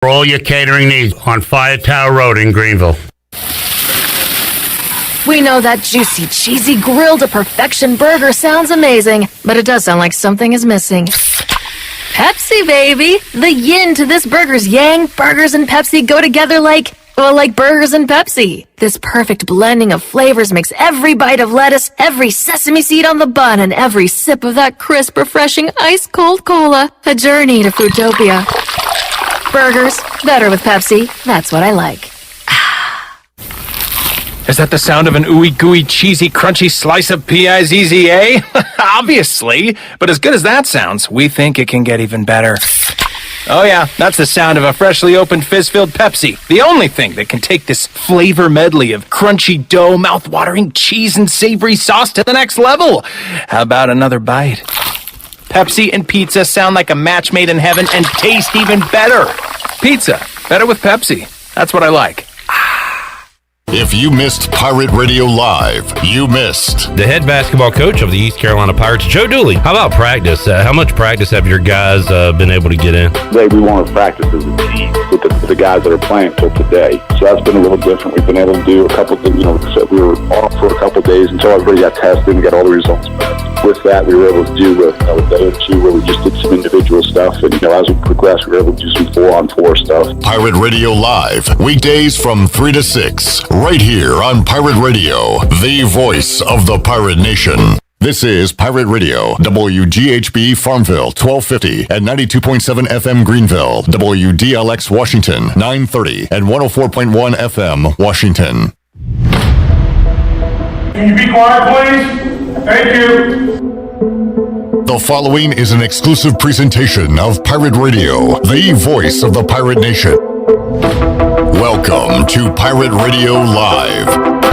For all your catering needs on Fire Tower Road in Greenville. We know that juicy, cheesy, grilled to perfection burger sounds amazing, but it does sound like something is missing. Pepsi, baby! The yin to this burger's yang. Burgers and Pepsi go together like burgers and Pepsi. This perfect blending of flavors makes every bite of lettuce, every sesame seed on the bun, and every sip of that crisp, refreshing, ice-cold cola a journey to Foodtopia. Burgers, better with Pepsi. That's what I like. Is that the sound of an ooey gooey cheesy crunchy slice of P-I-Z-Z-A? Obviously, but as good as that sounds, we think it can get even better. Oh yeah, that's the sound of a freshly opened fizz-filled Pepsi. The only thing that can take this flavor medley of crunchy dough, mouth-watering cheese, and savory sauce to the next level. How about another bite? Pepsi and pizza sound like a match made in heaven and taste even better. Pizza, better with Pepsi. That's what I like. If you missed Pirate Radio Live, you missed the head basketball coach of the East Carolina Pirates, Joe Dooley. How about practice? How much practice have your guys been able to get in? Today we want to practice as a team with the guys that are playing till today. So that's been a little different. We've been able to do a couple of things. So we were off for a couple of days until everybody got tested and got all the results back. With that, we were able to do a day or two where we just did some individual stuff. And as we progressed, we were able to do some 4-on-4 stuff. Pirate Radio Live, weekdays from 3 to 6. Right here on Pirate Radio, the voice of the Pirate Nation. This is Pirate Radio, WGHB Farmville, 1250 and 92.7 FM Greenville, WDLX Washington, 930 and 104.1 FM Washington. Can you be quiet, please? Thank you. The following is an exclusive presentation of Pirate Radio, the voice of the Pirate Nation. Welcome to Pirate Radio Live.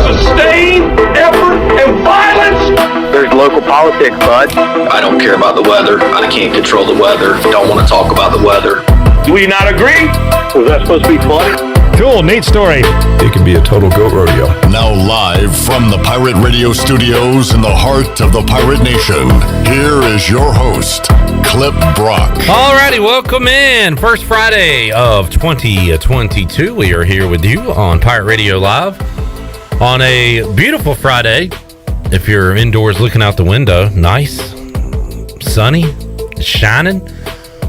Sustained effort and violence. There's local politics, bud. I don't care about the weather. I can't control the weather. Don't want to talk about the weather. Do we not agree? Was that supposed to be funny? Cool, neat story. It can be a total goat rodeo. Now live from the Pirate Radio studios in the heart of the Pirate Nation, here is your host, Clip Brock. Alrighty, welcome in. First Friday of 2022. We are here with you on Pirate Radio Live on a beautiful Friday. If you're indoors looking out the window, nice, sunny, it's shining,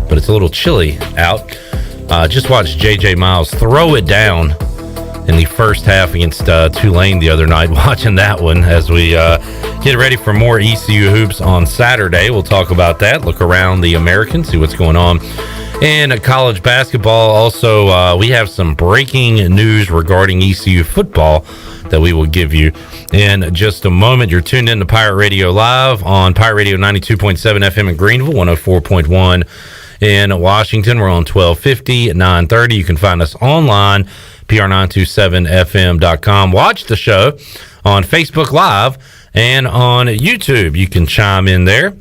but it's a little chilly out. Just watched J.J. Miles throw it down in the first half against Tulane the other night. Watching that one as we get ready for more ECU hoops on Saturday. We'll talk about that, look around the American, see what's going on in college basketball. Also, we have some breaking news regarding ECU football that we will give you in just a moment. You're tuned in to Pirate Radio Live on Pirate Radio 92.7 FM in Greenville, 104.1 in Washington. We're on 1250 at 930. You can find us online, pr927fm.com. Watch the show on Facebook Live and on YouTube. You can chime in there,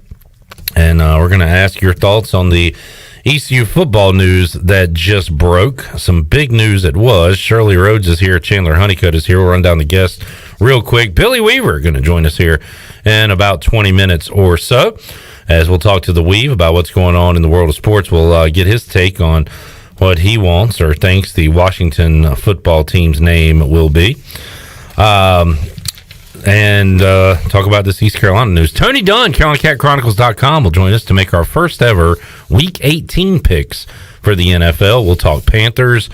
and we're going to ask your thoughts on the ECU football news that just broke. Some big news it was. Shirley Rhodes is here. Chandler Honeycutt is here. We'll run down the guests real quick. Billy Weaver going to join us here in about 20 minutes or so, as we'll talk to the Weave about what's going on in the world of sports. We'll get his take on what he wants or thinks the Washington football team's name will be. And talk about this East Carolina news. Tony Dunn, CarolinaCatChronicles.com, will join us to make our first ever Week 18 picks for the NFL. We'll talk Panthers,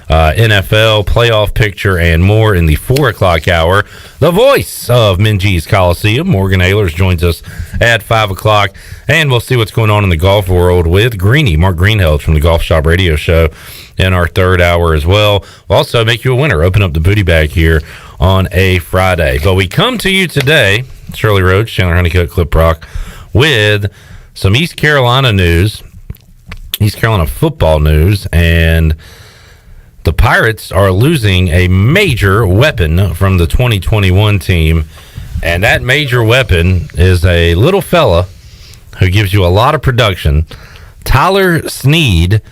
NFL, playoff picture, and more in the 4 o'clock hour. The voice of Minji's Coliseum, Morgan Ahlers, joins us at 5 o'clock. And we'll see what's going on in the golf world with Mark Greenhalgh from the Golf Shop Radio Show in our third hour as well. We'll also make you a winner, open up the booty bag here on a Friday. But we come to you today, Shirley Rhodes, Chandler Honeycutt, Clip Brock, with some East Carolina news, East Carolina football news, and the Pirates are losing a major weapon from the 2021 team, and that major weapon is a little fella who gives you a lot of production. Tyler Snead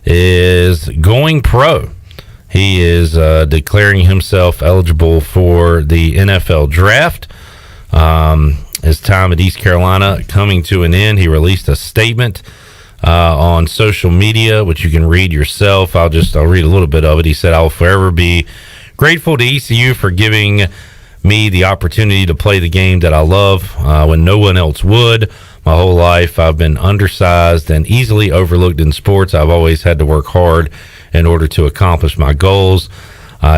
is going pro. He is declaring himself eligible for the NFL draft. His time at East Carolina coming to an end. He released a statement on social media, which you can read yourself. I'll read a little bit of it. He said, "I will forever be grateful to ECU for giving me the opportunity to play the game that I love when no one else would. My whole life, I've been undersized and easily overlooked in sports. I've always had to work hard in order to accomplish my goals."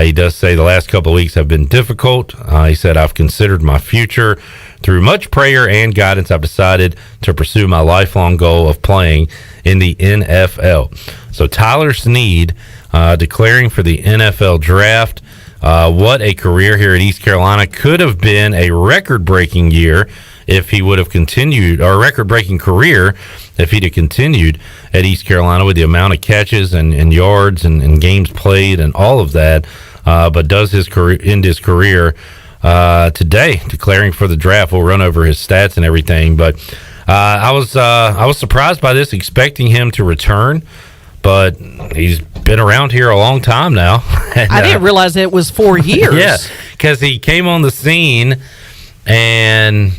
He does say the last couple of weeks have been difficult. He said, "I've considered my future. Through much prayer and guidance, I've decided to pursue my lifelong goal of playing in the NFL." So Tyler Snead declaring for the NFL draft. What a career here at East Carolina. Could have been a record-breaking year if he would have continued, or a record-breaking career if he'd have continued at East Carolina with the amount of catches and yards and games played and all of that. But does end his career today, declaring for the draft. We'll run over his stats and everything. But I was surprised by this, expecting him to return. But he's been around here a long time now. And, I didn't realize it was 4 years. Yeah, because he came on the scene and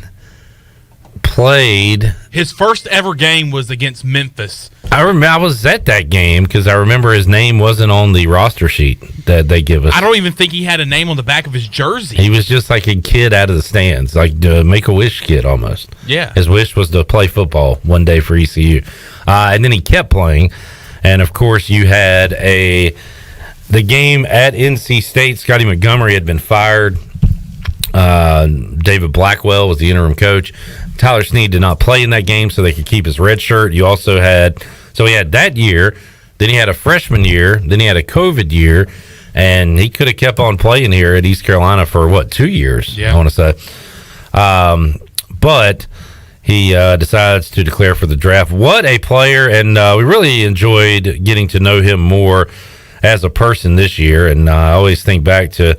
played. His first ever game was against Memphis. I remember I was at that game because I remember his name wasn't on the roster sheet that they give us. I don't even think he had a name on the back of his jersey. He was just like a kid out of the stands, like the Make-A-Wish kid almost. Yeah. His wish was to play football one day for ECU. And then he kept playing. And, of course, you had the game at NC State. Scotty Montgomery had been fired. David Blackwell was the interim coach. Tyler Snead did not play in that game so they could keep his red shirt. You also had – so he had that year. Then he had a freshman year. Then he had a COVID year. And he could have kept on playing here at East Carolina for, 2 years, I want to say. But – he decides to declare for the draft. What a player, and we really enjoyed getting to know him more as a person this year. And I always think back to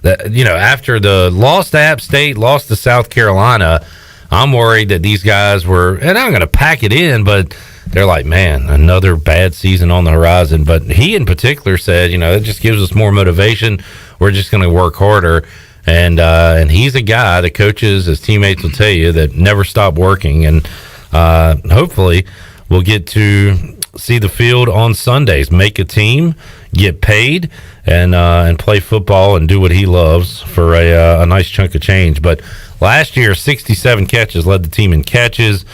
that, after the loss to App State, loss to South Carolina, I'm worried that these guys were, and I'm going to pack it in, but they're like, man, another bad season on the horizon. But he in particular said, it just gives us more motivation. We're just going to work harder. And he's a guy, the coaches, his teammates will tell you, that never stop working. And hopefully we'll get to see the field on Sundays, make a team, get paid, and play football and do what he loves for a nice chunk of change. But last year, 67 catches, led the team in catches,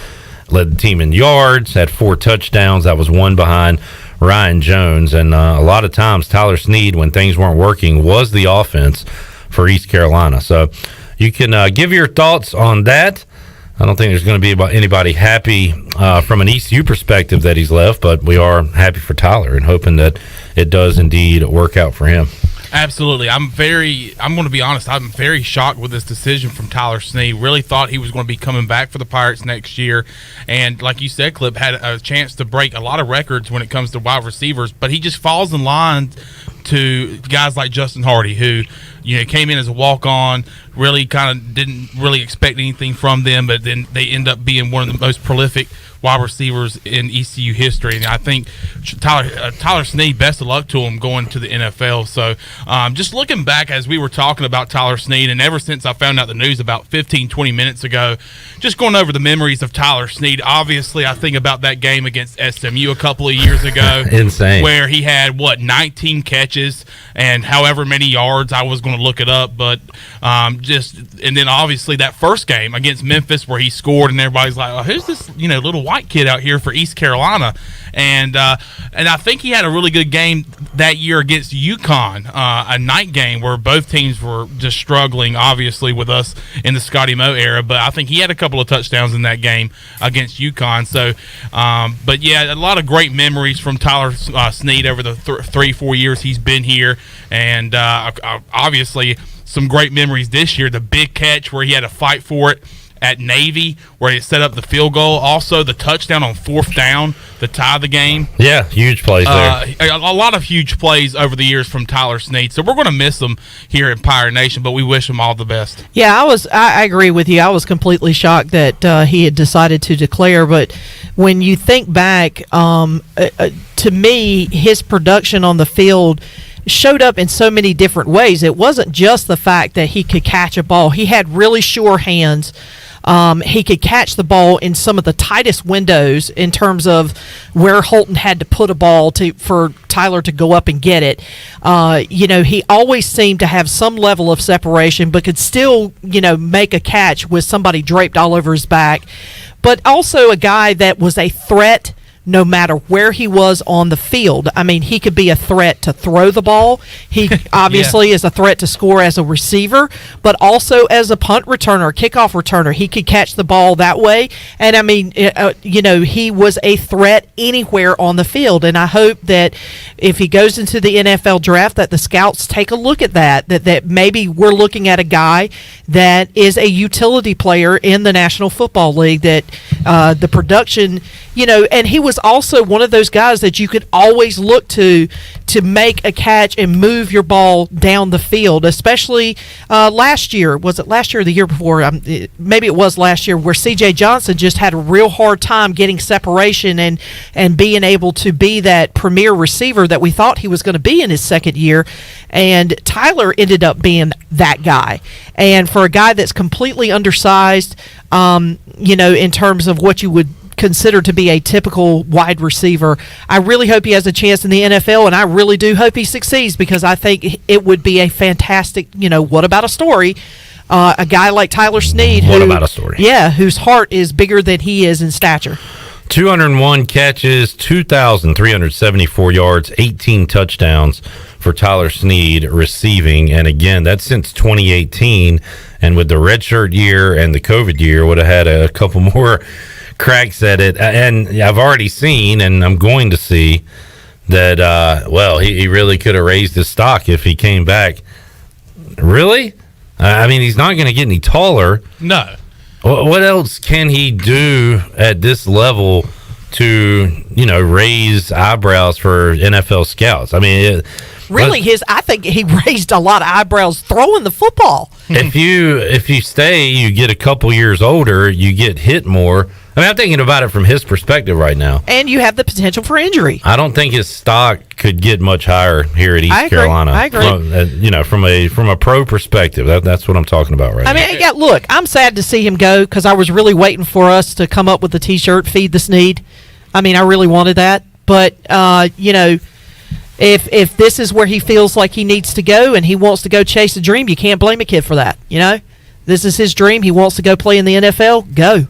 led the team in yards, had 4 touchdowns. That was one behind Ryan Jones. And a lot of times Tyler Snead, when things weren't working, was the offense for East Carolina. So you can give your thoughts on that. I don't think there's going to be anybody happy from an ECU perspective that he's left, but we are happy for Tyler and hoping that it does indeed work out for him. Absolutely. I'm going to be honest, I'm very shocked with this decision from Tyler Snead. Really thought he was going to be coming back for the Pirates next year. And like you said, Clip, had a chance to break a lot of records when it comes to wide receivers, but he just falls in line to guys like Justin Hardy, who came in as a walk-on, really kind of didn't really expect anything from them, but then they end up being one of the most prolific wide receivers in ECU history. And I think Tyler Snead, best of luck to him going to the NFL. So just looking back as we were talking about Tyler Snead, and ever since I found out the news about 15, 20 minutes ago, just going over the memories of Tyler Snead, obviously I think about that game against SMU a couple of years ago. Insane. Where he had, 19 catches and however many yards. I was going to look it up, but and then obviously that first game against Memphis where he scored and everybody's like, oh, who's this little white kid out here for East Carolina? And I think he had a really good game that year against UConn, a night game where both teams were just struggling, obviously, with us in the Scotty Moe era. But I think he had a couple of touchdowns in that game against UConn. So, but yeah, a lot of great memories from Tyler Snead over the 3-4 years he's been here. And obviously some great memories this year. The big catch where he had to fight for it at Navy, where he set up the field goal. Also, the touchdown on 4th down to tie the game. Yeah, huge plays there. A lot of huge plays over the years from Tyler Snead. So we're going to miss him here in Pirate Nation, but we wish him all the best. Yeah, I agree with you. I was completely shocked that he had decided to declare. But when you think back, to me, his production on the field showed up in so many different ways. It wasn't just the fact that he could catch a ball. He had really sure hands. He could catch the ball in some of the tightest windows in terms of where Holton had to put a ball for Tyler to go up and get it. He always seemed to have some level of separation, but could still, make a catch with somebody draped all over his back. But also a guy that was a threat no matter where he was on the field. I mean, he could be a threat to throw the ball. He obviously is a threat to score as a receiver, but also as a punt returner, kickoff returner. He could catch the ball that way. And, I mean, he was a threat anywhere on the field. And I hope that if he goes into the NFL draft, that the scouts take a look at that maybe we're looking at a guy that is a utility player in the National Football League, that the production, and he was also one of those guys that you could always look to make a catch and move your ball down the field, especially last year. Was it last year or the year before? Maybe it was last year, where C.J. Johnson just had a real hard time getting separation and being able to be that premier receiver that we thought he was going to be in his second year. And Tyler ended up being that guy. And for a guy that's completely undersized, in terms of what you would consider to be a typical wide receiver, I really hope he has a chance in the NFL, and I really do hope he succeeds, because I think it would be a fantastic, what about a story? A guy like Tyler Snead. What about a story? Yeah, whose heart is bigger than he is in stature. 201 catches, 2,374 yards, 18 touchdowns for Tyler Snead receiving. And again, that's since 2018. And with the redshirt year and the COVID year, would have had a couple more cracks at it. And I've already seen, and I'm going to see, that, he really could have raised his stock if he came back. Really? I mean, he's not going to get any taller. No. What else can he do at this level to, raise eyebrows for NFL scouts? I mean, I think he raised a lot of eyebrows throwing the football. If you stay, you get a couple years older, you get hit more. I mean, I'm thinking about it from his perspective right now. And you have the potential for injury. I don't think his stock could get much higher here at East Carolina. I agree. From a pro perspective, that's what I'm talking about right now. I mean, look, I'm sad to see him go, because I was really waiting for us to come up with the T-shirt, Feed the Snead. I mean, I really wanted that. But, if this is where he feels like he needs to go and he wants to go chase a dream, you can't blame a kid for that, This is his dream. He wants to go play in the NFL. Go.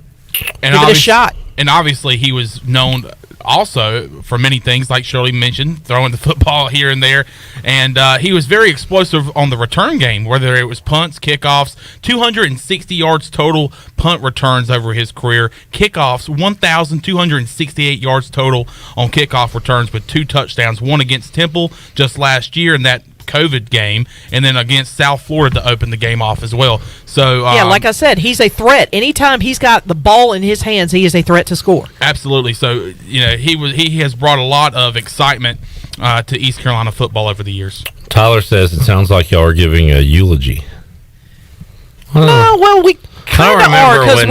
And give it a shot. And obviously he was known also for many things, like Shirley mentioned, throwing the football here and there. And he was very explosive on the return game, whether it was punts, kickoffs, 260 yards total punt returns over his career. Kickoffs, 1,268 yards total on kickoff returns with 2 touchdowns, one against Temple just last year in that COVID game, and then against South Florida to open the game off as well. So like I said, he's a threat. Anytime he's got the ball in his hands, he is a threat to score. Absolutely. So he has brought a lot of excitement to East Carolina football over the years. Tyler says it sounds like y'all are giving a eulogy. No, well, we kind of are, because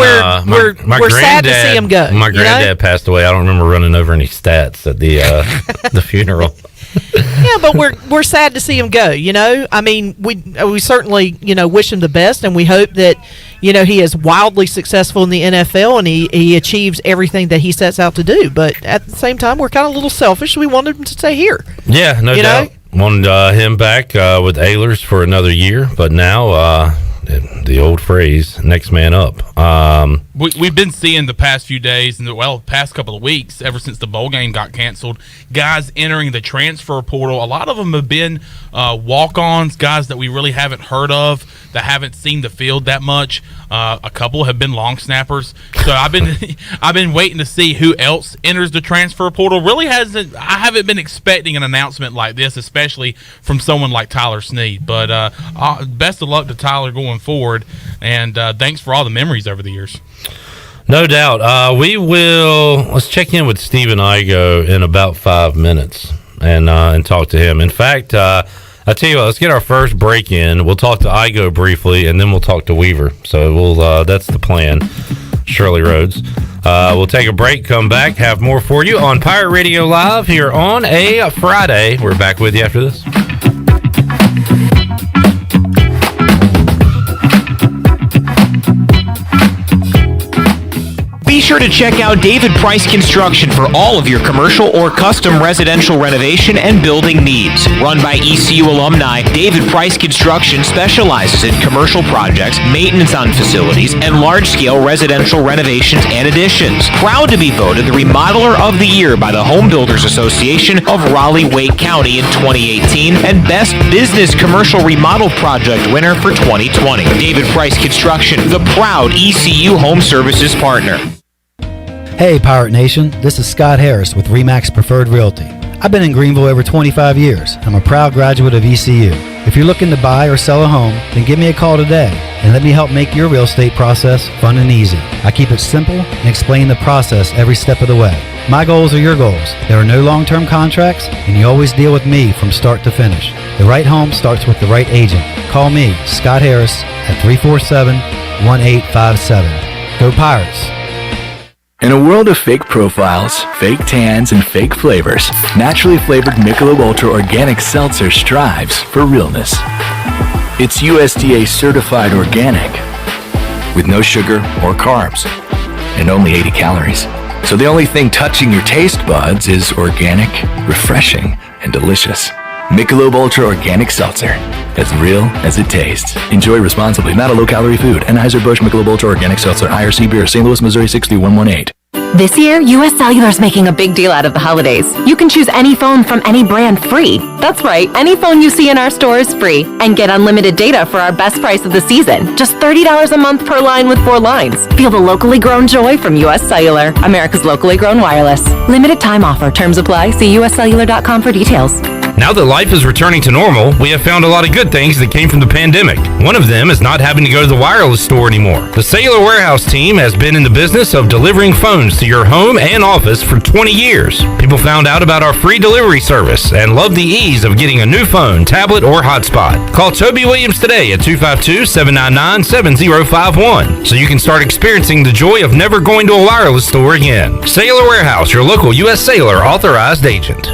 we're sad to see him go. My granddad passed away. I don't remember running over any stats at the funeral. Yeah, but we're sad to see him go. I mean, we certainly wish him the best, and we hope that he is wildly successful in the NFL and he achieves everything that he sets out to do. But at the same time, we're kind of a little selfish. We wanted him to stay here. Yeah, no doubt. Wanted him back with Ahlers for another year, but now the old phrase, next man up. We've been seeing the past few days and past couple of weeks, ever since the bowl game got canceled, guys entering the transfer portal. A lot of them have been walk-ons, guys that we really haven't heard of, that haven't seen the field that much. A couple have been long snappers. So I've been waiting to see who else enters the transfer portal. I haven't been expecting an announcement like this, especially from someone like Tyler Snead. But best of luck to Tyler going forward, and thanks for all the memories over the years. No doubt. Let's check in with Stephen Igo in about 5 minutes and talk to him. In fact, I'll tell you what, let's get our first break in. We'll talk to Igo briefly, and then we'll talk to Weaver. So that's the plan, Shirley Rhodes. We'll take a break, come back, have more for you on Pirate Radio Live here on a Friday. We're back with you after this. sure to check out David Price Construction for all of your commercial or custom residential renovation and building needs. Run by ECU alumni, David Price Construction specializes in commercial projects, maintenance on facilities, and large-scale residential renovations and additions. Proud to be voted the Remodeler of the Year by the Home Builders Association of Raleigh-Wake County in 2018 and Best Business Commercial Remodel Project winner for 2020. David Price Construction, the proud ECU Home Services partner. Hey Pirate Nation, this is Scott Harris with RE/MAX Preferred Realty. I've been in Greenville over 25 years. I'm a proud graduate of ECU. If you're looking to buy or sell a home, then give me a call today and let me help make your real estate process fun and easy. I keep it simple and explain the process every step of the way. My goals are your goals. There are no long-term contracts, and you always deal with me from start to finish. The right home starts with the right agent. Call me, Scott Harris, at 347-1857. Go Pirates! In a world of fake profiles, fake tans, and fake flavors, naturally flavored Michelob Ultra Organic Seltzer strives for realness. It's USDA certified organic, with no sugar or carbs, and only 80 calories. So the only thing touching your taste buds is organic, refreshing, and delicious. Michelob Ultra Organic Seltzer, as real as it tastes. Enjoy responsibly, not a low-calorie food. Anheuser-Busch Michelob Ultra Organic Seltzer, IRC Beer, St. Louis, Missouri 63118. This year, US Cellular is making a big deal out of the holidays. You can choose any phone from any brand free. That's right, any phone you see in our store is free. And get unlimited data for our best price of the season. Just $30 a month per line with 4 lines. Feel the locally grown joy from US Cellular, America's locally grown wireless. Limited time offer. Terms apply. See uscellular.com for details. Now that life is returning to normal, we have found a lot of good things that came from the pandemic. One of them is not having to go to the wireless store anymore. The Cellular Warehouse team has been in the business of delivering phones to your home and office for 20 years. People found out about our free delivery service and love the ease of getting a new phone, tablet, or hotspot. Call Toby Williams today at 252-799-7051 so you can start experiencing the joy of never going to a wireless store again. Cellular Warehouse, your local U.S. Cellular authorized agent.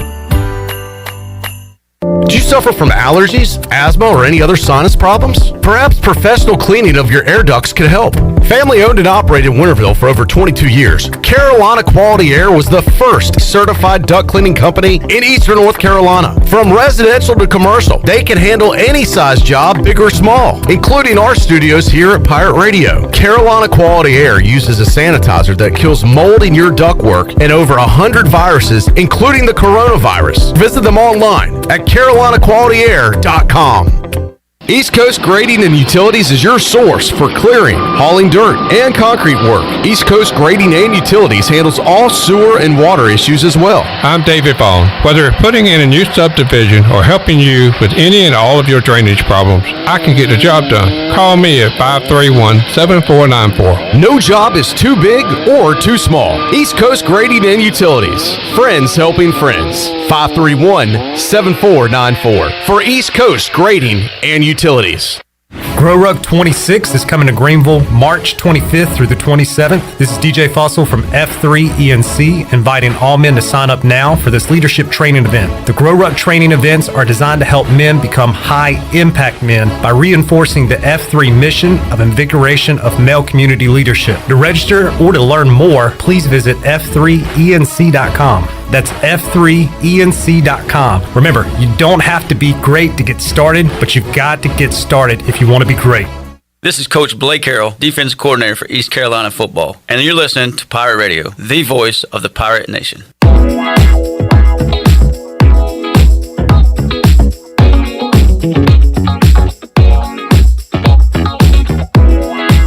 Do you suffer from allergies, asthma, or any other sinus problems? Perhaps professional cleaning of your air ducts could help. Family owned and operated in Winterville for over 22 years, Carolina Quality Air was the first certified duct cleaning company in Eastern North Carolina. From residential to commercial, they can handle any size job, big or small, including our studios here at Pirate Radio. Carolina Quality Air uses a sanitizer that kills mold in your ductwork and over 100 viruses, including the coronavirus. Visit them online at CarolinaQualityAir.com. East Coast Grading and Utilities is your source for clearing, hauling dirt, and concrete work. East Coast Grading and Utilities handles all sewer and water issues as well. I'm David Vaughn. Whether putting in a new subdivision or helping you with any and all of your drainage problems, I can get the job done. Call me at 531-7494. No job is too big or too small. East Coast Grading and Utilities. Friends helping friends. 531-7494 for East Coast Grading and Utilities. Grow Rug 26 is coming to Greenville March 25th through the 27th. This is DJ Fussell from F3 ENC, inviting all men to sign up now for this leadership training event. The Grow Rug training events are designed to help men become high-impact men by reinforcing the F3 mission of invigoration of male community leadership. To register or to learn more, please visit f3enc.com. That's f3enc.com. Remember, you don't have to be great to get started, but you've got to get started if you want to be great. This is Coach Blake Harrell, defensive coordinator for East Carolina football, and you're listening to Pirate Radio, the voice of the Pirate Nation.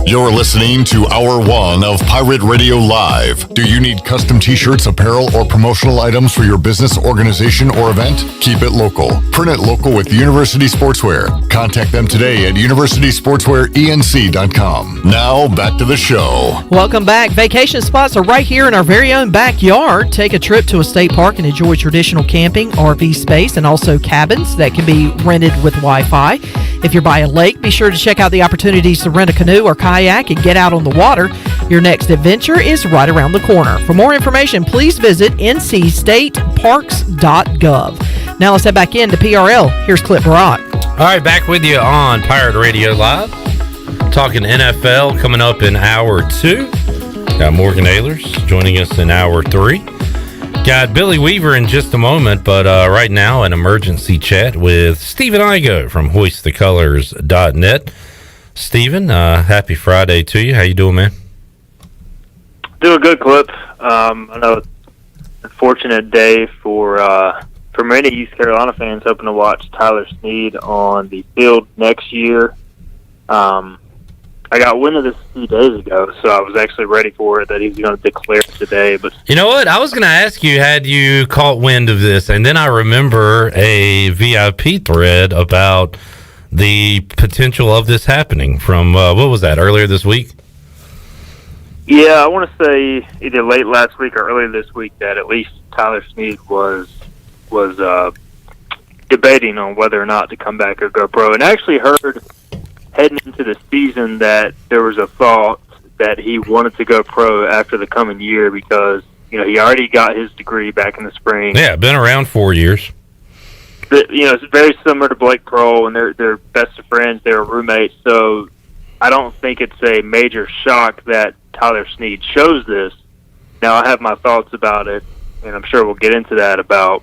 You're listening to Hour 1 of Pirate Radio Live. Do you need custom t-shirts, apparel, or promotional items for your business, organization, or event? Keep it local. Print it local with University Sportswear. Contact them today at universitysportswearenc.com. Now, back to the show. Welcome back. Vacation spots are right here in our very own backyard. Take a trip to a state park and enjoy traditional camping, RV space, and also cabins that can be rented with Wi-Fi. If you're by a lake, be sure to check out the opportunities to rent a canoe or kayak and get out on the water. Your next adventure is right around the corner. For more information, please visit ncstateparks.gov. Now let's head back into PRL. Here's Clip Brock. All right, back with you on Pirate Radio Live. Talking NFL coming up in hour 2. Got Morgan Ahlers joining us in hour 3. Got Billy Weaver in just a moment, but right now an emergency chat with Stephen Igo from hoistthecolors.net. Stephen, happy Friday to you. How you doing, man? Doing good, Clip. I know it's an unfortunate day for many East Carolina fans hoping to watch Tyler Snead on the field next year. I got wind of this a few days ago, so I was actually ready for it, that he was going to declare today. But you know what? I was going to ask you, had you caught wind of this? And then I remember a VIP thread about the potential of this happening from, what was that, earlier this week? Yeah, I want to say either late last week or earlier this week that at least Tyler Snead was debating on whether or not to come back or go pro. And I actually heard heading into the season that there was a thought that he wanted to go pro after the coming year because, you know, he already got his degree back in the spring. Yeah, been around 4 years. But, you know, it's very similar to Blake Kroll, and they're best of friends. They were roommates, so I don't think it's a major shock that Tyler Snead chose this. Now, I have my thoughts about it, and I'm sure we'll get into that about,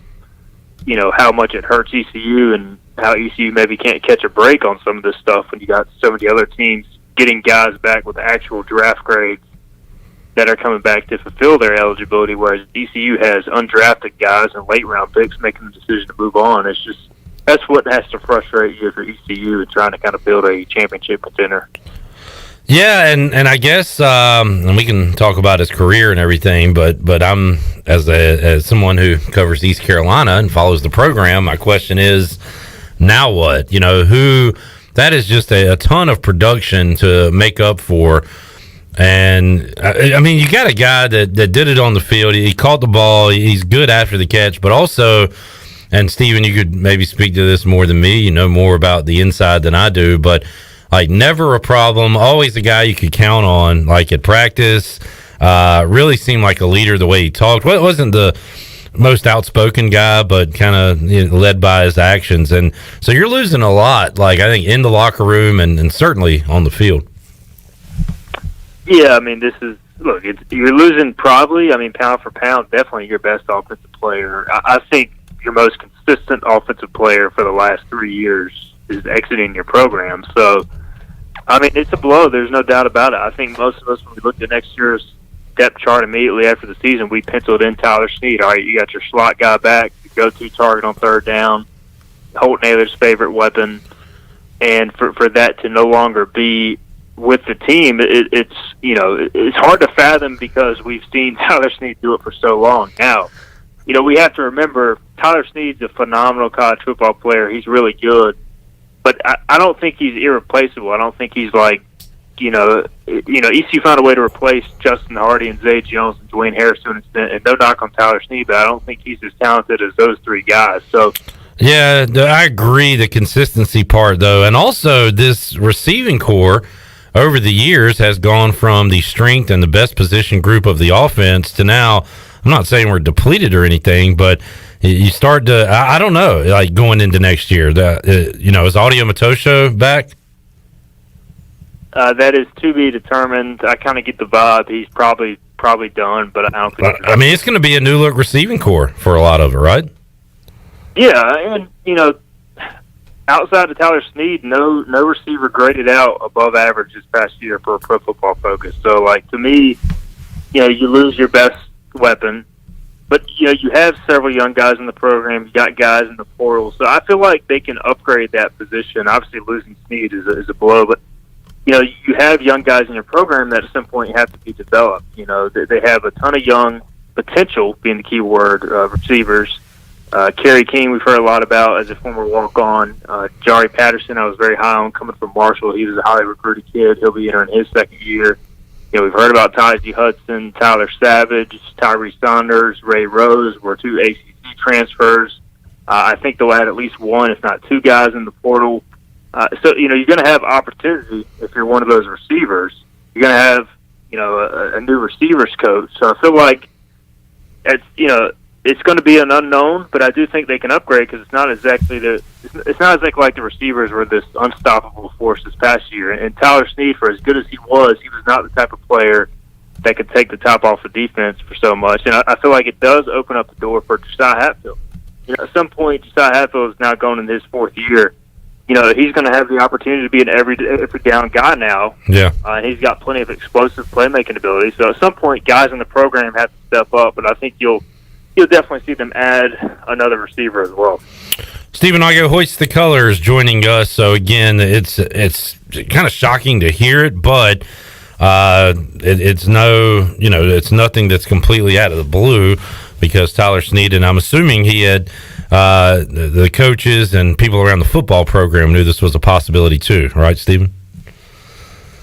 you know, how much it hurts ECU and how ECU maybe can't catch a break on some of this stuff when you got so many other teams getting guys back with actual draft grades that are coming back to fulfill their eligibility, whereas ECU has undrafted guys and late-round picks making the decision to move on. It's just, that's what has to frustrate you for ECU and trying to kind of build a championship contender. Yeah, and I guess and we can talk about his career and everything, but I'm as someone who covers East Carolina and follows the program, my question is, now what? You know, that is just a ton of production to make up for. And I mean, you got a guy that did it on the field. He caught the ball. He's good after the catch, but also, and Steven, you could maybe speak to this more than me. You know more about the inside than I do, but like never a problem. Always a guy you could count on, like at practice. Really seemed like a leader the way he talked. Well, it wasn't the most outspoken guy, but kind of led by his actions. And so you're losing a lot, like I think in the locker room and certainly on the field. Yeah, I mean, you're losing probably, I mean, pound for pound, definitely your best offensive player. I think your most consistent offensive player for the last 3 years is exiting your program. So, I mean, it's a blow. There's no doubt about it. I think most of us, when we looked at next year's depth chart immediately after the season, we penciled in Tyler Snead. All right, you got your slot guy back, your go-to target on third down, Holton Ahlers' favorite weapon, and for that to no longer be with the team, it's you know, it's hard to fathom because we've seen Tyler Snead do it for so long. Now, you know, we have to remember Tyler Snead's a phenomenal college football player. He's really good, but I don't think he's irreplaceable. I don't think he's like, you know, ECU found a way to replace Justin Hardy and Zay Jones and Dwayne Harris to an extent, and no knock on Tyler Snead, but I don't think he's as talented as those three guys. So, yeah, I agree. The consistency part, though, and also this receiving core over the years has gone from the strength and the best position group of the offense to now. I'm not saying we're depleted or anything, but you start to, I don't know, like going into next year. You know, is Audio Matosho back? That is to be determined. I kind of get the vibe he's probably done, but I don't think. I mean, it's going to be a new look receiving core for a lot of it, right? Yeah, and you know, outside of Tyler Snead, no receiver graded out above average this past year for Pro Football Focus. So, like, to me, you know, you lose your best weapon, but you know, you have several young guys in the program. You got guys in the portal, so I feel like they can upgrade that position. Obviously, losing Snead is a blow, but you know, you have young guys in your program that at some point have to be developed. You know, they have a ton of young potential, being the key word, receivers. Kerry King, we've heard a lot about as a former walk-on. Jari Patterson, I was very high on coming from Marshall. He was a highly recruited kid. He'll be entering his second year. You know, we've heard about Tyji Hudson, Tyler Savage, Tyree Saunders, Ray Rose were 2 ACC transfers. I think they'll add at least one, if not two guys in the portal. So, you know, you're going to have opportunity if you're one of those receivers. You're going to have, you know, a new receivers coach. So I feel like it's, you know, it's going to be an unknown, but I do think they can upgrade because it's not exactly like the receivers were this unstoppable force this past year. And Tyler Snead, for as good as he was not the type of player that could take the top off of defense for so much. And I feel like it does open up the door for Josiah Hatfield. At some point, Josiah Hatfield is now going in his 4th year. He's going to have the opportunity to be an every down guy now. Yeah. And he's got plenty of explosive playmaking ability. So at some point, guys in the program have to step up. But I think you'll definitely see them add another receiver as well. Stephen Igo hoists the colors joining us. So again, it's kind of shocking to hear it, but it's nothing that's completely out of the blue, because Tyler Snead, and I'm assuming he had the coaches and people around the football program knew this was a possibility too, right, Stephen?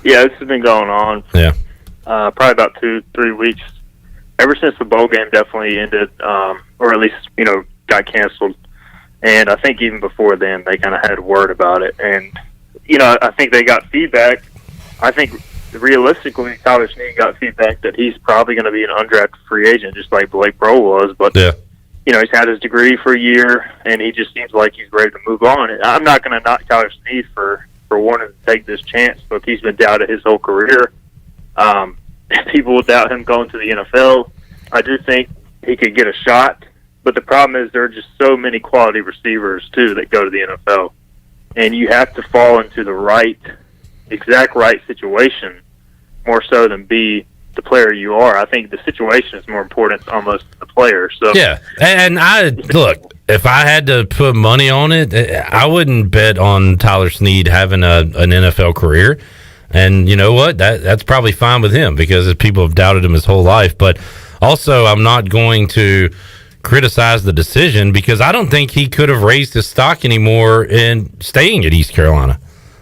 Yeah, this has been going on. Yeah, probably about 2-3 weeks. Ever since the bowl game definitely ended, or at least got canceled. And I think even before then, they kind of had word about it. And I think they got feedback. I think realistically, Tyler Snead got feedback that he's probably going to be an undrafted free agent, just like Blake Bro was. But yeah. He's had his degree for a year, and he just seems like he's ready to move on. And I'm not going to knock Tyler Snead for wanting to take this chance. Look, he's been doubted his whole career. People will doubt him going to the NFL. I do think he could get a shot, but the problem is there are just so many quality receivers, too, that go to the NFL. And you have to fall into the exact right situation more so than be the player you are. I think the situation is more important almost than the player. So yeah, and if I had to put money on it, I wouldn't bet on Tyler Snead having an NFL career. And you know what? That's probably fine with him, because people have doubted him his whole life. But also, I'm not going to criticize the decision, because I don't think he could have raised his stock anymore in staying at East Carolina.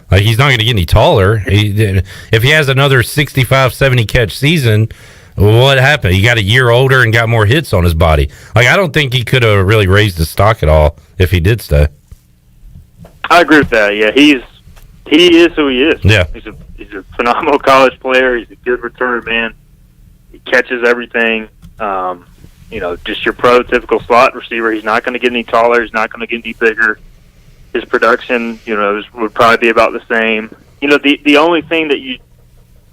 Like, he's not going to get any taller. If he has another 65, 70 catch season, what happened? He got a year older and got more hits on his body. Like, I don't think he could have really raised his stock at all if he did stay. I agree with that. Yeah, he is who he is. Yeah, he's a phenomenal college player. He's a good return man. He catches everything. Just your prototypical slot receiver. He's not going to get any taller. He's not going to get any bigger. His production, would probably be about the same. The only thing that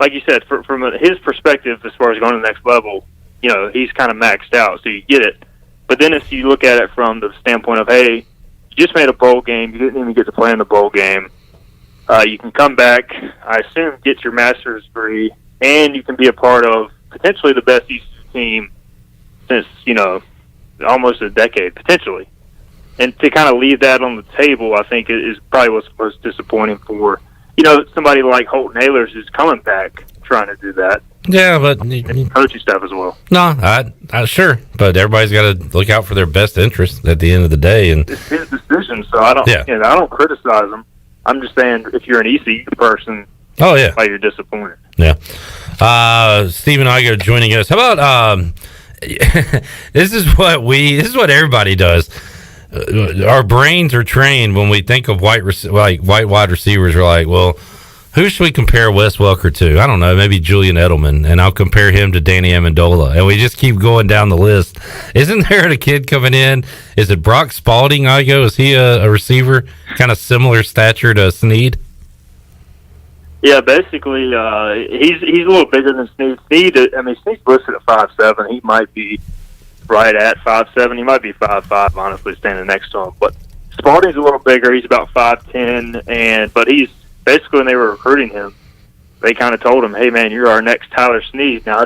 like you said, from his perspective, as far as going to the next level, he's kind of maxed out, so you get it. But then if you look at it from the standpoint of, hey, you just made a bowl game, you didn't even get to play in the bowl game. You can come back, I assume, get your master's degree, and you can be a part of potentially the best ECU team since, almost a decade, potentially. And to kind of leave that on the table, I think is probably what's most disappointing for, somebody like Holton Ahlers who's coming back trying to do that. Yeah, but and coaching stuff as well. No, I sure, but everybody's got to look out for their best interest at the end of the day. And it's his decision, so I don't. Yeah. I don't criticize him. I'm just saying, if you're an ECU person, oh yeah, why you're disappointed. Yeah. Stephen Igo joining us. How about this is what everybody does. Our brains are trained when we think of white wide receivers. We're like, well, who should we compare Wes Welker to? I don't know, maybe Julian Edelman, and I'll compare him to Danny Amendola, and we just keep going down the list. Isn't there a kid coming in? Is it Brock Spalding? Igo, is he a receiver, kind of similar stature to Snead? Yeah, basically, he's a little bigger than Snead. Snead's listed at 5'7". He might be right at 5'7". He might be 5'5", honestly, standing next to him. But Spalding's a little bigger. He's about 5'10", but he's basically, when they were recruiting him, they kind of told him, "Hey, man, you're our next Tyler Snead." Now,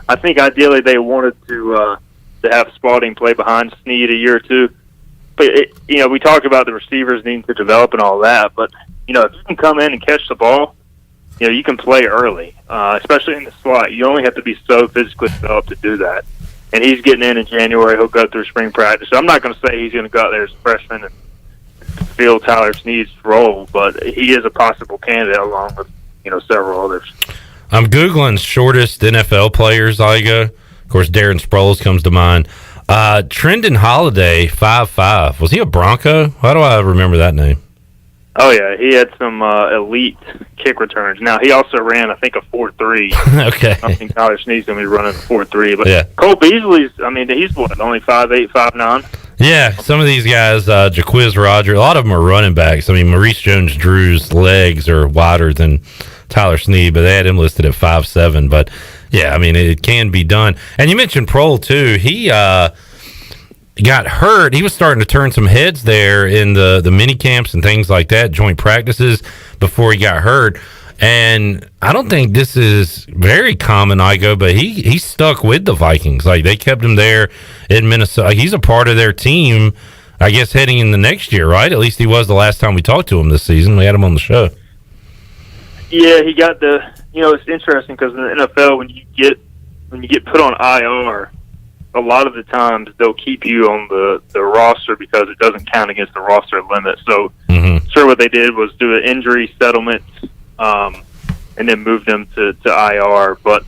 I think ideally they wanted to have Spalding play behind Snead a year or two. But we talk about the receivers needing to develop and all that. But if you can come in and catch the ball, you can play early, especially in the slot. You only have to be so physically developed to do that. And he's getting in January. He'll go through spring practice. So I'm not going to say he's going to go out there as a freshman and fill Tyler Snead's role, but he is a possible candidate along with several others. I'm Googling shortest NFL players, Igo. Of course, Darren Sproles comes to mind. Trendon Holiday, 5'5". Was he a Bronco? How do I remember that name? Oh, yeah. He had some elite kick returns. Now, he also ran, I think, a 4.3. Okay. I think Tyler Snead's going to be running a 4.3. But yeah. Cole Beasley's, he's what, only 5'8", 5'9"? Yeah, some of these guys, Jaquiz Roger, a lot of them are running backs. Maurice Jones-Drew's legs are wider than Tyler Snead, but they had him listed at 5'7". But yeah, I mean, it can be done. And you mentioned Prohl too. He got hurt. He was starting to turn some heads there in the mini camps and things like that, joint practices, before he got hurt. And I don't think this is very common, Igo, but he stuck with the Vikings. Like, they kept him there in Minnesota. He's a part of their team, I guess, heading in the next year, right? At least he was the last time we talked to him this season. We had him on the show. Yeah, he got it's interesting because in the NFL, when you get put on IR, a lot of the times they'll keep you on the roster because it doesn't count against the roster limit. So, sure, what they did was do an injury settlement and then move them to IR. But,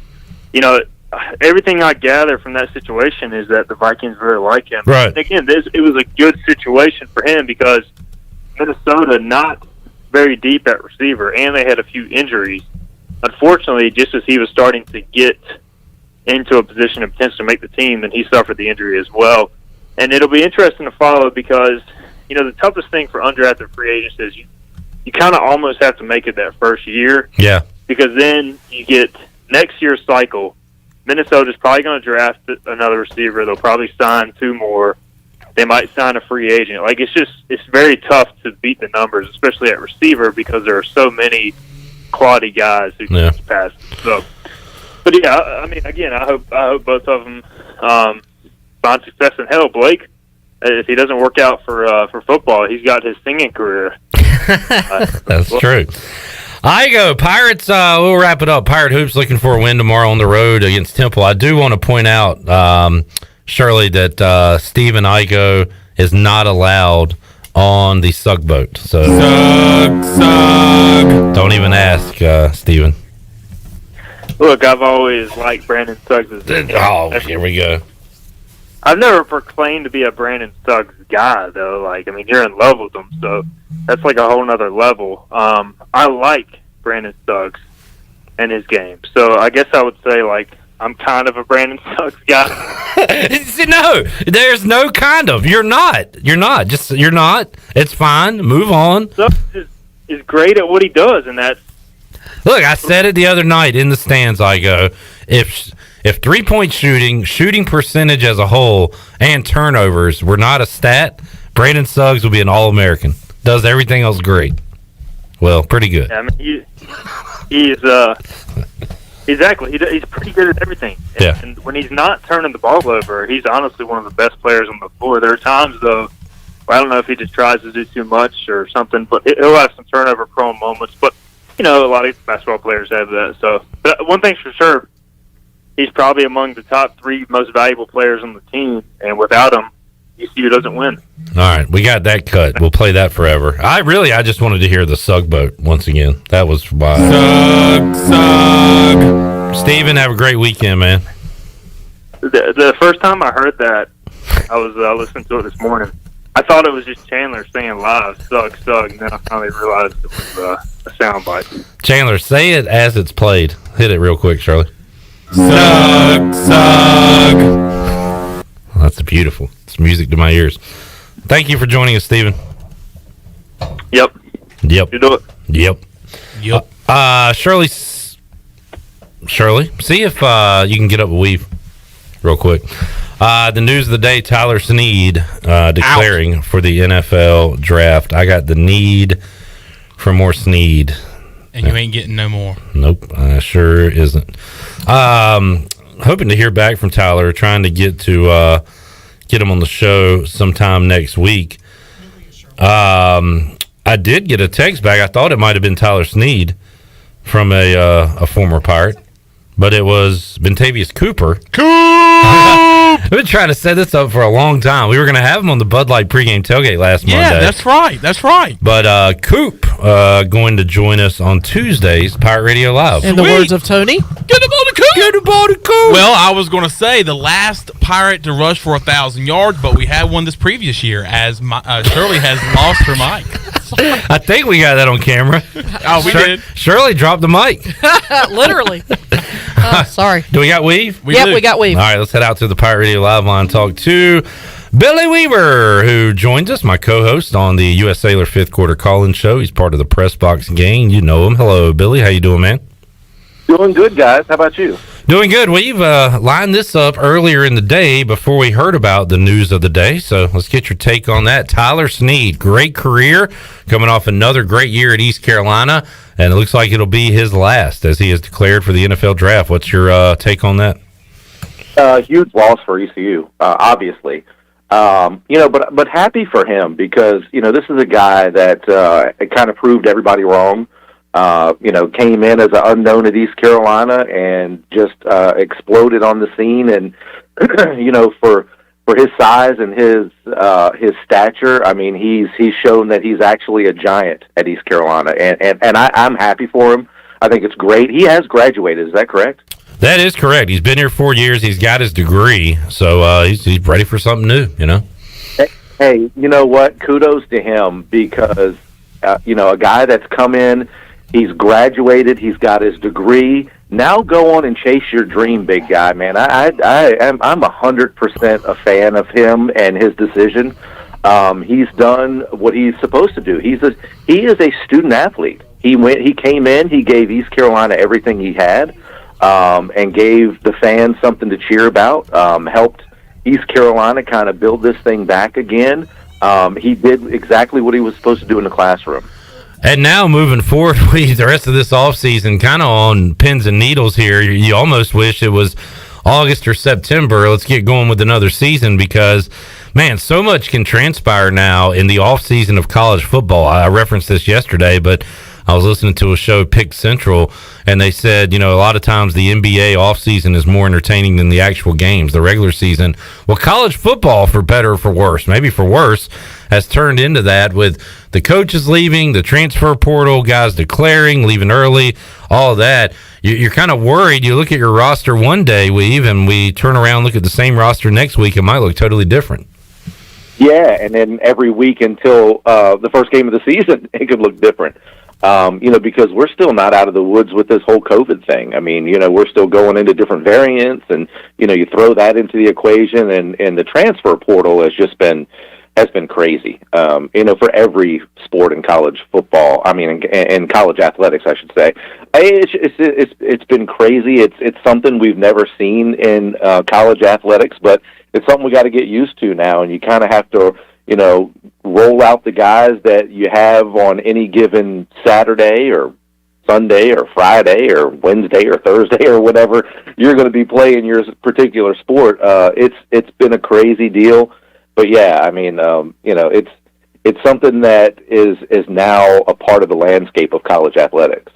everything I gather from that situation is that the Vikings really like him. Right. And again, it was a good situation for him because Minnesota not very deep at receiver, and they had a few injuries. Unfortunately, just as he was starting to get into a position of potential to make the team, and he suffered the injury as well. And it'll be interesting to follow because, the toughest thing for undrafted free agents is you kind of almost have to make it that first year. Yeah. Because then you get next year's cycle. Minnesota's probably going to draft another receiver. They'll probably sign 2 more. They might sign a free agent. Like, it's very tough to beat the numbers, especially at receiver, because there are so many quality guys who can pass. So, but yeah, I mean, again, I hope both of them find success. And hell, Blake, if he doesn't work out for football, he's got his singing career. That's true. I go Pirates. We'll wrap it up. Pirate Hoops looking for a win tomorrow on the road against Temple. I do want to point out, Shirley, that Stephen Igo is not allowed on the Sug boat. So Sug. Don't even ask, Stephen. Look, I've always liked Brandon Suggs. Oh, here we go. I've never proclaimed to be a Brandon Suggs guy, though. Like, I mean, you're in love with him, so that's like a whole nother level. I like Brandon Suggs and his game. So I guess I would say, like, I'm kind of a Brandon Suggs guy. No, there's no kind of. You're not. You're not. Just, you're not. It's fine. Move on. Suggs is great at what he does, and that's... Look, I said it the other night in the stands, I go, if 3-point shooting percentage as a whole, and turnovers were not a stat, Brandon Suggs would be an All-American. Does everything else great. Well, pretty good. Yeah, I mean, he's exactly. He's pretty good at everything. Yeah. And when he's not turning the ball over, he's honestly one of the best players on the floor. There are times, though, where I don't know if he just tries to do too much or something, but he'll have some turnover-prone moments. But, a lot of basketball players have that. So, but one thing's for sure, he's probably among the top 3 most valuable players on the team, and without him, ECU doesn't win. All right, we got that cut. We'll play that forever. I just wanted to hear the Sug boat once again. That was why. Sug. Steven, have a great weekend, man. The first time I heard that, I was listening to it this morning. I thought it was just Chandler saying live, Sug, and then I finally realized it was a soundbite. Chandler, say it as it's played. Hit it real quick, Shirley. Sug. Oh, that's beautiful. It's music to my ears. Thank you for joining us, Steven. Yep. You do it. Yep. Shirley, see if you can get up a weave real quick. The news of the day, Tyler Snead declaring for the NFL draft. I got the need for more Snead. And you ain't getting no more. Nope, I sure isn't. Hoping to hear back from Tyler, trying to get him on the show sometime next week. I did get a text back. I thought it might have been Tyler Snead from a former Pirate, but it was Bentavious Cooper. I've been trying to set this up for a long time. We were going to have him on the Bud Light pregame tailgate last Monday. Yeah, that's right. But Coop going to join us on Tuesdays, Pirate Radio Live. In the words of Tony, Get him on the Coop! Well, I was going to say the last Pirate to rush for 1,000 yards, but we had one this previous year as Shirley has lost her mic. I think we got that on camera. Oh, we did. Shirley dropped the mic. Literally. Sorry. Do we got Weave? We got Weave. All right, let's head out to the Pirate Radio Live line. Talk to Billy Weaver, who joins us, my co-host on the U.S. Sailor Fifth Quarter Call-In Show. He's part of the Press Box gang. You know him. Hello, Billy. How you doing, man? Doing good, guys. How about you? Doing good. We've lined this up earlier in the day before we heard about the news of the day. So let's get your take on that. Tyler Snead, great career, coming off another great year at East Carolina, and it looks like it'll be his last as he is declared for the NFL draft. What's your take on that? Huge loss for ECU, obviously. But happy for him because, this is a guy that kind of proved everybody wrong. Came in as an unknown at East Carolina and just exploded on the scene. And, for his size and his stature, I mean, he's shown that he's actually a giant at East Carolina. And I'm happy for him. I think it's great. He has graduated. Is that correct? That is correct. He's been here 4 years. He's got his degree, so he's ready for something new, Hey, you know what? Kudos to him because, a guy that's come in, he's graduated, he's got his degree. Now go on and chase your dream, big guy, man. I'm 100% a fan of him and his decision. He's done what he's supposed to do. He is a student athlete. He came in, he gave East Carolina everything he had. And gave the fans something to cheer about, helped East Carolina kind of build this thing back again. He did exactly what he was supposed to do in the classroom. And now moving forward, the rest of this offseason, kind of on pins and needles here, you almost wish it was August or September. Let's get going with another season because, man, so much can transpire now in the offseason of college football. I referenced this yesterday, but I was listening to a show, Pick Central, and they said, a lot of times the NBA offseason is more entertaining than the actual games, the regular season. Well, college football, for better or for worse, maybe for worse, has turned into that with the coaches leaving, the transfer portal, guys declaring, leaving early, all of that. You're kind of worried. You look at your roster one day, and we turn around and look at the same roster next week, it might look totally different. Yeah, and then every week until the first game of the season, it could look different. Because we're still not out of the woods with this whole COVID thing. I mean, we're still going into different variants and, you throw that into the equation and the transfer portal has been crazy. For every sport in college football, I mean, in college athletics, I should say, it's been crazy. It's something we've never seen in college athletics, but it's something we got to get used to now. And you kind of have to, roll out the guys that you have on any given Saturday or Sunday or Friday or Wednesday or Thursday or whatever you're going to be playing your particular sport. It's been a crazy deal, but yeah, I mean, it's something that is now a part of the landscape of college athletics.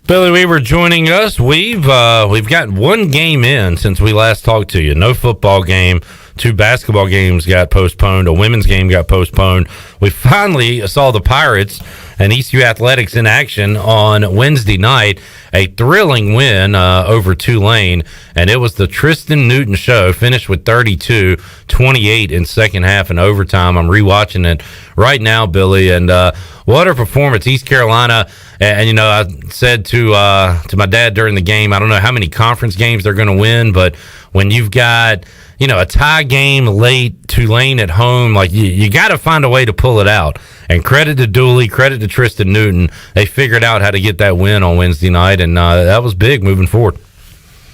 Billy Weaver joining us. We've got one game in since we last talked to you. No football game. 2 basketball games got postponed. A women's game got postponed. We finally saw the Pirates and ECU Athletics in action on Wednesday night. A thrilling win over Tulane, and it was the Tristan Newton show. Finished with 32-28 in second half and overtime. I'm rewatching it right now, Billy, and what a performance. East Carolina, and I said to my dad during the game, I don't know how many conference games they're going to win, but when you've got a tie game late, Tulane at home, like you got to find a way to pull it out. And credit to Dooley, credit to Tristan Newton. They figured out how to get that win on Wednesday night, and that was big moving forward.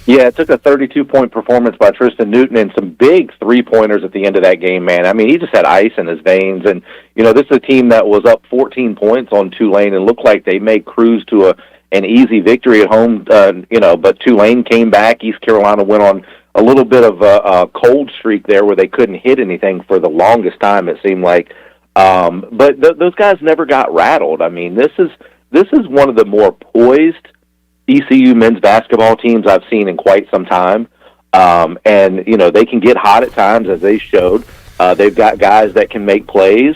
Yeah, it took a 32-point performance by Tristan Newton and some big three-pointers at the end of that game, man. I mean, he just had ice in his veins. And, this is a team that was up 14 points on Tulane and looked like they may cruise to an easy victory at home, but Tulane came back. East Carolina went on a little bit of a cold streak there where they couldn't hit anything for the longest time, it seemed like. But those guys never got rattled. I mean, this is one of the more poised ECU men's basketball teams I've seen in quite some time. And, they can get hot at times, as they showed. They've got guys that can make plays.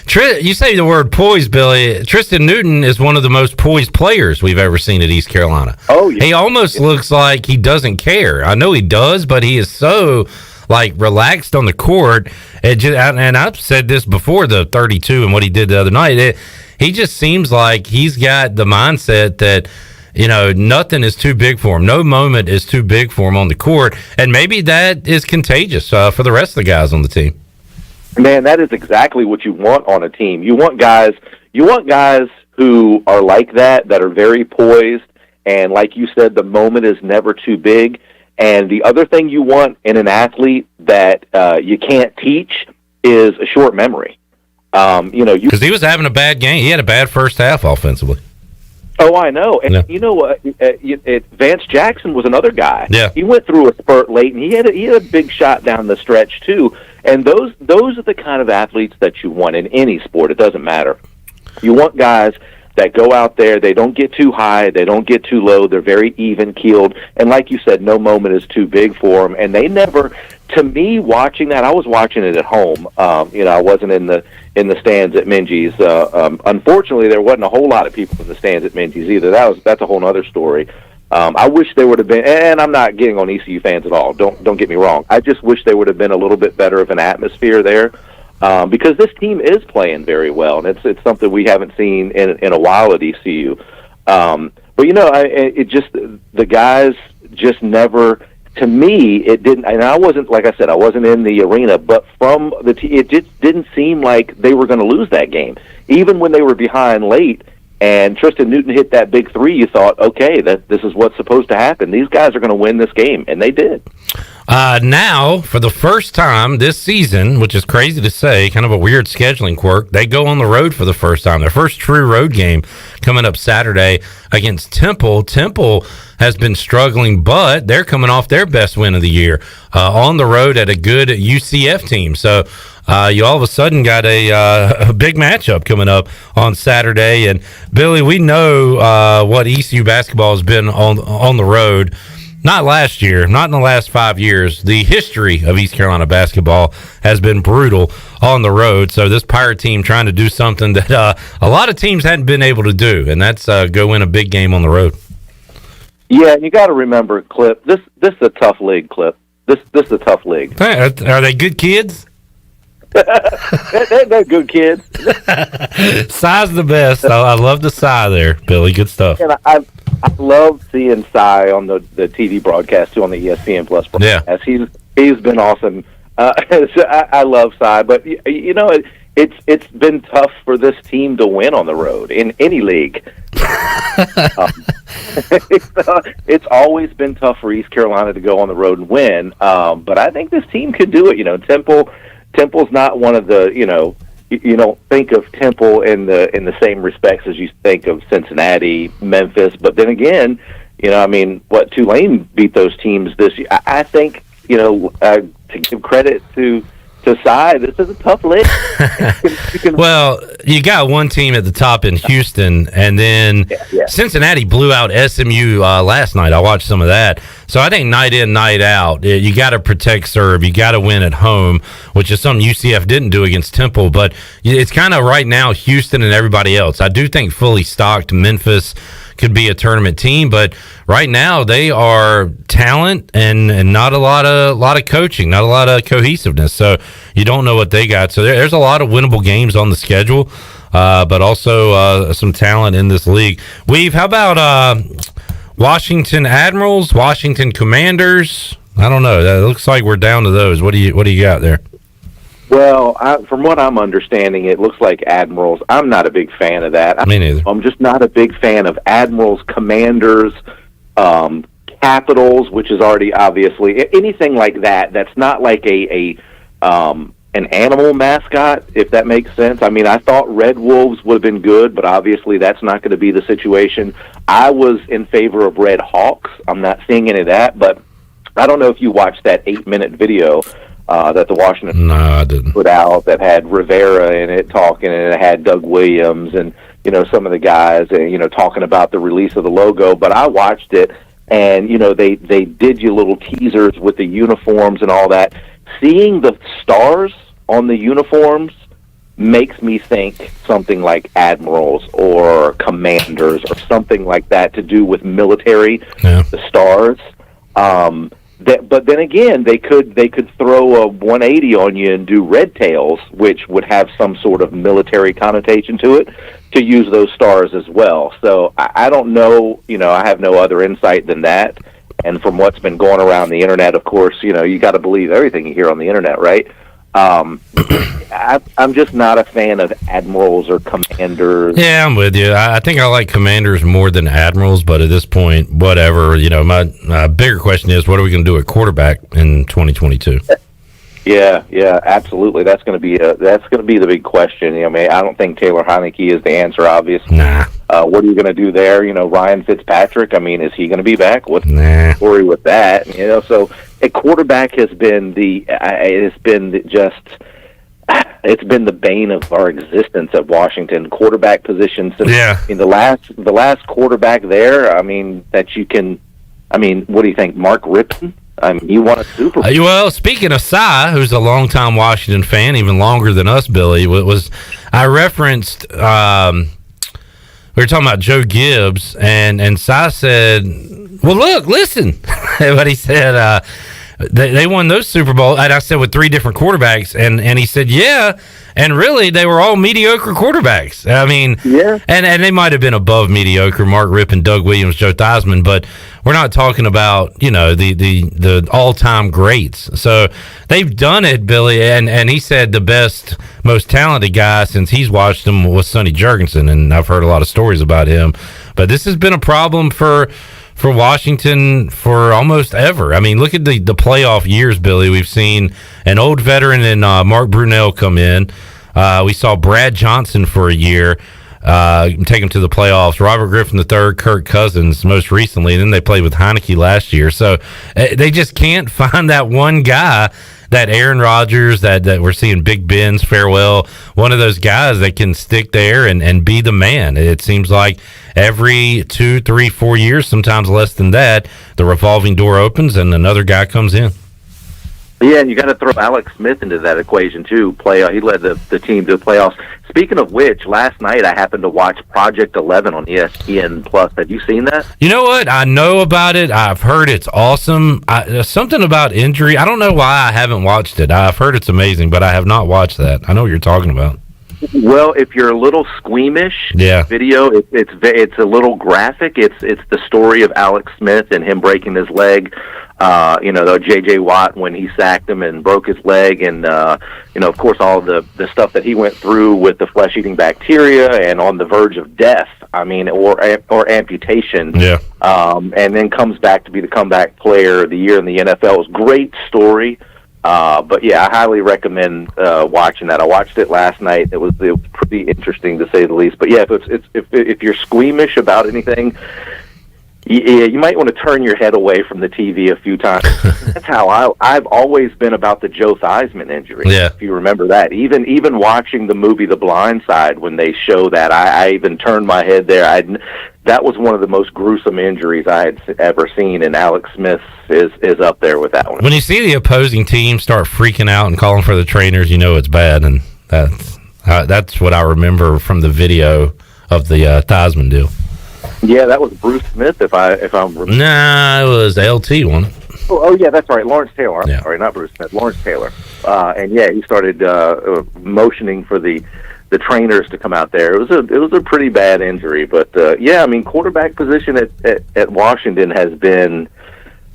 You say the word poised, Billy. Tristan Newton is one of the most poised players we've ever seen at East Carolina. Oh, yeah. He almost looks like he doesn't care. I know he does, but he is so relaxed on the court. And I've said this before, the 32 and what he did the other night. He just seems like he's got the mindset that nothing is too big for him. No moment is too big for him on the court. And maybe that is contagious for the rest of the guys on the team. Man, that is exactly what you want on a team. You want guys who are like that are very poised, and like you said, the moment is never too big. And the other thing you want in an athlete that you can't teach is a short memory. Because he was having a bad game. He had a bad first half offensively. Oh, I know. And you know what? Vance Jackson was another guy. Yeah. He went through a spurt late, and he had a big shot down the stretch, too. And those are the kind of athletes that you want in any sport. It doesn't matter. You want guys that go out there, they don't get too high, they don't get too low, they're very even-keeled, and like you said, no moment is too big for them, and they never, to me, watching that, I was watching it at home, I wasn't in the stands at Minges. Unfortunately, there wasn't a whole lot of people in the stands at Minges either. That's a whole other story. I wish there would have been, and I'm not getting on ECU fans at all, don't get me wrong, I just wish there would have been a little bit better of an atmosphere there. Because this team is playing very well, and it's something we haven't seen in a while at ECU. But the guys just never. To me, it didn't. And I wasn't, like I said, I wasn't in the arena, but from it just didn't seem like they were going to lose that game, even when they were behind late. And Tristan Newton hit that big three. You thought, okay, this is what's supposed to happen. These guys are going to win this game, and they did. Now, for the first time this season, which is crazy to say, kind of a weird scheduling quirk, they go on the road for the first time. Their first true road game coming up Saturday against Temple. Temple has been struggling, but they're coming off their best win of the year on the road at a good UCF team. So you all of a sudden got a big matchup coming up on Saturday. And, Billy, we know what ECU basketball has been on the road. Not last year, not in the last 5 years. The history of East Carolina basketball has been brutal on the road. So this Pirate team trying to do something that a lot of teams hadn't been able to do, and that's go win a big game on the road. Yeah, and you got to remember, Clip, this is a tough league, Clip. This is a tough league. Hey, are they good kids? They're good kids. Cy's the best. I love the Cy there, Billy. Good stuff. And I love seeing Cy on the TV broadcast too, on the ESPN Plus broadcast. Yeah. He's been awesome. I love Cy, but it's been tough for this team to win on the road in any league. It's always been tough for East Carolina to go on the road and win. But I think this team could do it. Temple's not one of the, you don't think of Temple in the same respects as you think of Cincinnati, Memphis. But then again, Tulane beat those teams this year. I think, to give credit to Cy, this is a tough league. Well, you got one team at the top in Houston, and then Cincinnati blew out SMU last night. I watched some of that. So I think night in, night out, you got to protect serve. You got to win at home, which is something UCF didn't do against Temple. But it's kind of right now Houston and everybody else. I do think fully stocked Memphis could be a tournament team, but right now they are talent and not a lot of coaching, not a lot of cohesiveness. So you don't know what they got. So there's a lot of winnable games on the schedule, but also some talent in this league. How about Washington Admirals, Washington Commanders? I don't know. It looks like we're down to those. What do you got there? Well, from what I'm understanding, it looks like Admirals. I'm not a big fan of that. Me neither. I'm just not a big fan of Admirals, Commanders, Capitals, which is already obviously anything like that. That's not like an animal mascot, if that makes sense. I mean, I thought Red Wolves would have been good, but obviously that's not going to be the situation. I was in favor of Red Hawks. I'm not seeing any of that, but I don't know if you watched that 8-minute video that the Washington put out that had Rivera in it talking, and it had Doug Williams and some of the guys talking about the release of the logo. But I watched it, and they did you little teasers with the uniforms and all that. Seeing the stars on the uniforms makes me think something like Admirals or Commanders or something like that to do with military. The stars. But then again, they could throw a 180 on you and do Red Tails, which would have some sort of military connotation to it, to use those stars as well. So I don't know, I have no other insight than that. And from what's been going around the internet, of course, you got to believe everything you hear on the internet, right? I'm just not a fan of admirals or commanders. Yeah, I'm with you. I think I like commanders more than admirals, but at this point, whatever. My bigger question is, what are we going to do at quarterback in 2022? Yeah, absolutely. That's going to be the big question. I don't think Taylor Heineke is the answer, obviously. Nah. What are you going to do there? Ryan Fitzpatrick. Is he going to be back? What's the story with that? So at quarterback has been it's been the bane of our existence at Washington. Quarterback position. Since, the last quarterback there. That you can. What do you think, Mark Rippon? He won a Super Bowl. Well, speaking of Cy, who's a longtime Washington fan, even longer than us, Billy, I referenced, we were talking about Joe Gibbs, and Cy said, well, look, listen. But he said, they won those Super Bowls, and I said, with 3 different quarterbacks, and he said, yeah, and really, they were all mediocre quarterbacks. And they might have been above mediocre, Mark Rippon, Doug Williams, Joe Theismann, but we're not talking about, the all-time greats. So they've done it, Billy, and he said the best, most talented guy since he's watched them was Sonny Jurgensen, and I've heard a lot of stories about him. But this has been a problem for Washington for almost ever. Look at the playoff years, Billy. We've seen an old veteran in Mark Brunell come in. We saw Brad Johnson for a year take him to the playoffs. Robert Griffin III, Kirk Cousins most recently, and then they played with Heineke last year. So they just can't find that one guy, that Aaron Rodgers, that we're seeing Big Ben's farewell, one of those guys that can stick there and be the man. It seems like every 2, 3, 4 years, sometimes less than that, the revolving door opens and another guy comes in. Yeah, and you got to throw Alex Smith into that equation too. He led the team to the playoffs. Speaking of which, last night I happened to watch Project 11 on ESPN Plus. Have you seen that? You know what? I know about it. I've heard it's awesome. Something about injury. I don't know why I haven't watched it. I've heard it's amazing, but I have not watched that. I know what you're talking about. Well, if you're a little squeamish, video, it's a little graphic. It's the story of Alex Smith and him breaking his leg. J.J. Watt when he sacked him and broke his leg, and of course all the stuff that he went through with the flesh-eating bacteria and on the verge of death. Or amputation. Yeah. And then comes back to be the comeback player of the year in the NFL. It was a great story. But yeah, I highly recommend watching that. I watched it last night. It was pretty interesting to say the least. But yeah, if you're squeamish about anything, yeah, you might want to turn your head away from the TV a few times. That's how I've always been about the Joe Theismann injury. Yeah. If you remember that, even watching the movie The Blind Side, when they show that, I even turned my head there. That was one of the most gruesome injuries I had ever seen, and Alex Smith is up there with that one. When you see the opposing team start freaking out and calling for the trainers, you know it's bad, and that's what I remember from the video of the Theismann deal. Yeah, that was Bruce Smith, if I'm. Nah, it was LT, wasn't it? Oh yeah, that's right, Lawrence Taylor. I'm sorry, not Bruce Smith, Lawrence Taylor. And yeah, he started motioning for the trainers to come out there. It was a pretty bad injury, but yeah, quarterback position at Washington has been.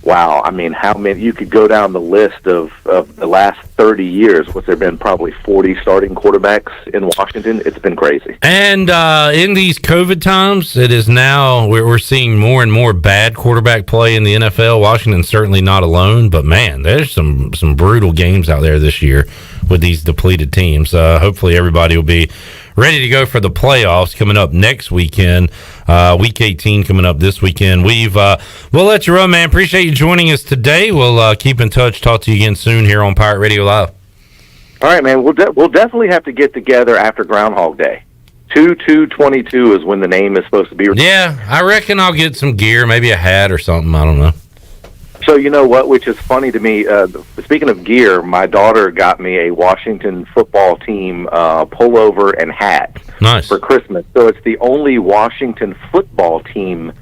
Wow, how many? You could go down the list of the last 30 years. What's there been? Probably 40 starting quarterbacks in Washington. It's been crazy. And in these COVID times, it is now we're seeing more and more bad quarterback play in the NFL. Washington's certainly not alone, but man, there's some brutal games out there this year with these depleted teams. Hopefully, everybody will be ready to go for the playoffs coming up next weekend. Week 18 coming up this weekend. We'll let you run, man. Appreciate you joining us today. We'll keep in touch. Talk to you again soon here on Pirate Radio Live. All right, man. We'll definitely have to get together after Groundhog Day. 2/2/22 is when the name is supposed to be. Yeah, I reckon I'll get some gear, maybe a hat or something. I don't know. So you know what, which is funny to me, speaking of gear, my daughter got me a Washington football team pullover and hat for Christmas. So it's the only Washington football team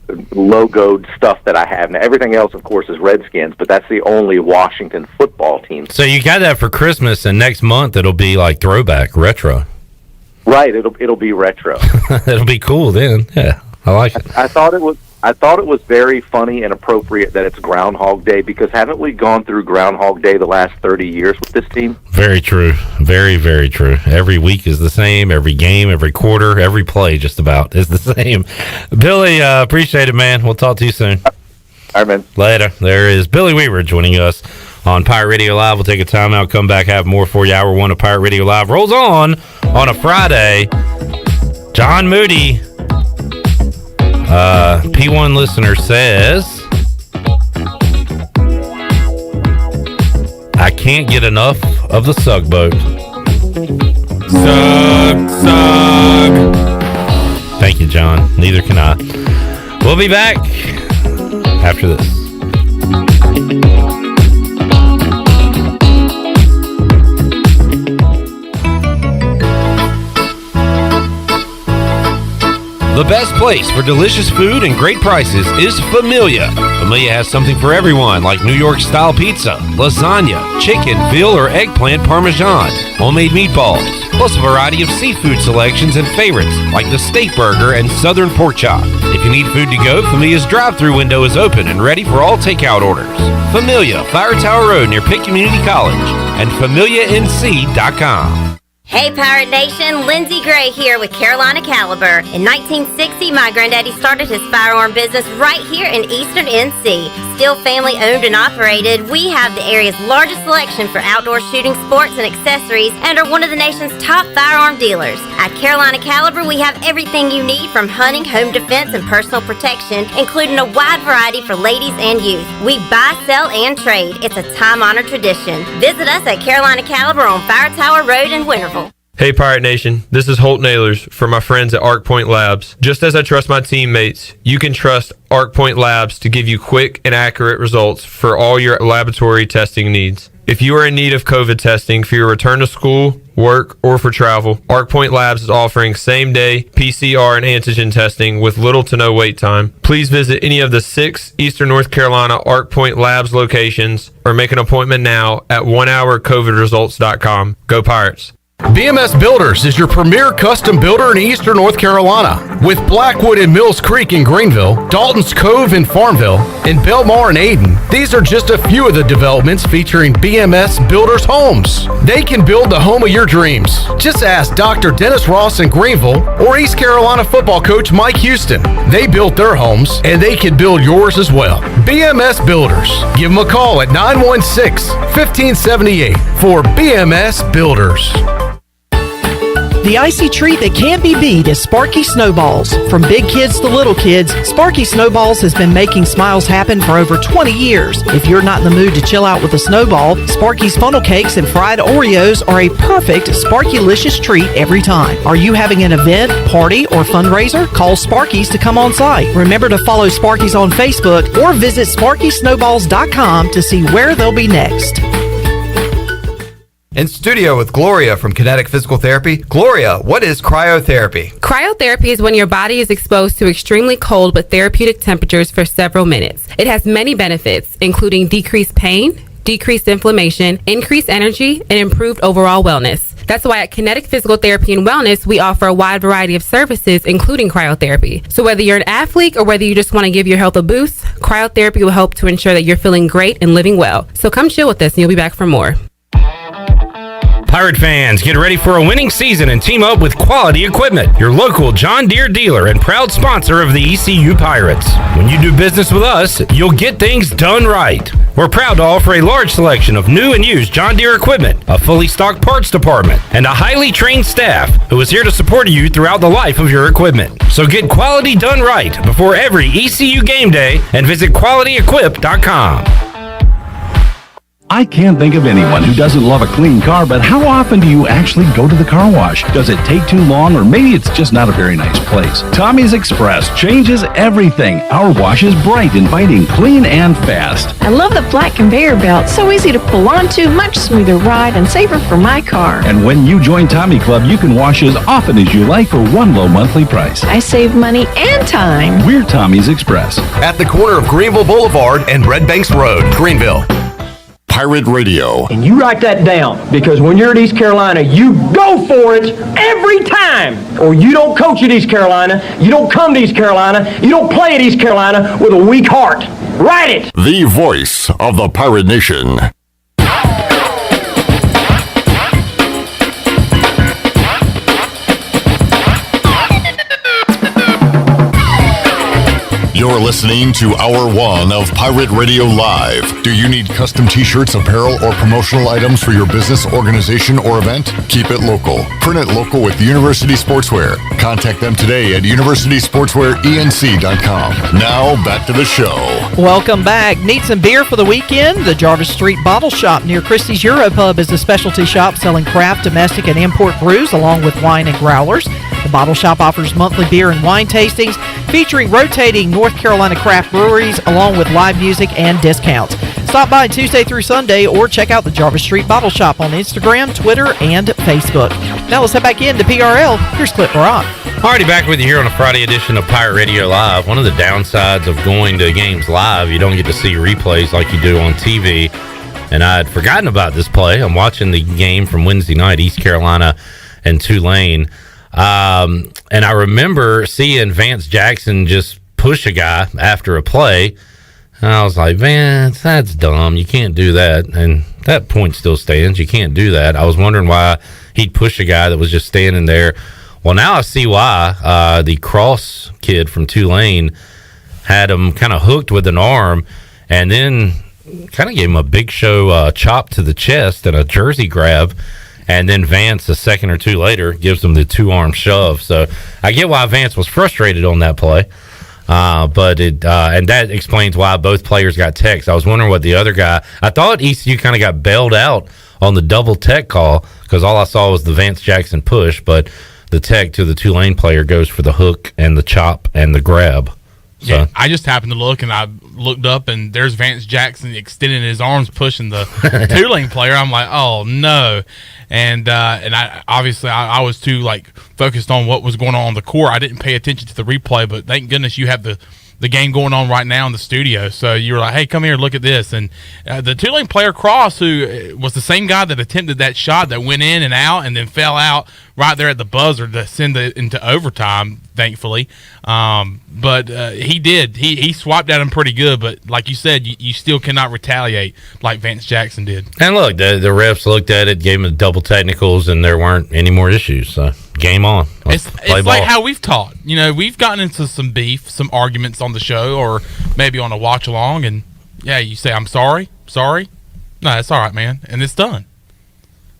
logoed stuff that I have. Now, everything else, of course, is Redskins, but that's the only Washington football team. So you got that for Christmas, and next month it'll be like throwback, retro. Right, it'll be retro. It'll be cool then. Yeah, I like it. I thought it was I thought it was very funny and appropriate that it's Groundhog Day, because haven't we gone through Groundhog Day the last 30 years with this team? Very true. Very, very true. Every week is the same. Every game, every quarter, every play just about is the same. Billy, appreciate it, man. We'll talk to you soon. All right, man. Later. There is Billy Weaver joining us on Pirate Radio Live. We'll take a timeout, come back, have more for you. Hour 1 of Pirate Radio Live rolls on a Friday. John Moody, P1 listener, says, I can't get enough of the Sug boat. Sug. Thank you, John. Neither can I. We'll be back after this. The best place for delicious food and great prices is Familia. Familia has something for everyone, like New York-style pizza, lasagna, chicken, veal, or eggplant parmesan, homemade meatballs, plus a variety of seafood selections and favorites, like the steak burger and southern pork chop. If you need food to go, Familia's drive-thru window is open and ready for all takeout orders. Familia, Fire Tower Road near Pitt Community College, and FamiliaNC.com. Hey Pirate Nation, Lindsey Gray here with Carolina Caliber. In 1960, my granddaddy started his firearm business right here in Eastern NC. Still family owned and operated, we have the area's largest selection for outdoor shooting sports and accessories and are one of the nation's top firearm dealers. At Carolina Caliber, we have everything you need from hunting, home defense, and personal protection, including a wide variety for ladies and youth. We buy, sell, and trade. It's a time-honored tradition. Visit us at Carolina Caliber on Fire Tower Road in Winterville. Hey Pirate Nation, this is Holt Nailers for my friends at Arc Point Labs. Just as I trust my teammates, you can trust Arc Point Labs to give you quick and accurate results for all your laboratory testing needs. If you are in need of COVID testing for your return to school, work, or for travel, Arc Point Labs is offering same-day PCR and antigen testing with little to no wait time. Please visit any of the 6 Eastern North Carolina Arc Point Labs locations or make an appointment now at onehourcovidresults.com. Go Pirates! BMS Builders is your premier custom builder in Eastern North Carolina. With Blackwood and Mills Creek in Greenville, Dalton's Cove in Farmville, and Belmar and Ayden, these are just a few of the developments featuring BMS Builders homes. They can build the home of your dreams. Just ask Dr. Dennis Ross in Greenville or East Carolina football coach Mike Houston. They built their homes, and they can build yours as well. BMS Builders. Give them a call at 916-1578 for BMS Builders. The icy treat that can't be beat is Sparky Snowballs. From big kids to little kids, Sparky Snowballs has been making smiles happen for over 20 years. If you're not in the mood to chill out with a snowball, Sparky's funnel cakes and fried Oreos are a perfect Sparky-licious treat every time. Are you having an event, party, or fundraiser? Call Sparky's to come on site. Remember to follow Sparky's on Facebook or visit SparkySnowballs.com to see where they'll be next. In studio with Gloria from Kinetic Physical Therapy. Gloria, what is cryotherapy? Cryotherapy is when your body is exposed to extremely cold but therapeutic temperatures for several minutes. It has many benefits, including decreased pain, decreased inflammation, increased energy, and improved overall wellness. That's why at Kinetic Physical Therapy and Wellness, we offer a wide variety of services, including cryotherapy. So whether you're an athlete or whether you just want to give your health a boost, cryotherapy will help to ensure that you're feeling great and living well. So come chill with us and you'll be back for more. Pirate fans, get ready for a winning season and team up with Quality Equipment, your local John Deere dealer and proud sponsor of the ECU Pirates. When you do business with us, you'll get things done right. We're proud to offer a large selection of new and used John Deere equipment, a fully stocked parts department, and a highly trained staff who is here to support you throughout the life of your equipment. So get quality done right before every ECU game day and visit QualityEquip.com. I can't think of anyone who doesn't love a clean car, but how often do you actually go to the car wash? Does it take too long, or maybe it's just not a very nice place? Tommy's Express changes everything. Our wash is bright, inviting, clean, and fast. I love the flat conveyor belt. So easy to pull onto, much smoother ride, and safer for my car. And when you join Tommy Club, you can wash as often as you like for one low monthly price. I save money and time. We're Tommy's Express. At the corner of Greenville Boulevard and Red Banks Road, Greenville. Pirate Radio. And you write that down, because when you're at East Carolina, you go for it every time. Or you don't coach at East Carolina, you don't come to East Carolina, you don't play at East Carolina with a weak heart. Write it! The voice of the Pirate Nation. You're listening to Hour 1 of Pirate Radio Live. Do you need custom t-shirts, apparel, or promotional items for your business, organization, or event? Keep it local. Print it local with University Sportswear. Contact them today at universitysportswearenc.com. Now, back to the show. Welcome back. Need some beer for the weekend? The Jarvis Street Bottle Shop near Christie's Europub is a specialty shop selling craft, domestic, and import brews along with wine and growlers. The Bottle Shop offers monthly beer and wine tastings featuring rotating North Carolina craft breweries along with live music and discounts. Stop by Tuesday through Sunday or check out the Jarvis Street Bottle Shop on Instagram, Twitter, and Facebook. Now let's head back into PRL. Here's Clip Rock. Alrighty, back with you here on a Friday edition of Pirate Radio Live. One of the downsides of going to games live, you don't get to see replays like you do on TV. And I had forgotten about this play. I'm watching the game from Wednesday night, East Carolina and Tulane. And I remember seeing Vance Jackson just push a guy after a play. And I was like, Vance, that's dumb. You can't do that. And that point still stands. You can't do that. I was wondering why he'd push a guy that was just standing there. Well, now I see why. The Cross kid from Tulane had him kind of hooked with an arm and then kind of gave him a big show chop to the chest and a jersey grab. And then Vance, a second or two later, gives him the two-arm shove. So I get why Vance was frustrated on that play. But and that explains why both players got techs. I was wondering what the other guy... I thought ECU kind of got bailed out on the double tech call because all I saw was the Vance Jackson push, but the tech to the Tulane player goes for the hook and the chop and the grab. So. Yeah, I just happened to look, and I looked up, and there's Vance Jackson extending his arms, pushing the Tulane player. I'm like, oh, no. And I obviously I was too focused on what was going on the court. I didn't pay attention to the replay, but thank goodness you have the game going on right now in the studio. So you were like, hey, come here, look at this. And the Tulane player Cross, who was the same guy that attempted that shot that went in and out and then fell out right there at the buzzer to send it into overtime, thankfully. But he did. He swiped at him pretty good, but like you said, you still cannot retaliate like Vance Jackson did. And look, the refs looked at it, gave him the double technicals, and there weren't any more issues. So game on. It's like how we've taught. You know, we've gotten into some beef, some arguments on the show, or maybe on a watch along, and yeah, you say, I'm sorry. No, that's all right, man, and it's done.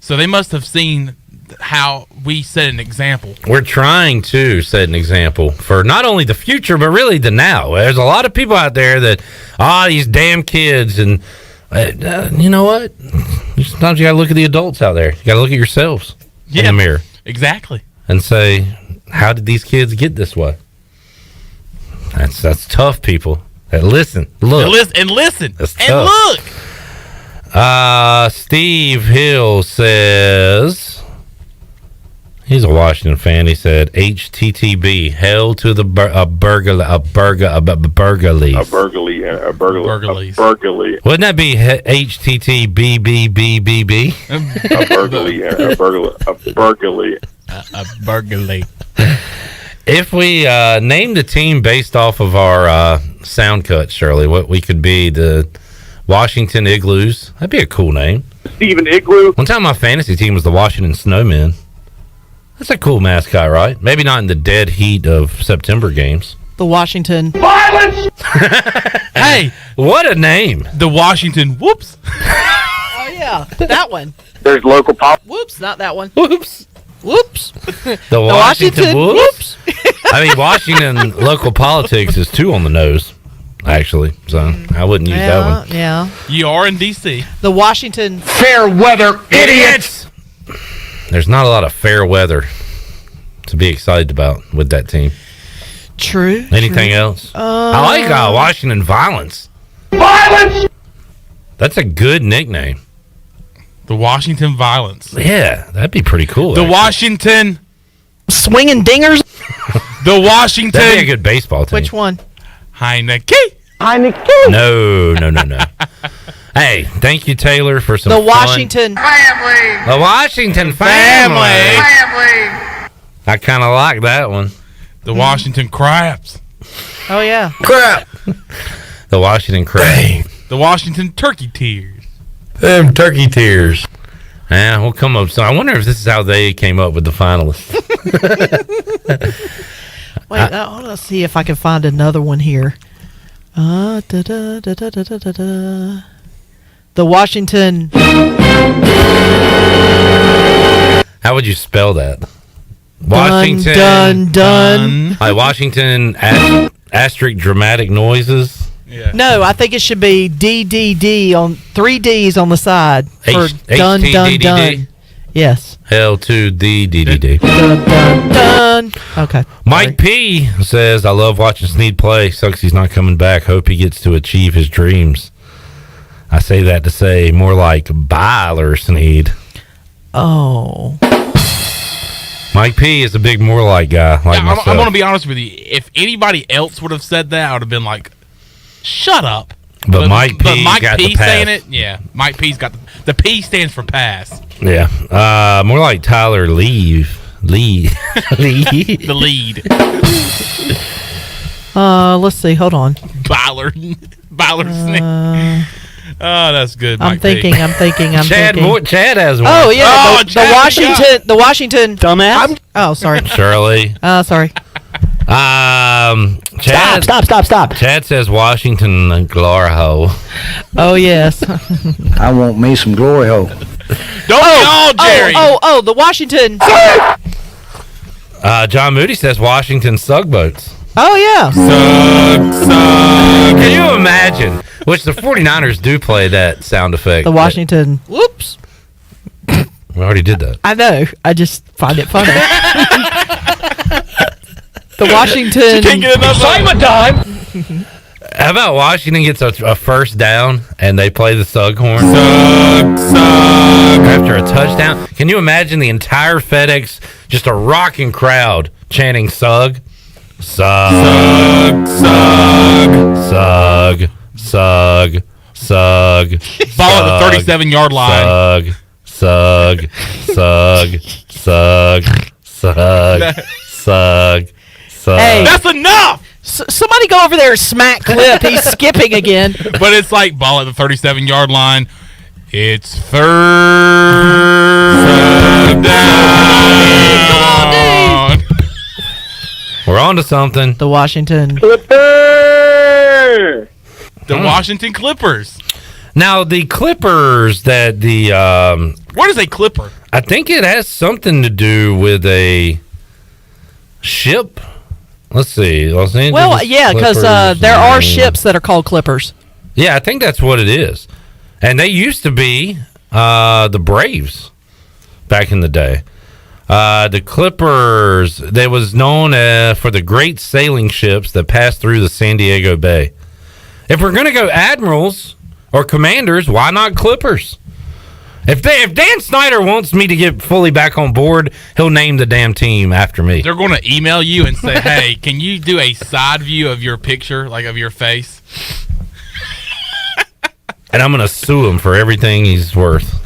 So they must have seen how we set an example. We're trying to set an example for not only the future, but really the now. There's a lot of people out there that, these damn kids, and you know what? Sometimes you got to look at the adults out there. You got to look at yourselves in the mirror. Exactly. And say, how did these kids get this way? That's tough, people. Listen, look. Listen. That's and tough. Look. Steve Hill says... He's a Washington fan. He said, HTTB, hell to the burglaries. Wouldn't that be HTTBBBBB? A burglary. If we named a team based off of our sound cut, Shirley, what we could be the Washington Igloos. That'd be a cool name. Steven Igloo. One time my fantasy team was the Washington Snowmen. That's a cool mascot, right? Maybe not in the dead heat of September games. The Washington Violence! Hey, what a name. The Washington Whoops. Oh, yeah. That one. There's local pop. Whoops, not that one. Whoops. Whoops. The Washington Whoops. I mean, Washington local politics is too on the nose, actually. So I wouldn't use that one. Yeah. You are in D.C. The Washington Fair weather idiots. There's not a lot of fair weather to be excited about with that team. True. Anything else? I like Washington Violence. Violence! That's a good nickname. The Washington Violence. Yeah, that'd be pretty cool. The Washington Swinging Dingers. The Washington. That'd be a good baseball team. Which one? Heineke. No. Hey, thank you, Taylor, for some The fun. Washington family. The Washington family. I kind of like that one. The Washington Craps. Oh, yeah. Crap. The Washington Crap. The Washington Turkey Tears. Them turkey tears. Yeah, we'll come up. So I wonder if this is how they came up with the finalists. Wait, let's see if I can find another one here. The Washington. How would you spell that? Washington. Dun. Like Washington asterisk dramatic noises. Yeah. No, I think it should be DDD on 3 D's on the side for dun dun dun. Yes. L2DDD. Dun. Okay. Mike P says, I love watching Snead play. Sucks he's not coming back. Hope he gets to achieve his dreams. I say that to say more like Byler Snead. Oh. Mike P is a big more like guy. Like myself. I'm going to be honest with you. If anybody else would have said that, I would have been like, shut up. But Mike P got the pass. saying it, yeah. Mike P's got the P stands for pass. Yeah. More like Tyler Lead. The lead. Let's see. Hold on. Byler Snead. Oh, that's good. I'm thinking. Chad thinking. Chad has one. Oh yeah, the Chad, Washington dumbass. Oh, sorry. Shirley. Sorry. Chad. Stop. Chad says Washington glory hole. Oh yes. I want me some glory hole. Don't Jerry. The Washington. John Moody says Washington Sugboats. Oh yeah. Sug. Can you imagine? Which the 49ers do play that sound effect. The Washington. Whoops. We already did that. I know. I just find it funny. The Washington. You can't get enough. Simon time. How about Washington gets a first down and they play the Sug horn? Sug. After a touchdown. Can you imagine the entire FedEx, just a rocking crowd chanting Sug? Sug. Sug. Sug. Sug. Ball at the 37-yard line. Sug. Hey, that's enough. Somebody go over there and smack Clip. He's skipping again. But it's like ball at the 37-yard line. It's third down. We're on to something. The Washington Clipper. The Washington Clippers. Now, the Clippers that the... what is a Clipper? I think it has something to do with a ship. Let's see. Los Angeles Well, yeah, because there are ships that are called Clippers. Yeah, I think that's what it is. And they used to be the Braves back in the day. The Clippers, they was known for the great sailing ships that passed through the San Diego Bay. If we're going to go admirals or commanders, why not Clippers? If Dan Snyder wants me to get fully back on board, he'll name the damn team after me. They're going to email you and say, hey, can you do a side view of your picture, like of your face? And I'm going to sue him for everything he's worth.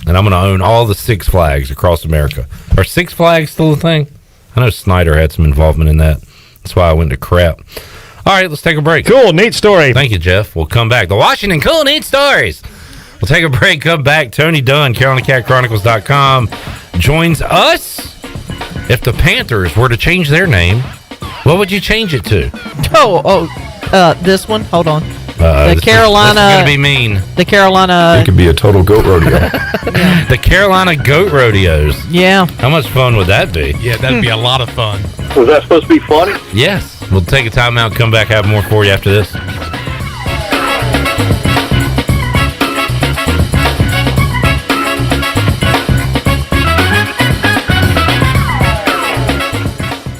And I'm going to own all the Six Flags across America. Are Six Flags still a thing? I know Snyder had some involvement in that. That's why I went to crap. All right, let's take a break. Cool, neat story. Thank you, Jeff. We'll come back. The Washington Cool Neat Stories. We'll take a break, come back. Tony Dunn, CarolinaCatChronicles.com, joins us. If the Panthers were to change their name, what would you change it to? This one. Hold on. The Carolina. This is going to be mean. The Carolina. It could be a total goat rodeo. The Carolina Goat Rodeos. Yeah. How much fun would that be? Yeah, that'd be a lot of fun. Was that supposed to be funny? Yes. We'll take a timeout, come back, have more for you after this.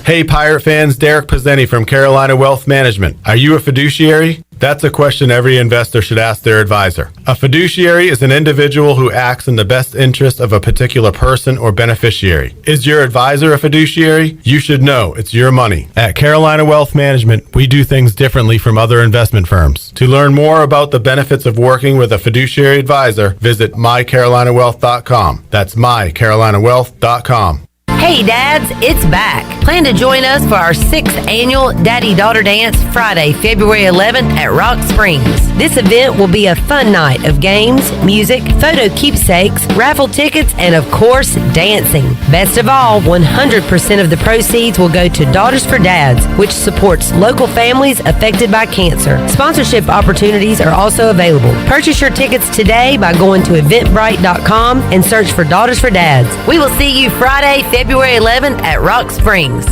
Hey, Pirate fans, Derek Pizzeni from Carolina Wealth Management. Are you a fiduciary? That's a question every investor should ask their advisor. A fiduciary is an individual who acts in the best interest of a particular person or beneficiary. Is your advisor a fiduciary? You should know it's your money. At Carolina Wealth Management, we do things differently from other investment firms. To learn more about the benefits of working with a fiduciary advisor, visit mycarolinawealth.com. That's mycarolinawealth.com. Hey dads, it's back. Plan to join us for our 6th annual Daddy-Daughter Dance Friday, February 11th at Rock Springs. This event will be a fun night of games, music, photo keepsakes, raffle tickets, and of course, dancing. Best of all, 100% of the proceeds will go to Daughters for Dads, which supports local families affected by cancer. Sponsorship opportunities are also available. Purchase your tickets today by going to eventbrite.com and search for Daughters for Dads. We will see you Friday, February 11th at Rock Springs.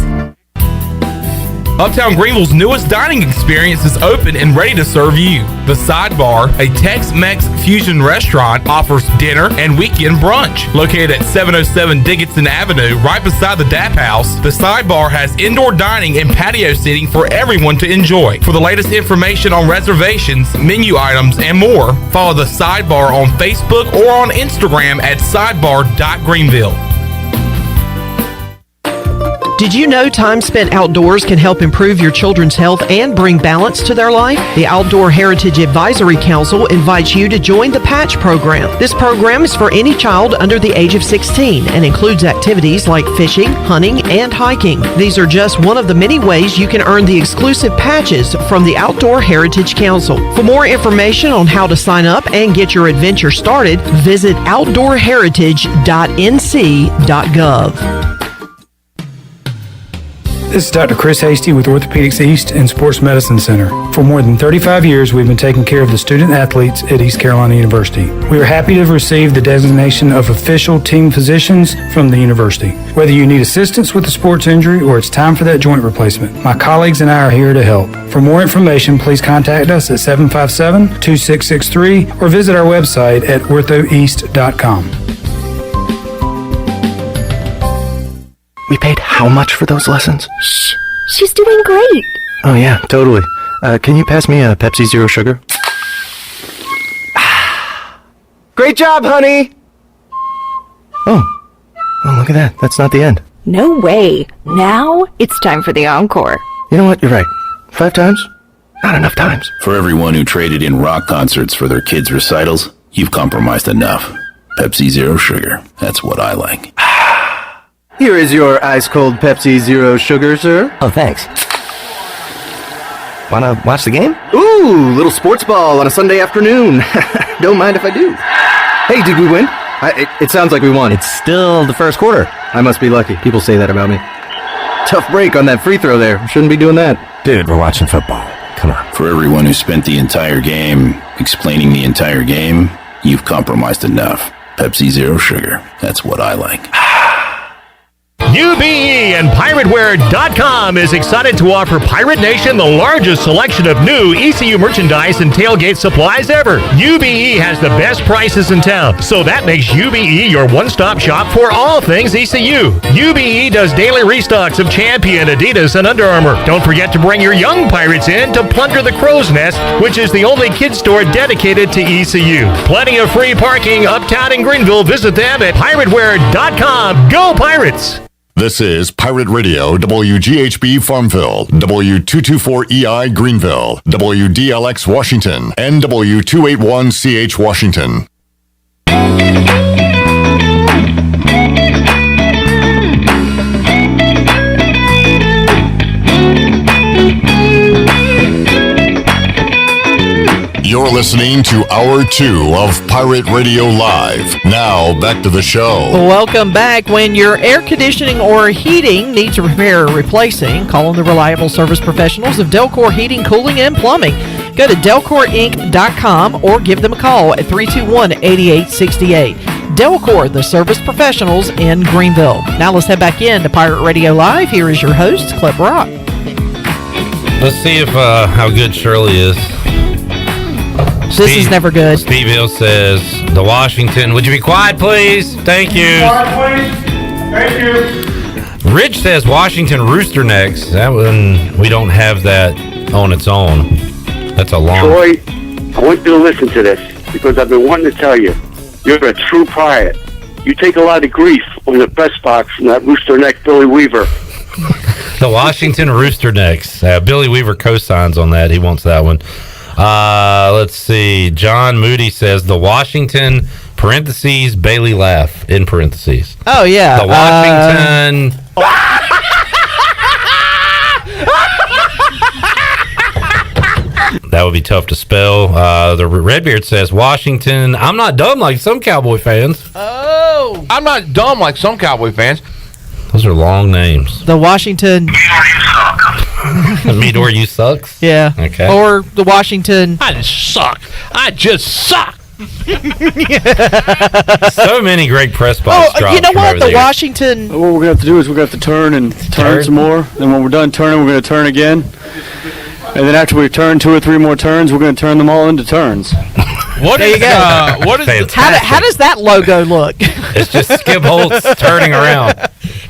Uptown Greenville's newest dining experience is open and ready to serve you. The Sidebar, a Tex-Mex fusion restaurant, offers dinner and weekend brunch. Located at 707 Dickinson Avenue, right beside the DAP House, the Sidebar has indoor dining and patio seating for everyone to enjoy. For the latest information on reservations, menu items, and more, follow the Sidebar on Facebook or on Instagram at sidebar.greenville. Did you know time spent outdoors can help improve your children's health and bring balance to their life? The Outdoor Heritage Advisory Council invites you to join the Patch program. This program is for any child under the age of 16 and includes activities like fishing, hunting, and hiking. These are just one of the many ways you can earn the exclusive patches from the Outdoor Heritage Council. For more information on how to sign up and get your adventure started, visit outdoorheritage.nc.gov. This is Dr. Chris Hasty with Orthopedics East and Sports Medicine Center. For more than 35 years, we've been taking care of the student athletes at East Carolina University. We are happy to have received the designation of official team physicians from the university. Whether you need assistance with a sports injury or it's time for that joint replacement, my colleagues and I are here to help. For more information, please contact us at 757-2663 or visit our website at orthoeast.com. We paid how much for those lessons? Shh, she's doing great. Oh yeah, totally. Can you pass me a Pepsi Zero Sugar? Great job, honey! Oh, look at that. That's not the end. No way. Now it's time for the encore. You know what? You're right. 5 times? Not enough times. For everyone who traded in rock concerts for their kids' recitals, you've compromised enough. Pepsi Zero Sugar. That's what I like. Here is your ice-cold Pepsi Zero Sugar, sir. Oh, thanks. Wanna watch the game? Ooh, little sports ball on a Sunday afternoon. Don't mind if I do. Hey, did we win? It sounds like we won. It's still the first quarter. I must be lucky. People say that about me. Tough break on that free throw there. Shouldn't be doing that. Dude, we're watching football. Come on. For everyone who spent the entire game explaining the entire game, you've compromised enough. Pepsi Zero Sugar. That's what I like. UBE and PirateWear.com is excited to offer Pirate Nation the largest selection of new ECU merchandise and tailgate supplies ever. UBE has the best prices in town, so that makes UBE your one-stop shop for all things ECU. UBE does daily restocks of Champion, Adidas, and Under Armour. Don't forget to bring your young pirates in to plunder the Crow's Nest, which is the only kids store dedicated to ECU. Plenty of free parking uptown in Greenville. Visit them at PirateWear.com. Go Pirates! This is Pirate Radio, WGHB Farmville, W224EI Greenville, WDLX Washington, and W281CH Washington. You're listening to Hour 2 of Pirate Radio Live. Now, back to the show. Welcome back. When your air conditioning or heating needs repair or replacing, call on the reliable service professionals of Delcor Heating, Cooling, and Plumbing. Go to DelcorInc.com or give them a call at 321-8868. Delcor, the service professionals in Greenville. Now let's head back in to Pirate Radio Live. Here is your host, Clip Rock. Let's see if how good Shirley is. This is never good. Steve Hill says, the Washington, would you be quiet, please? Thank you. Quiet, please. Thank you. Rich says Washington Rooster Necks. That one, we don't have that on its own. That's a long. Troy, I want you to listen to this because I've been wanting to tell you. You're a true pirate. You take a lot of grief on the press box from that rooster neck Billy Weaver. The Washington Rooster Necks. Billy Weaver co-signs on that. He wants that one. Let's see. John Moody says the Washington parentheses Bailey laugh in parentheses. Oh yeah, the Washington. That would be tough to spell. The Redbeard says Washington. I'm not dumb like some Cowboy fans. Oh, I'm not dumb like some Cowboy fans. Those are long names. The Washington. Meador, you sucks. Yeah. Okay. Or the Washington. I just suck. I just suck. So many great press box drops. You know what? The there. Washington. What we're going to have to do is we're going to have to turn some more. And when we're done turning, we're going to turn again. And then after we turn 2 or 3 more turns, we're going to turn them all into turns. What there is, you go. What is how does that logo look? It's just Skip Holtz turning around.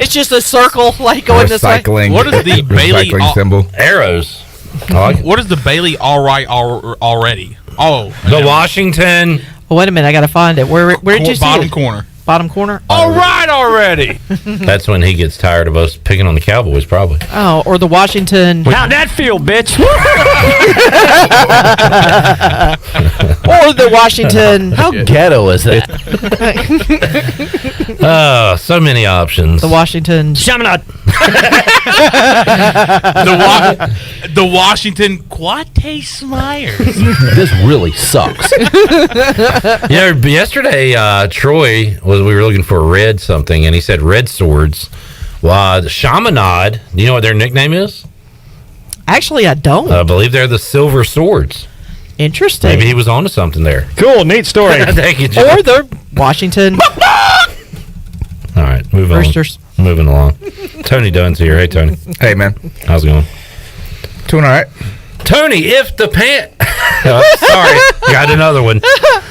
It's just a circle like going this way. What is the Bailey symbol? Arrows. What is the Bailey all right already? Oh, the Washington. Oh, wait a minute, I got to find it. Where did you see bottom it? corner? Bottom corner. All right already. That's when he gets tired of us picking on the Cowboys, probably. Oh, or the Washington. How'd that feel, bitch? Or the Washington. How ghetto is that? Oh, so many options. The Washington. Shamanot. The Washington Quate Smyers. This really sucks. Yesterday, Troy we were looking for red something, and he said red swords. Well, the Shamanad, do you know what their nickname is? Actually, I don't. I believe they're the Silver Swords. Interesting. Maybe he was onto something there. Cool, neat story. Thank you, John. Or the Washington. All right, move on. Roosters. Moving along. Tony Dunn's here. Hey, Tony. Hey, man. How's it going? Doing all right. Tony, if the sorry, got another one.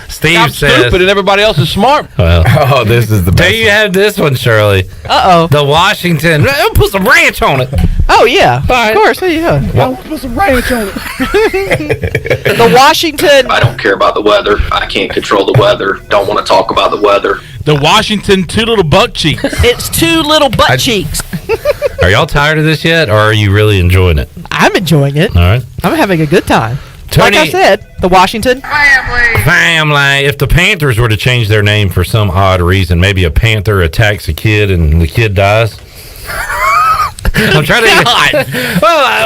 Steve I'm says stupid and everybody else is smart. Well, this is the best. Do you have this one, Shirley? Uh-oh. The Washington. Put some ranch on it. Oh, yeah. Of course. Yeah. Put some ranch on it. The Washington. I don't care about the weather. I can't control the weather. Don't want to talk about the weather. The Washington Two Little Butt Cheeks. It's 2 little butt cheeks. Are y'all tired of this yet, or are you really enjoying it? I'm enjoying it. All right. I'm having a good time. Tony, like I said, the Washington family. If the Panthers were to change their name for some odd reason, maybe a panther attacks a kid and the kid dies. I'm trying to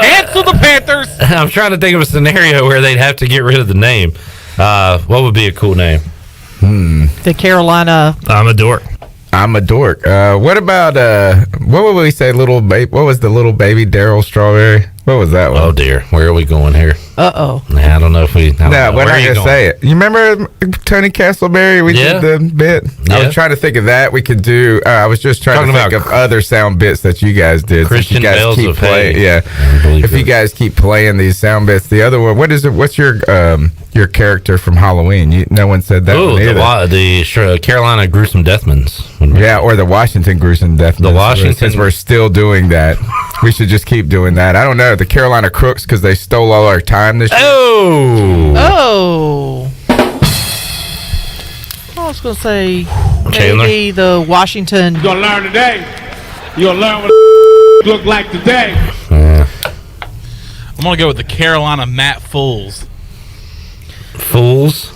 Cancel the Panthers. I'm trying to think of a scenario where they'd have to get rid of the name. What would be a cool name? The Carolina. I'm a dork. I'm a dork. What about what would we say? Little baby. What was the little baby Daryl Strawberry? What was that one? Oh dear, where are we going here? Uh-oh. I don't know if we. No, we're not gonna say it. You remember Tony Castleberry? We did the bit. Yeah. I was trying to think of that. We could do. I was just trying to think of other sound bits that you guys did. Christian you guys Bales keep of playing. Hay. Yeah. If you guys keep playing these sound bits, the other one. What is it? What's your character from Halloween? No one said that. Oh, one either. the Carolina Gruesome Deathmans. Yeah, or the Washington Gruesome Deathmans. The Washington. Since we're still doing that, we should just keep doing that. I don't know. The Carolina Crooks, because they stole all our time this year. Oh. I was going to say maybe the Washington. You're going to learn today. You're going to learn what look like today. I'm going to go with the Carolina Matt Fools. Fools?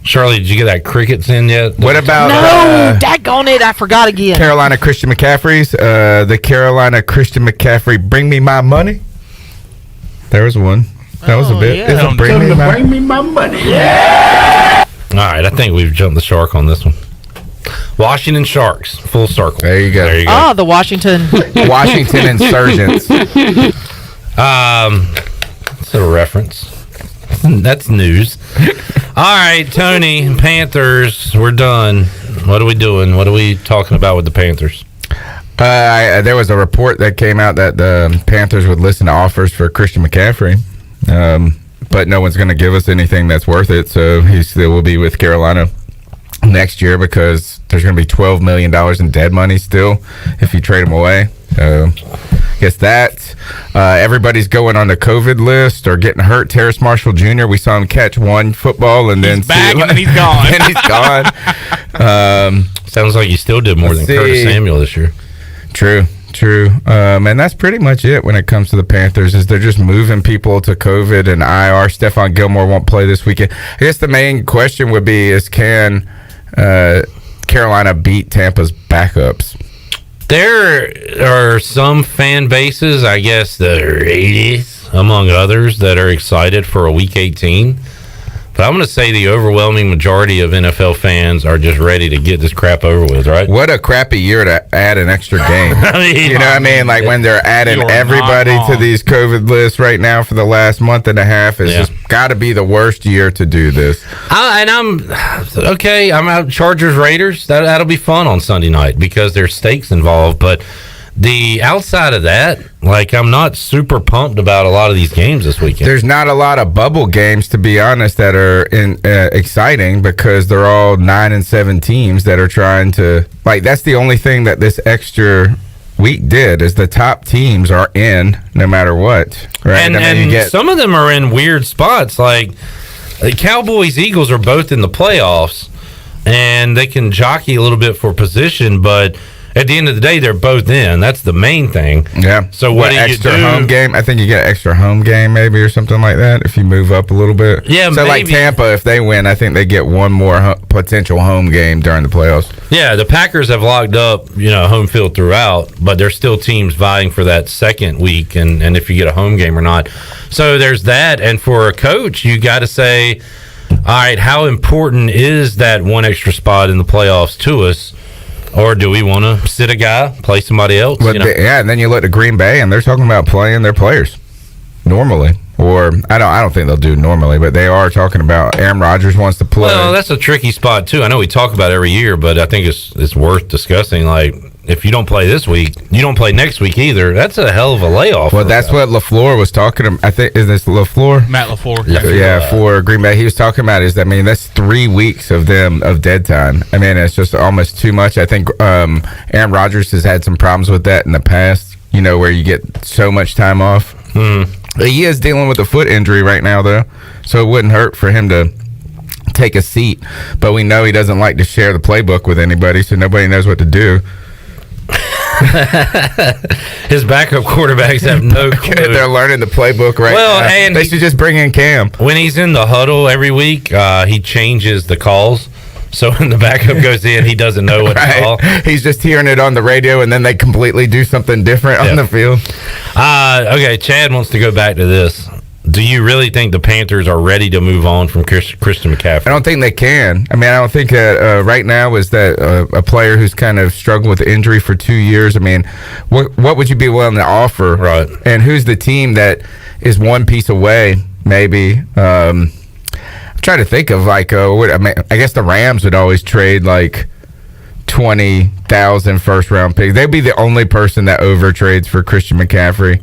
Charlie, did you get that crickets in yet? What about daggone it, I forgot again. Carolina Christian McCaffrey's? The Carolina Christian McCaffrey, Bring Me My Money. There was one. That was a bit. Yeah. Is it Bring Me My money. Yeah. All right, I think we've jumped the shark on this one. Washington Sharks, full circle. There you go. Ah, the Washington. Washington Insurgents. That's a reference. That's news. All right, Tony, Panthers, we're done. What are we doing? What are we talking about with the Panthers? There was a report that came out that the Panthers would listen to offers for Christian McCaffrey, but no one's going to give us anything that's worth it, so he still will be with Carolina next year because there's going to be $12 million in dead money still if you trade him away. guess that. Everybody's going on the COVID list or getting hurt. Terrace Marshall Jr., we saw him catch one football and then back and then he's gone. and he's gone. Sounds like he still did more than Curtis Samuel this year. True. And that's pretty much it when it comes to the Panthers, is they're just moving people to COVID and IR. Stephon Gilmore won't play this weekend. I guess the main question would be is, can Carolina beat Tampa's backups? There are some fan bases, I guess the Raiders, among others, that are excited for a Week 18. But I'm going to say the overwhelming majority of NFL fans are just ready to get this crap over with, right? What a crappy year to add an extra game. You know what I mean? Like when they're adding everybody to these COVID lists right now for the last month and a half, it's just got to be the worst year to do this. I'm out Chargers Raiders. That'll be fun on Sunday night because there's stakes involved. But the outside of that, like, I'm not super pumped about a lot of these games this weekend. There's not a lot of bubble games, to be honest, that are exciting because they're all 9-7 teams that are trying to, like, that's the only thing that this extra week did is the top teams are in no matter what, right? And some of them are in weird spots, like the Cowboys Eagles are both in the playoffs and they can jockey a little bit for position, but at the end of the day, they're both in. That's the main thing. Yeah. So what do you extra do? Home game? I think you get an extra home game maybe or something like that if you move up a little bit. Yeah, so maybe. Like Tampa, if they win, I think they get one more potential home game during the playoffs. Yeah, the Packers have locked up, home field throughout, but there's still teams vying for that second week and if you get a home game or not. So there's that. And for a coach, you got to say, all right, how important is that one extra spot in the playoffs to us? Or do we want to sit a guy, play somebody else? And then you look at Green Bay, and they're talking about playing their players normally. Or I don't think they'll do normally, but they are talking about Aaron Rodgers wants to play. Well, that's a tricky spot too. I know we talk about it every year, but I think it's worth discussing. Like, if you don't play this week, you don't play next week either. That's a hell of a layoff. Well, that's what LaFleur was talking about. I think, is this LaFleur? Matt LaFleur. Yeah, for Green Bay. He was talking about that's 3 weeks of dead time. I mean, it's just almost too much. I think Aaron Rodgers has had some problems with that in the past, where you get so much time off. He is dealing with a foot injury right now, though, so it wouldn't hurt for him to take a seat. But we know he doesn't like to share the playbook with anybody, so nobody knows what to do. His backup quarterbacks have no clue. They're learning the playbook right now. And they should just bring in Cam. When he's in the huddle every week, he changes the calls. So when the backup goes in, he doesn't know what to call. He's just hearing it on the radio, and then they completely do something different on the field. Okay, Chad wants to go back to this. Do you really think the Panthers are ready to move on from Christian McCaffrey? I don't think they can. I mean, I don't think that right now is that a player who's kind of struggled with injury for 2 years. I mean, what would you be willing to offer? Right. And who's the team that is one piece away, maybe? I'm trying to think of, like, I guess the Rams would always trade, like, 20,000 first-round picks. They'd be the only person that over-trades for Christian McCaffrey.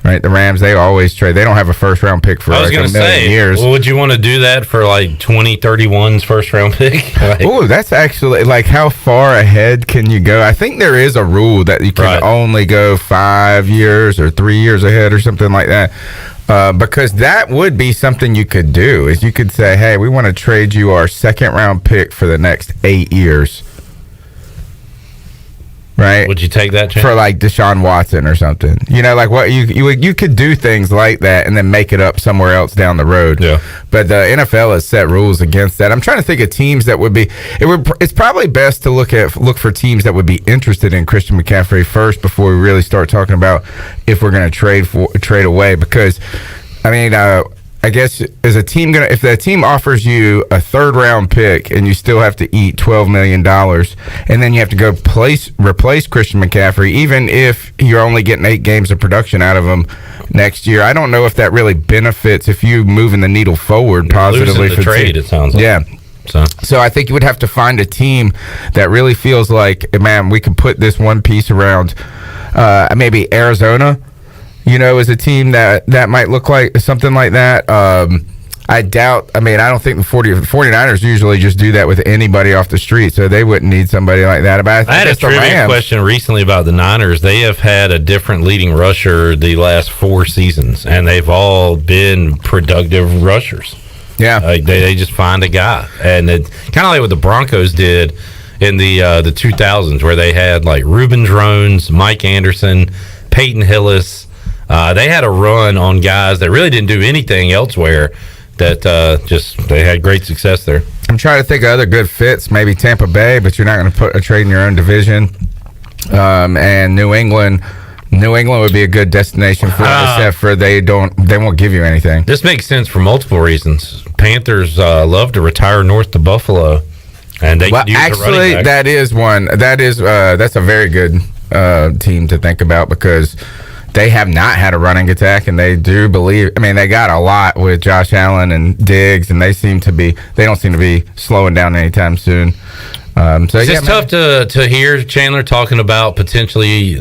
Right, the Rams, they always trade. They don't have a first-round pick for like a million years. Well, would you want to do that for like 2031's first-round pick? Oh, that's actually, like, how far ahead can you go? I think there is a rule that you can only go 5 years or 3 years ahead or something like that. Because that would be something you could do, is you could say, hey, we want to trade you our second-round pick for the next 8 years. Right? Would you take that chance? For like Deshaun Watson or something? Like what you could do things like that and then make it up somewhere else down the road. Yeah. But the NFL has set rules against that. I'm trying to think of teams that would be. It's probably best to look for teams that would be interested in Christian McCaffrey first before we really start talking about if we're going to trade away. Because, I mean, I guess is a team if the team offers you a third-round pick and you still have to eat $12 million, and then you have to go replace Christian McCaffrey, even if you're only getting 8 games of production out of him next year, I don't know if that really benefits if you moving the needle forward positively for the trade. team. It sounds like. Yeah. So I think you would have to find a team that really feels like, man, we can put this one piece around. Maybe Arizona. Is a team that might look like something like that. I doubt. I mean, I don't think the 49ers usually just do that with anybody off the street, so they wouldn't need somebody like that. But I had a trivia question recently about the Niners. They have had a different leading rusher the last 4 seasons, and they've all been productive rushers. Yeah, they just find a guy, and it kind of like what the Broncos did in the 2000s, where they had like Reuben Drones, Mike Anderson, Peyton Hillis. They had a run on guys that really didn't do anything elsewhere. That they had great success there. I'm trying to think of other good fits. Maybe Tampa Bay, but you're not going to put a trade in your own division. And New England would be a good destination for except for they won't give you anything. This makes sense for multiple reasons. Panthers love to retire north to Buffalo, and they could use a running back. That is one. That's a very good team to think about because they have not had a running attack, and they do believe. I mean, they got a lot with Josh Allen and Diggs, and they don't seem to be slowing down anytime soon. It's tough to hear Chandler talking about potentially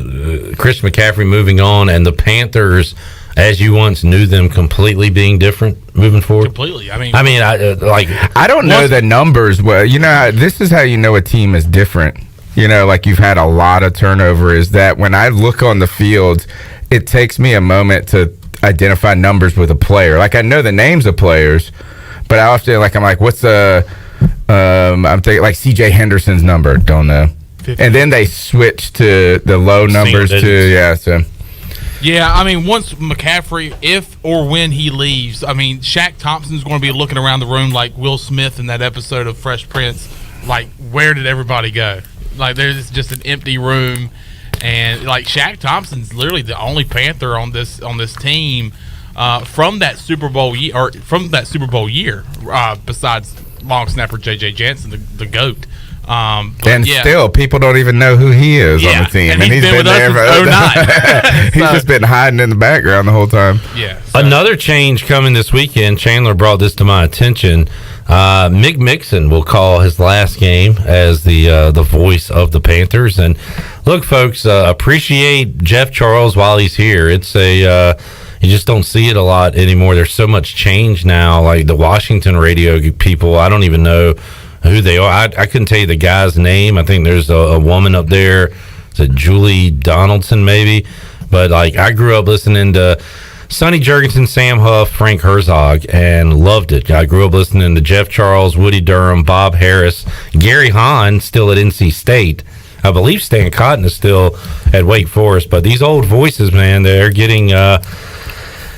Chris McCaffrey moving on, and the Panthers, as you once knew them, completely being different moving forward. Completely. I mean, I don't know the numbers. Well, this is how you know a team is different. Like you've had a lot of turnover. Is that when I look on the field, it takes me a moment to identify numbers with a player. Like I know the names of players, but I often I'm like, what's I'm thinking like C.J. Henderson's number. Don't know. 50. And then they switch to the low numbers too. Yeah, I mean, once McCaffrey, if or when he leaves, I mean, Shaq Thompson's going to be looking around the room like Will Smith in that episode of Fresh Prince. Like, where did everybody go? Like, there's just an empty room. And like Shaq Thompson's literally the only Panther on this team from that Super Bowl year, besides long snapper J.J. Jansen, the GOAT. Still, people don't even know who he is on the team, and he's been there for 09. He's just been hiding in the background the whole time. Yeah. Another change coming this weekend. Chandler brought this to my attention. Mick Mixon will call his last game as the voice of the Panthers. And look, folks, appreciate Jeff Charles while he's here. It's you just don't see it a lot anymore. There's so much change now. Like the Washington radio people, I don't even know who they are. I couldn't tell you the guy's name. I think there's a woman up there. Is it Julie Donaldson maybe? But like I grew up listening to Sonny Jurgensen, Sam Huff, Frank Herzog, and loved it. I grew up listening to Jeff Charles, Woody Durham, Bob Harris, Gary Hahn, still at NC State. I believe Stan Cotton is still at Wake Forest. But these old voices, man, they're getting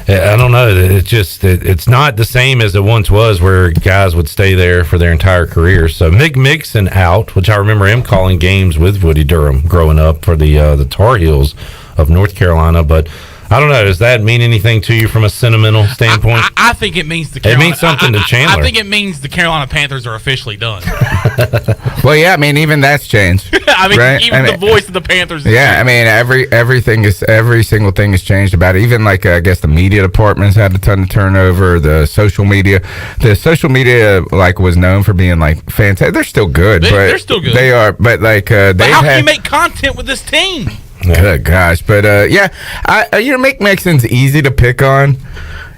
I don't know. It's not the same as it once was where guys would stay there for their entire career. So Mick Mixon out, which I remember him calling games with Woody Durham growing up for the Tar Heels of North Carolina. But I don't know. Does that mean anything to you from a sentimental standpoint? I think it means it means something to Chandler. I think it means the Carolina Panthers are officially done. Well, yeah. I mean, even that's changed. I mean, right? even the voice of the Panthers. Yeah, I mean, every single thing has changed about it. Even like I guess the media department's had a ton of turnover. The social media like was known for being like fantastic. They're still good. They're still good. They are, but like but how can you make content with this team? Good gosh, but Mick Mixon's easy to pick on,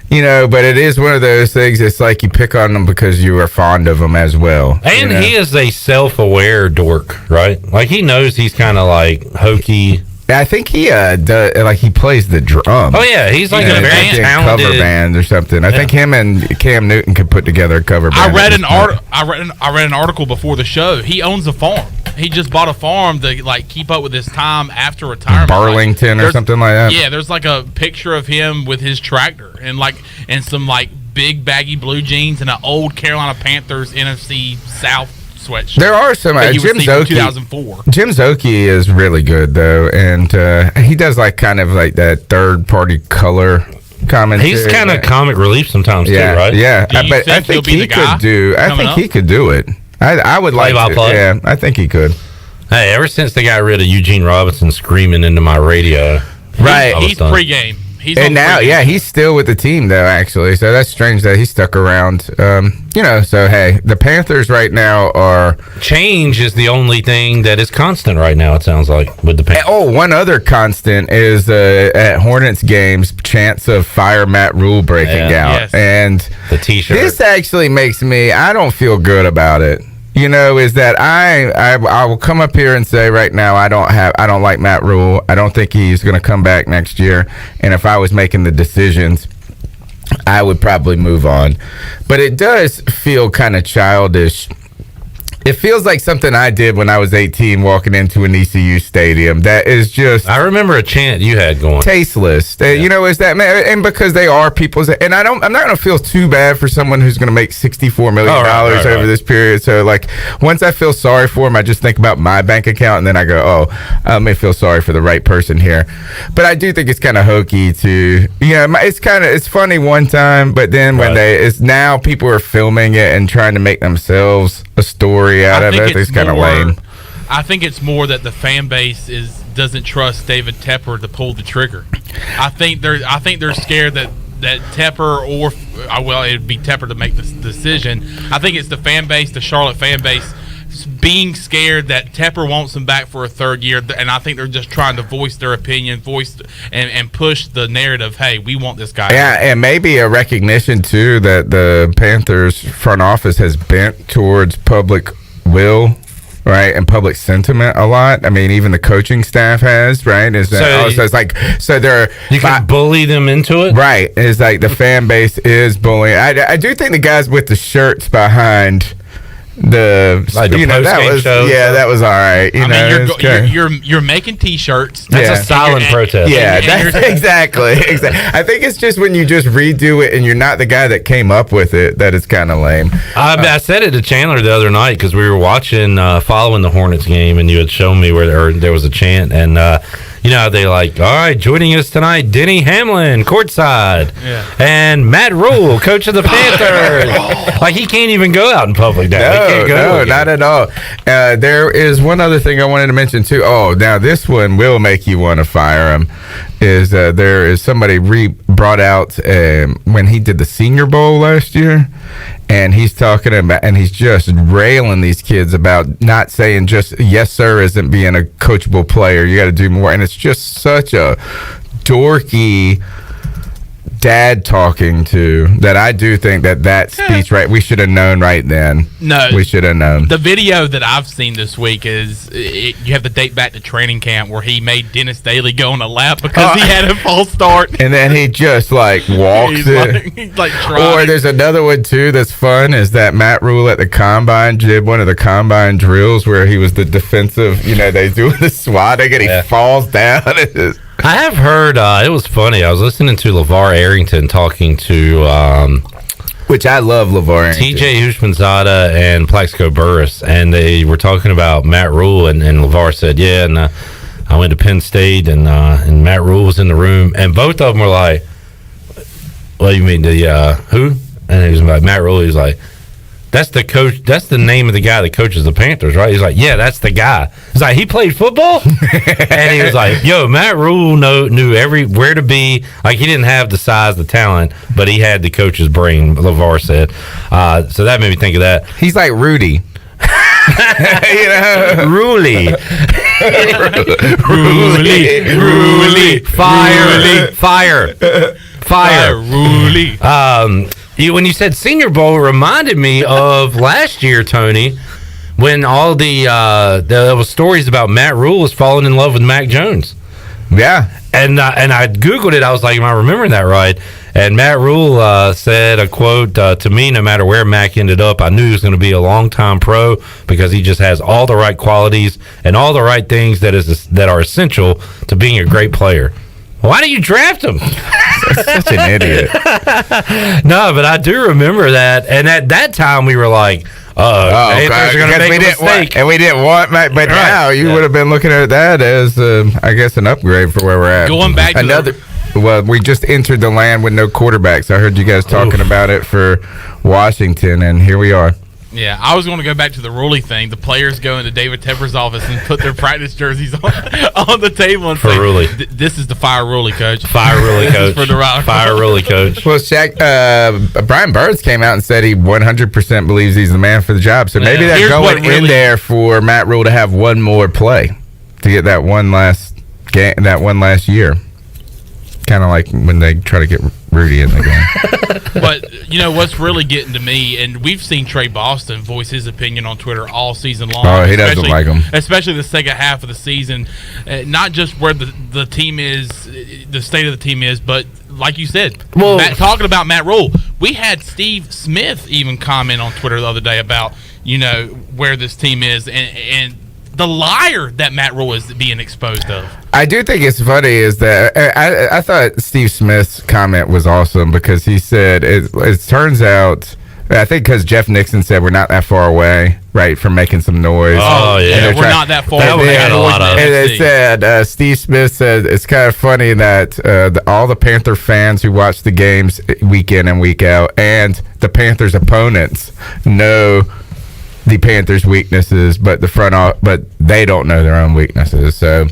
but it is one of those things. It's like you pick on them because you are fond of them as well. And he is a self-aware dork, right? Like he knows he's kind of like hokey. I think he he plays the drum. Oh yeah, he's like a very talented cover band or something. I think him and Cam Newton could put together a cover band. I read an article before the show. He owns a farm. He just bought a farm to like keep up with his time after retirement. Burlington or something like that. Yeah, there's like a picture of him with his tractor and some like big baggy blue jeans and an old Carolina Panthers NFC South sweatshirt. There are some Jim Szoke. 2004. Jim Szoke is really good though, and he does like kind of like that third party color commentary. He's kind of comic relief sometimes too, right? Yeah, but I think he could do. I think he could do it. I would like to. Yeah, I think he could. Hey, ever since they got rid of Eugene Robinson screaming into my radio, he's pregame. on now, the he's still with the team though. Actually, so that's strange that he stuck around. So hey, the Panthers right now are change is the only thing that is constant right now. It sounds like with the Panthers. Oh, one other constant is at Hornets games, chance of fire Matt Rule breaking out, and the T-shirt. This actually makes me. I don't feel good about it. Is that I will come up here and say right now I don't like Matt Rule. I don't think he's going to come back next year. And if I was making the decisions, I would probably move on. But it does feel kind of childish. It feels like something I did when I was 18 walking into an ECU stadium. That is just... I remember a chant you had going. Tasteless. Is that... And because they are people's... And I'm not going to feel too bad for someone who's going to make $64 million over this period. So, once I feel sorry for him, I just think about my bank account, and then I go, I may feel sorry for the right person here. But I do think it's kind of hokey to... It's funny one time, but then when now people are filming it and trying to make themselves a story out of it. It's kind of lame. I think it's more that the fan base doesn't trust David Tepper to pull the trigger. I think they're scared that Tepper it'd be Tepper to make this decision. I think it's the fan base, the Charlotte fan base, being scared that Tepper wants them back for a third year, and I think they're just trying to voice their opinion, and push the narrative. Hey, we want this guy. Yeah, and maybe a recognition too that the Panthers front office has bent towards public will, right, and public sentiment a lot. I mean, even the coaching staff has, right? You can bully them into it, right? It's like the fan base is bullying. I do think the guys with the shirts behind the post-game show. Yeah, that was all right. You're making T-shirts. That's a silent protest. Yeah, exactly. I think it's just when you just redo it and you're not the guy that came up with it that it's kind of lame. I said it to Chandler the other night because we were watching, following the Hornets game, and you had shown me where there was a chant, and they all right, joining us tonight, Denny Hamlin, courtside, and Matt Rule, coach of the Panthers. He can't even go out in public now. No, not at all. There is one other thing I wanted to mention too. Oh, now this one will make you want to fire him. Is there is somebody brought out when he did the Senior Bowl last year, and he's talking about, and he's just railing these kids about not saying just yes sir isn't being a coachable player. You got to do more, and it's just such a dorky dad talking to that. I do think that speech, right, we should have known right then. No, we should have known. The video that I've seen this week you have to date back to training camp where he made Dennis Daly go on a lap because he had a false start, and then he just walks it. Or there's another one too that's fun, is that Matt Rule at the combine did one of the combine drills where he was the defensive, they do the swatting and he falls down. I have heard, it was funny, I was listening to LeVar Arrington talking to... which I love LeVar Arrington. TJ Houshmandzadeh and Plaxico Burress, and they were talking about Matt Rule, and LeVar said, I went to Penn State, and Matt Rule was in the room, and both of them were like, what do you mean, who? And he was like, Matt Rule, he was like, that's the coach. That's the name of the guy that coaches the Panthers, right? He's like, yeah, that's the guy. He's like, he played football, and he was like, yo, Matt Rule knew where to be. He didn't have the size, the talent, but he had the coach's brain. LeVar said. So that made me think of that. He's like Rudy. Ruly. Fire. Ruly. When you said Senior Bowl, it reminded me of last year, Tony, when all there was stories about Matt Rule was falling in love with Mac Jones. Yeah. And I Googled it. I was like, am I remembering that right? And Matt Rule said a quote to me, no matter where Mac ended up, I knew he was going to be a long-time pro because he just has all the right qualities and all the right things that are essential to being a great player. Why did you draft him? Such an idiot. No, but I do remember that. And at that time, we were like, Panthers are going to make a mistake. And we didn't want Mac. But now you would have been looking at that as, I guess, an upgrade for where we're at. Going back to well, we just entered the land with no quarterbacks. I heard you guys talking about it for Washington, and here we are. Yeah, I was going to go back to the Ruley thing. The players go into David Tepper's office and put their practice jerseys on the table and say, Ruley. This is the Fire Ruley coach. Fire Ruley coach. For the Rock. Fire Ruley coach. Well, Shaq, Brian Burns came out and said he 100% believes he's the man for the job. So maybe they're going in there for Matt Rule to have one more play to get that one last game, that one last year. Kind of like when they try to get Rudy in the game. But, you know, what's really getting to me, and we've seen Trey Boston voice his opinion on Twitter all season long. Oh, he doesn't like him. Especially the second half of the season. Not just where the team is, the state of the team is, but like you said, talking about Matt Rule, we had Steve Smith even comment on Twitter the other day about, you know, where this team is and the liar that Matt Rule is being exposed of. I do think it's funny is that I thought Steve Smith's comment was awesome because he said it turns out, I think because Jeff Nixon said we're not that far away, right, from making some noise. Oh, yeah, we're not that far away. And they said, Steve Smith said, it's kind of funny that all the Panther fans who watch the games week in and week out and the Panthers' opponents know the Panthers' weaknesses, but but they don't know their own weaknesses. So,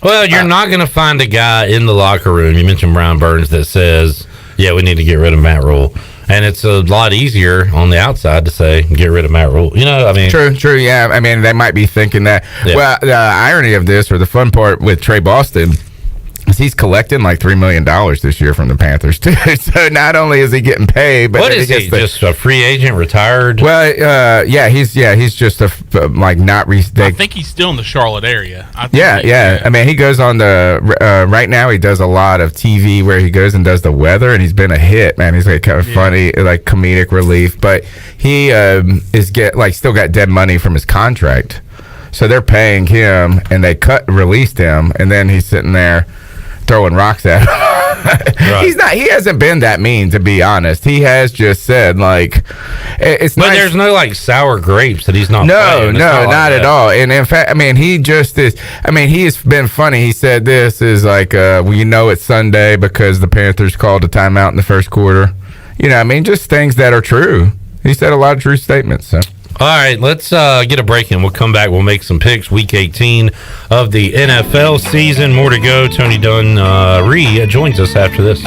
well, you're not going to find a guy in the locker room. You mentioned Brian Burns that says, "Yeah, we need to get rid of Matt Rule," and it's a lot easier on the outside to say, "Get rid of Matt Rule." You know, I mean, true, yeah. I mean, they might be thinking that. Yeah. Well, the irony of this, or the fun part with Trey Boston, is he's collecting like $3 million this year from the Panthers too. So not only is he getting paid, but what is he? Just a free agent, retired? Well, he's just a I think he's still in the Charlotte area. Yeah. I mean, he goes on the right now. He does a lot of TV where he goes and does the weather, and he's been a hit, man. He's like kind of funny, like comedic relief, but he still got dead money from his contract, so they're paying him, and they released him, and then he's sitting there throwing rocks at him. Right. He hasn't been that mean, to be honest. He has just said, like, it's but nice. There's no, like, sour grapes that he's not playing. Not at all. And in fact, I mean, he just is. I mean, he has been funny. He said this is like, it's Sunday because the Panthers called a timeout in the first quarter. You know, I mean, just things that are true. He said a lot of true statements, so. All right, let's get a break in. We'll come back. We'll make some picks. Week 18 of the NFL season. More to go. Tony Dunn joins us after this.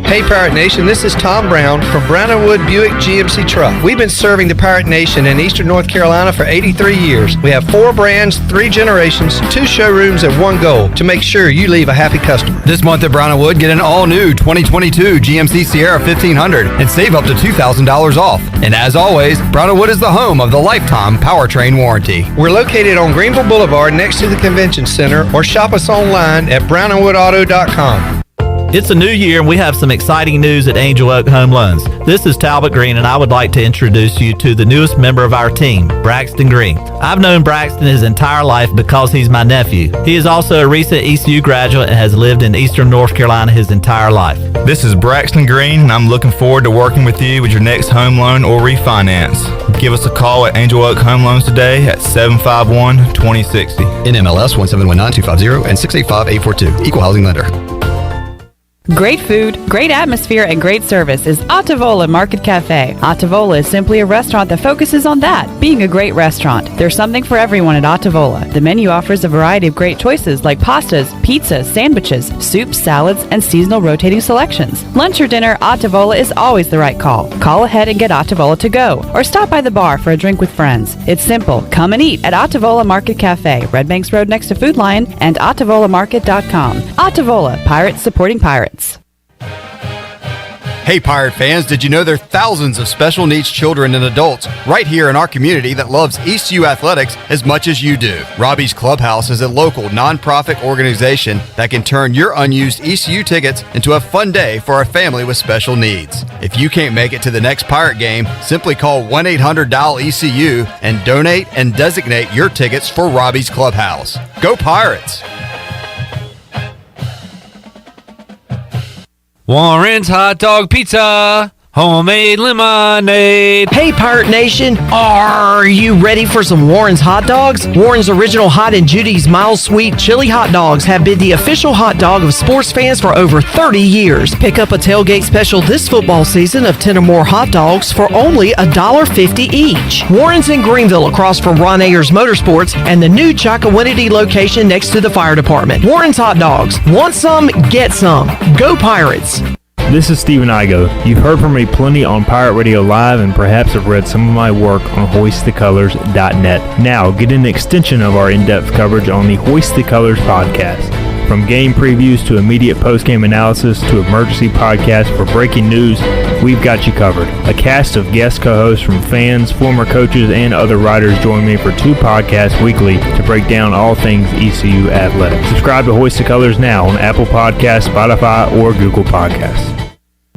Hey Pirate Nation, this is Tom Brown from Brown & Wood Buick GMC Truck. We've been serving the Pirate Nation in Eastern North Carolina for 83 years. We have 4 brands, 3 generations, 2 showrooms, and 1 goal to make sure you leave a happy customer. This month at Brown & Wood, get an all-new 2022 GMC Sierra 1500 and save up to $2,000 off. And as always, Brown & Wood is the home of the lifetime powertrain warranty. We're located on Greenville Boulevard next to the Convention Center, or shop us online at brownandwoodauto.com. It's a new year and we have some exciting news at Angel Oak Home Loans. This is Talbot Green and I would like to introduce you to the newest member of our team, Braxton Green. I've known Braxton his entire life because he's my nephew. He is also a recent ECU graduate and has lived in Eastern North Carolina his entire life. This is Braxton Green and I'm looking forward to working with you with your next home loan or refinance. Give us a call at Angel Oak Home Loans today at 751-2060. NMLS 1719250 and 685842. Equal housing lender. Great food, great atmosphere, and great service is Ottavola Market Cafe. Ottavola is simply a restaurant that focuses on that, being a great restaurant. There's something for everyone at Ottavola. The menu offers a variety of great choices like pastas, pizzas, sandwiches, soups, salads, and seasonal rotating selections. Lunch or dinner, Ottavola is always the right call. Call ahead and get Ottavola to go, or stop by the bar for a drink with friends. It's simple. Come and eat at Ottavola Market Cafe, Red Banks Road next to Food Lion, and OttavolaMarket.com. Ottavola, pirates supporting pirates. Hey Pirate fans, did you know there are thousands of special needs children and adults right here in our community that loves ECU athletics as much as you do? Robbie's Clubhouse is a local nonprofit organization that can turn your unused ECU tickets into a fun day for a family with special needs. If you can't make it to the next Pirate game, simply call 1-800-DIAL-ECU and donate and designate your tickets for Robbie's Clubhouse. Go Pirates! Warren's Hot Dog Pizza. Homemade lemonade. Hey, Pirate Nation, are you ready for some Warren's hot dogs? Warren's Original Hot and Judy's Mild Sweet Chili Hot Dogs have been the official hot dog of sports fans for over 30 years. Pick up a tailgate special this football season of 10 or more hot dogs for only $1.50 each. Warren's in Greenville across from Ron Ayers Motorsports and the new Chocowinity location next to the fire department. Warren's hot dogs. Want some? Get some. Go Pirates. This is Stephen Igo. You've heard from me plenty on Pirate Radio Live and perhaps have read some of my work on hoistthecolors.net. Now, get an extension of our in-depth coverage on the Hoist the Colors podcast. From game previews to immediate post-game analysis to emergency podcasts for breaking news, we've got you covered. A cast of guest co-hosts from fans, former coaches, and other writers join me for 2 podcasts weekly to break down all things ECU athletics. Subscribe to Hoist the Colors now on Apple Podcasts, Spotify, or Google Podcasts.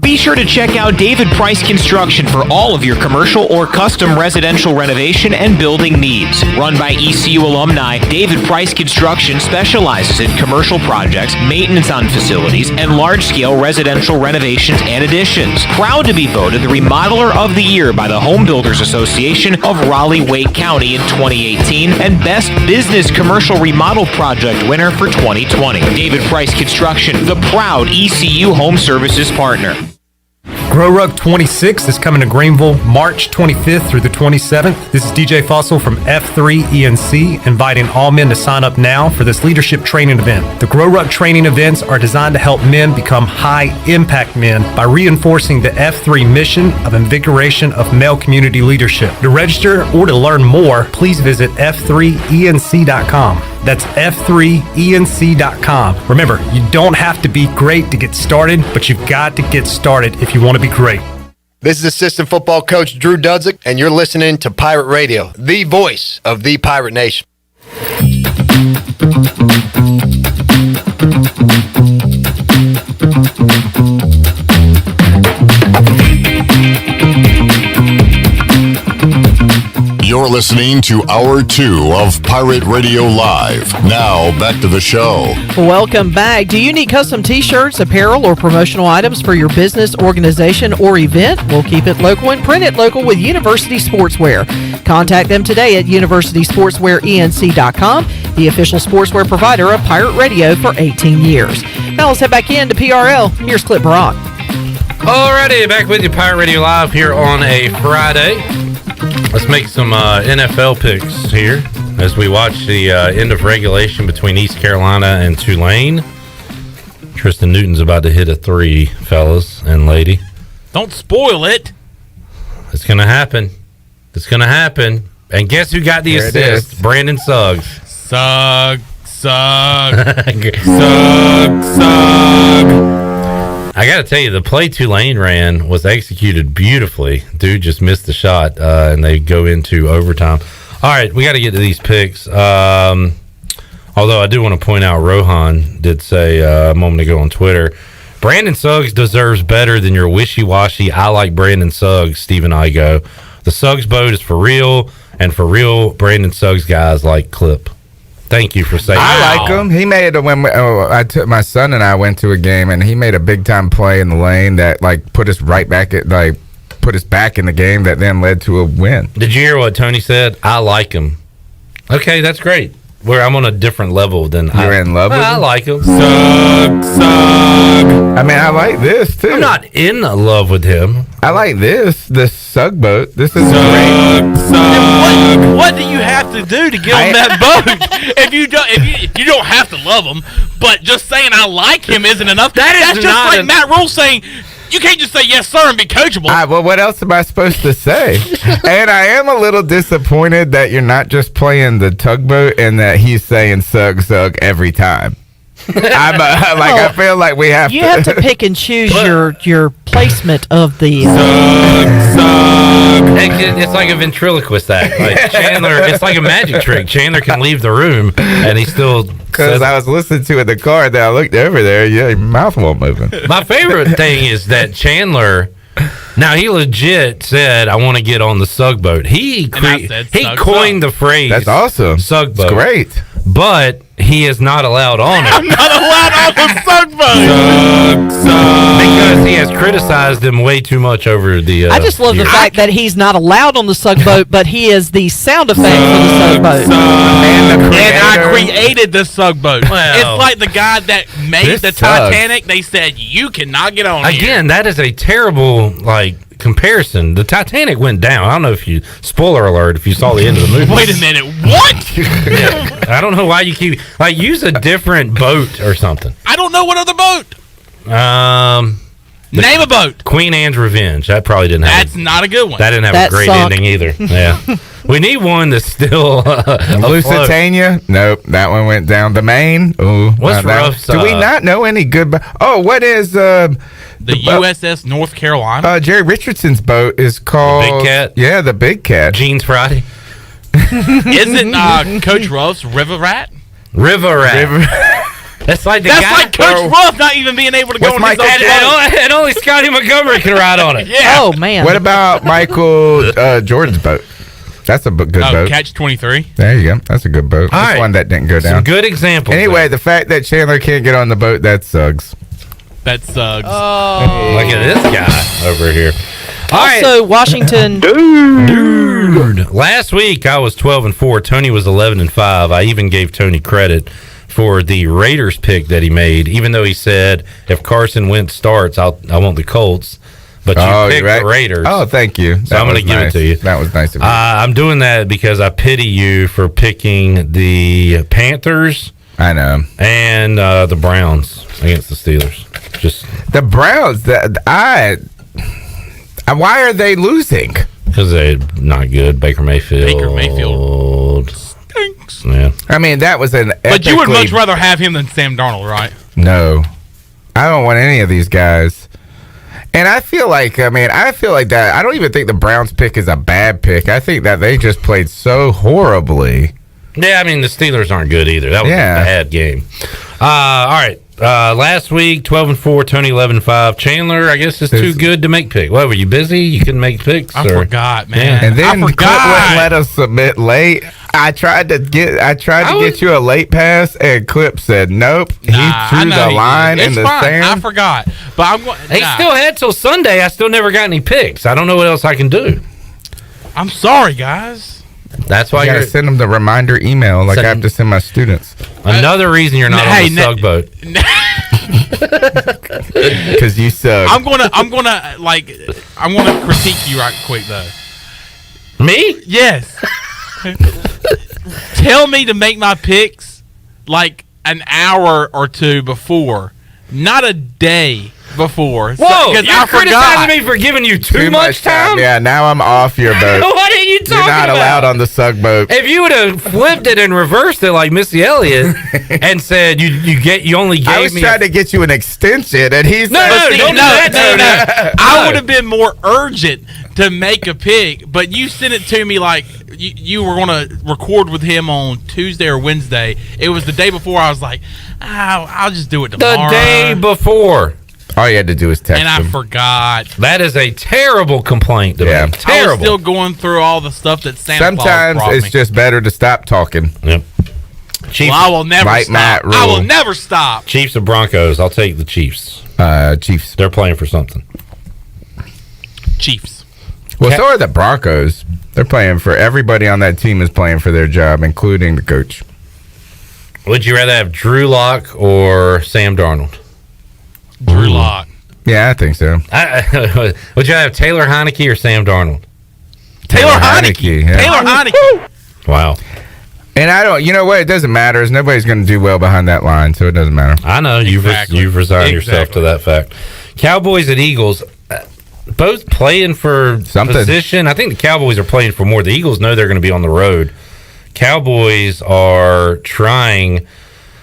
Be sure to check out David Price Construction for all of your commercial or custom residential renovation and building needs. Run by ECU alumni, David Price Construction specializes in commercial projects, maintenance on facilities, and large-scale residential renovations and additions. Proud to be voted the Remodeler of the Year by the Home Builders Association of Raleigh-Wake County in 2018 and Best Business Commercial Remodel Project winner for 2020. David Price Construction, the proud ECU Home Services partner. Grow Rug 26 is coming to Greenville March 25th through the 27th. This is DJ Fussell from F3 ENC, inviting all men to sign up now for this leadership training event. The Grow Rug training events are designed to help men become high-impact men by reinforcing the F3 mission of invigoration of male community leadership. To register or to learn more, please visit f3enc.com. That's f3enc.com. Remember, you don't have to be great to get started, but you've got to get started if you want to be great. This is assistant football coach Drew Dudzik, and you're listening to Pirate Radio, the voice of the Pirate Nation. You're listening to Hour 2 of Pirate Radio Live. Now, back to the show. Welcome back. Do you need custom t-shirts, apparel, or promotional items for your business, organization, or event? We'll keep it local and print it local with University Sportswear. Contact them today at universitysportswearenc.com, the official sportswear provider of Pirate Radio for 18 years. Now let's head back into PRL. Here's Clip Brock. Alrighty, back with you, Pirate Radio Live here on a Friday. Let's make some NFL picks here as we watch the end of regulation between East Carolina and Tulane. Tristan Newton's about to hit a 3, fellas and lady. Don't spoil it. It's going to happen. It's going to happen. And guess who got the assist? Brandon Suggs. Sugg. I got to tell you, the play Tulane ran was executed beautifully. Dude just missed the shot, and they go into overtime. All right, we got to get to these picks. Although I do want to point out, Rohan did say a moment ago on Twitter, Brandon Suggs deserves better than your wishy-washy, I like Brandon Suggs, Stephen Igo. The Suggs boat is for real, and for real, Brandon Suggs guys like Clip. Thank you for saying that. I like him. He made I took my son and I went to a game, and he made a big time play in the lane that put us right back put us back in the game that then led to a win. Did you hear what Tony said? I like him. Okay, that's great. I'm on a different level than you're in love with him? I like him. Sug. I mean, I like this too. I'm not in love with him. I like this Sug boat. This is great. What do you have to do to give him that boat? if you don't have to love him, but just saying I like him isn't enough. That's just like Matt Rule saying you can't just say yes sir and be coachable. Well, what else am I supposed to say? And I am a little disappointed that you're not just playing the tugboat and that he's saying Sug every time. I feel like we have to. You have to pick and choose your placement of the. It's like a ventriloquist act. Like Chandler, it's like a magic trick. Chandler can leave the room and he still. Because I was listening to it in the car, then I looked over there. Yeah, your mouth won't moving. My favorite thing is that Chandler. Now he legit said, "I want to get on the Sug boat." He coined the phrase. That's awesome. Sug boat. It's great. But he is not allowed on it. I'm not allowed on the suck boat. Because he has criticized him way too much over the. I just love the fact that he's not allowed on the suck boat, but he is the sound effect for the suck boat. And I created the suck boat. Well, it's like the guy that made this the sucks. Titanic. They said you cannot get on here. Again, that is a terrible comparison. The Titanic went down. I don't know if you spoiler alert if you saw the end of the movie. Wait a minute, what? Yeah. I don't know why you keep use a different boat or something. I don't know what other boat. Name a boat. Queen Anne's Revenge. That probably didn't have. That's not a good one. That didn't have That a great sucked. ending either. Yeah, we need one that's still Lusitania? Nope, that one went down. The Maine? Ooh, What's rough? Do we not know any good? What is the USS North Carolina? Jerry Richardson's boat is called Big Cat? Yeah, the Big Cat. Jeans Friday. Isn't Coach Ruff's River Rat? River Rat. That's like the That's guy. like Coach Ruff not even being able to go on his own boat. And only Scotty Montgomery can ride on it. Yeah. Oh man. What about Michael Jordan's boat? That's a good boat. Catch 23. There you go. That's a good boat. All That's right. one that didn't go down. Some good examples. Anyway, the fact that Chandler can't get on the boat, that sucks. That sucks. Look at this guy over here. All right. Also, Washington. Dude. Last week I was 12-4. Tony was 11-5. I even gave Tony credit for the Raiders pick that he made, even though he said if Carson Wentz starts, I want the Colts. But you picked the Raiders. Oh, thank you. So I'm going to give it to you. That was nice of you. I'm doing that because I pity you for picking the Panthers. I know. And the Browns against the Steelers. Just the Browns. Why are they losing? Because they're not good. Baker Mayfield stinks. Yeah. I mean, that was an. But you would much rather have him than Sam Darnold, right? No, I don't want any of these guys. And I feel like that. I don't even think the Browns pick is a bad pick. I think that they just played so horribly. Yeah, I mean, the Steelers aren't good either. That was a bad game. All right. Last week, 12-4, Tony 11-5. Chandler, I guess, is too good to make picks. What, were you busy? You couldn't make picks? I forgot, man. Yeah. And then Clip wouldn't let us submit late. I tried to get you a late pass, and Clip said nope. He drew the line in the sand. I forgot, but I'm going. He still had till Sunday. I still never got any picks. I don't know what else I can do. I'm sorry, guys. That's why you gotta send them the reminder email like I have to send my students. Another reason you're not on the suck boat. Because you suck. I'm gonna critique you right quick though. Me? Yes. Tell me to make my picks like an hour or two before, not a day before. Whoa! Because You're criticizing me for giving you too much time? Yeah, now I'm off your boat. What are you talking You're not about? allowed on the suck boat. If you would have flipped it and reversed it like Missy Elliott and said you only gave me I was trying to get you an extension, and he's No. I would have been more urgent to make a pick, but you sent it to me like you were going to record with him on Tuesday or Wednesday. It was the day before. I was like, I'll just do it tomorrow. The day before. All you had to do is text and I him. forgot. That is a terrible complaint to me. Terrible. I was still going through all the stuff that Santa Claus Sometimes brought it's me. just better to stop talking. Yep. Well, I will never Like stop. Matt Rule. I will never stop. Chiefs or Broncos? I'll take the Chiefs. Chiefs. They're playing for something. Chiefs. Well, so are the Broncos. They're playing for everybody on that team is playing for their job, including the coach. Would you rather have Drew Lock or Sam Darnold? Drew Lock. Yeah, I think so. Would you have Taylor Heineke or Sam Darnold? Taylor Heineke. Yeah. Taylor Heineke. Wow. And I don't. You know what? It doesn't matter. Nobody's going to do well behind that line, so it doesn't matter. I know you've resigned yourself to that fact. Cowboys and Eagles, both playing for position. I think the Cowboys are playing for more. The Eagles know they're going to be on the road. Cowboys are trying.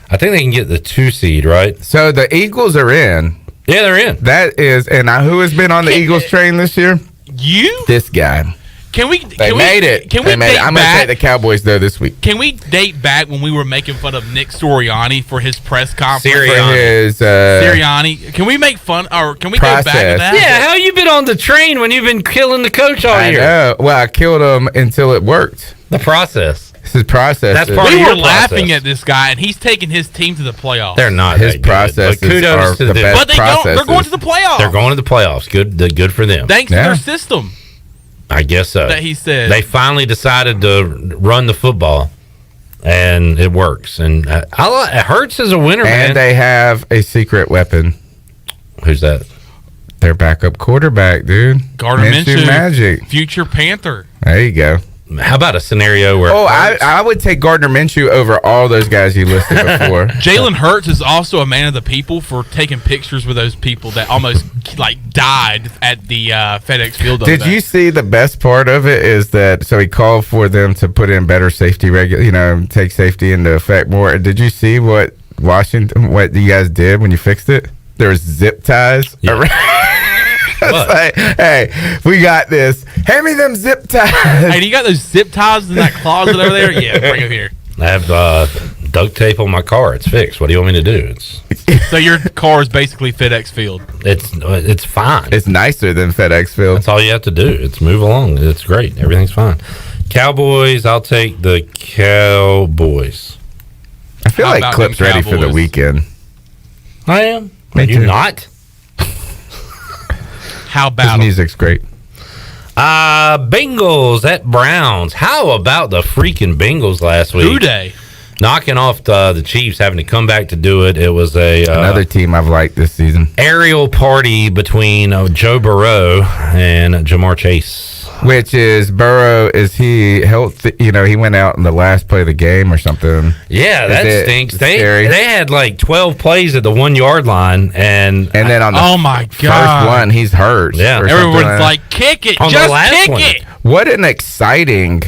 I think they can get the 2 seed, right? So the Eagles are in. Yeah, they're in. That is, and who has been on the Eagles train this year? You? This guy. Can we? They made it. Can we They made date it. I'm going to back? take the Cowboys though this week. Can we date back when we were making fun of Nick Sirianni for his press conference? For his Sirianni. Can we make fun, or can we go back to that? Yeah, how you been on the train when you've been killing the coach all I year? know. Well, I killed him until it worked. The process. This is process. That's part We of were your laughing process. at this guy, and he's taking his team to the playoffs. They're not His that good, processes but kudos are to the them. best But they're going to the playoffs. They're going to the playoffs. Good for them. Thanks to their system. I guess so. That he said. They finally decided to run the football, and it works. And Hurts is a winner, man. And they have a secret weapon. Who's that? Their backup quarterback, dude. Gardner Minshew, Magic. future Panther. There you go. How about a scenario where? Oh, I would take Gardner Minshew over all those guys you listed before. Jalen Hurts is also a man of the people for taking pictures with those people that almost died at the FedEx Field. Did you see the best part of it is that so he called for them to put in better safety take safety into effect more. Did you see what you guys did when you fixed it? There was zip ties around. It's like, hey, we got this. Hand me them zip ties. Hey, do you got those zip ties in that closet over there? Yeah, bring them here. I have duct tape on my car. It's fixed. What do you want me to do? So your car is basically FedEx Field. It's fine. It's nicer than FedEx Field. That's all you have to do. It's move along. It's great. Everything's fine. Cowboys. I'll take the Cowboys. I feel like Clip's ready for the weekend. I am. Me Are you too. not? How about his music's great. Bengals at Browns. How about the freaking Bengals last week? Who day? Knocking off the Chiefs, having to come back to do it. It was another team I've liked this season. Aerial party between Joe Burrow and Jamar Chase. Which is Burrow? Is he healthy? He went out in the last play of the game or something. Yeah, that stinks. They had like 12 plays at the 1 yard line, and then on the first one, he's hurt. Yeah, everyone's like, kick it, just kick it. What an exciting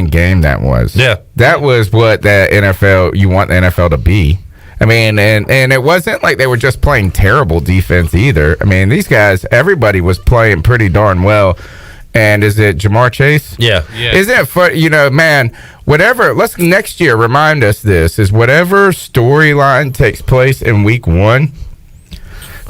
game that was. Yeah, that was what you want the NFL to be. I mean, and it wasn't like they were just playing terrible defense either. I mean, these guys, everybody was playing pretty darn well. And is it Jamar Chase? Yeah. Isn't it fun? Man, whatever. Let's next year remind us this is whatever storyline takes place in week 1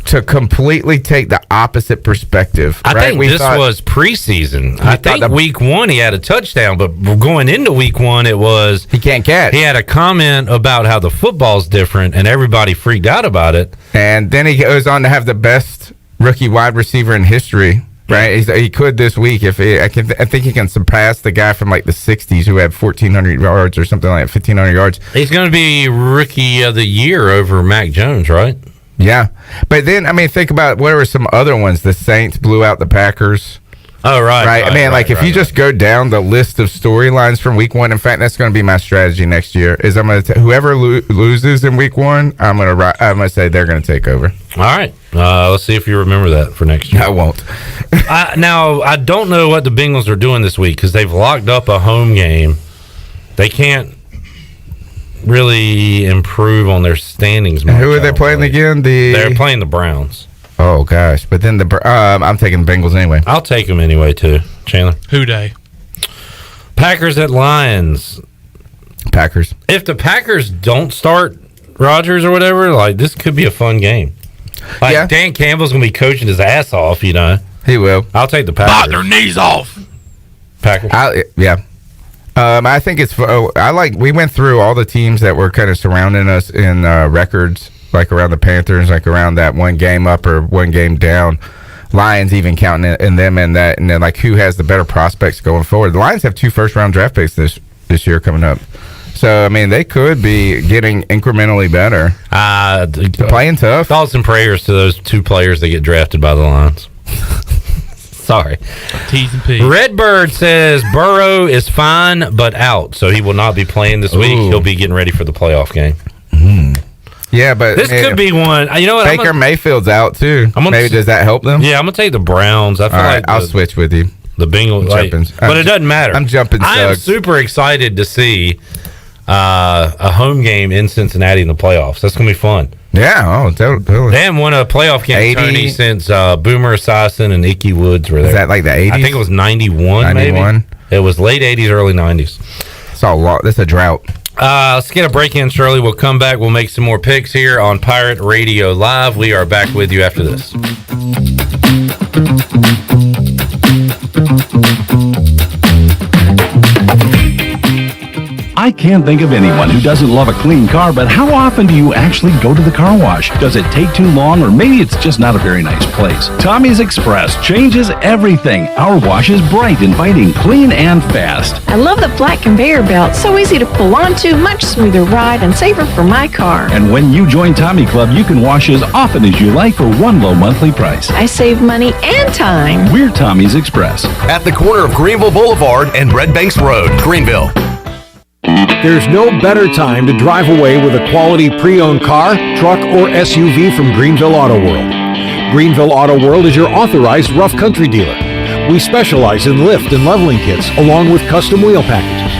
to completely take the opposite perspective. I think this was preseason. I think week 1 he had a touchdown, but going into week 1 it was he can't catch. He had a comment about how the football's different, and everybody freaked out about it. And then he goes on to have the best rookie wide receiver in history. Right, he could this week I think he can surpass the guy from like the '60s who had 1,400 yards or something like 1,500 yards. He's going to be rookie of the year over Mac Jones, right? Yeah, but then think about what were some other ones. The Saints blew out the Packers. Oh, right. If you just go down the list of storylines from week 1, in fact, that's going to be my strategy next year. Is I'm going to whoever loses in week 1, I'm going to say they're going to take over. All right, let's see if you remember that for next year. I won't. Now I don't know what the Bengals are doing this week because they've locked up a home game. They can't really improve on their standings. Who are they playing again? They're playing the Browns. Oh gosh! But then I'm taking the Bengals anyway. I'll take them anyway too. Chandler. Who day? Packers at Lions. Packers. If the Packers don't start Rodgers or whatever, this could be a fun game. Dan Campbell's gonna be coaching his ass off. He will. I'll take the Packers. Bite their knees off. Packers. I think it's. We went through all the teams that were kind of surrounding us in records. Like around the Panthers, like around that one game up or one game down. Lions even counting in them and that, and then who has the better prospects going forward. The Lions have 2 first-round draft picks this year coming up. So, they could be getting incrementally better. Playing tough. Thoughts and prayers to those 2 players that get drafted by the Lions. Sorry. T's and P's. Redbird says Burrow is fine but out, so he will not be playing this week. He'll be getting ready for the playoff game. Yeah, but this could be one. You know what? Baker Mayfield's out too. Maybe does that help them? Yeah, I'm gonna take the Browns. I feel like I'll switch with you. The Bengals, but it doesn't matter. I'm jumping. I am super excited to see a home game in Cincinnati in the playoffs. That's gonna be fun. Yeah, totally. They haven't won a playoff game, Tony, since Boomer Esiason and Ickey Woods were there. Is that like the 80s? I think it was 91. Maybe. It was late 80s, early 90s. It's a lot. That's a drought. Let's get a break in, Shirley. We'll come back. We'll make some more picks here on Pirate Radio Live. We are back with you after this. I can't think of anyone who doesn't love a clean car, but how often do you actually go to the car wash? Does it take too long, or maybe it's just not a very nice place? Tommy's Express changes everything. Our wash is bright, inviting, clean, and fast. I love the flat conveyor belt. So easy to pull onto, much smoother ride, and safer for my car. And when you join Tommy Club, you can wash as often as you like for one low monthly price. I save money and time. We're Tommy's Express. At the corner of Greenville Boulevard and Red Banks Road, Greenville. There's no better time to drive away with a quality pre-owned car, truck, or SUV from Greenville Auto World. Greenville Auto World is your authorized rough country dealer. We specialize in lift and leveling kits along with custom wheel packages.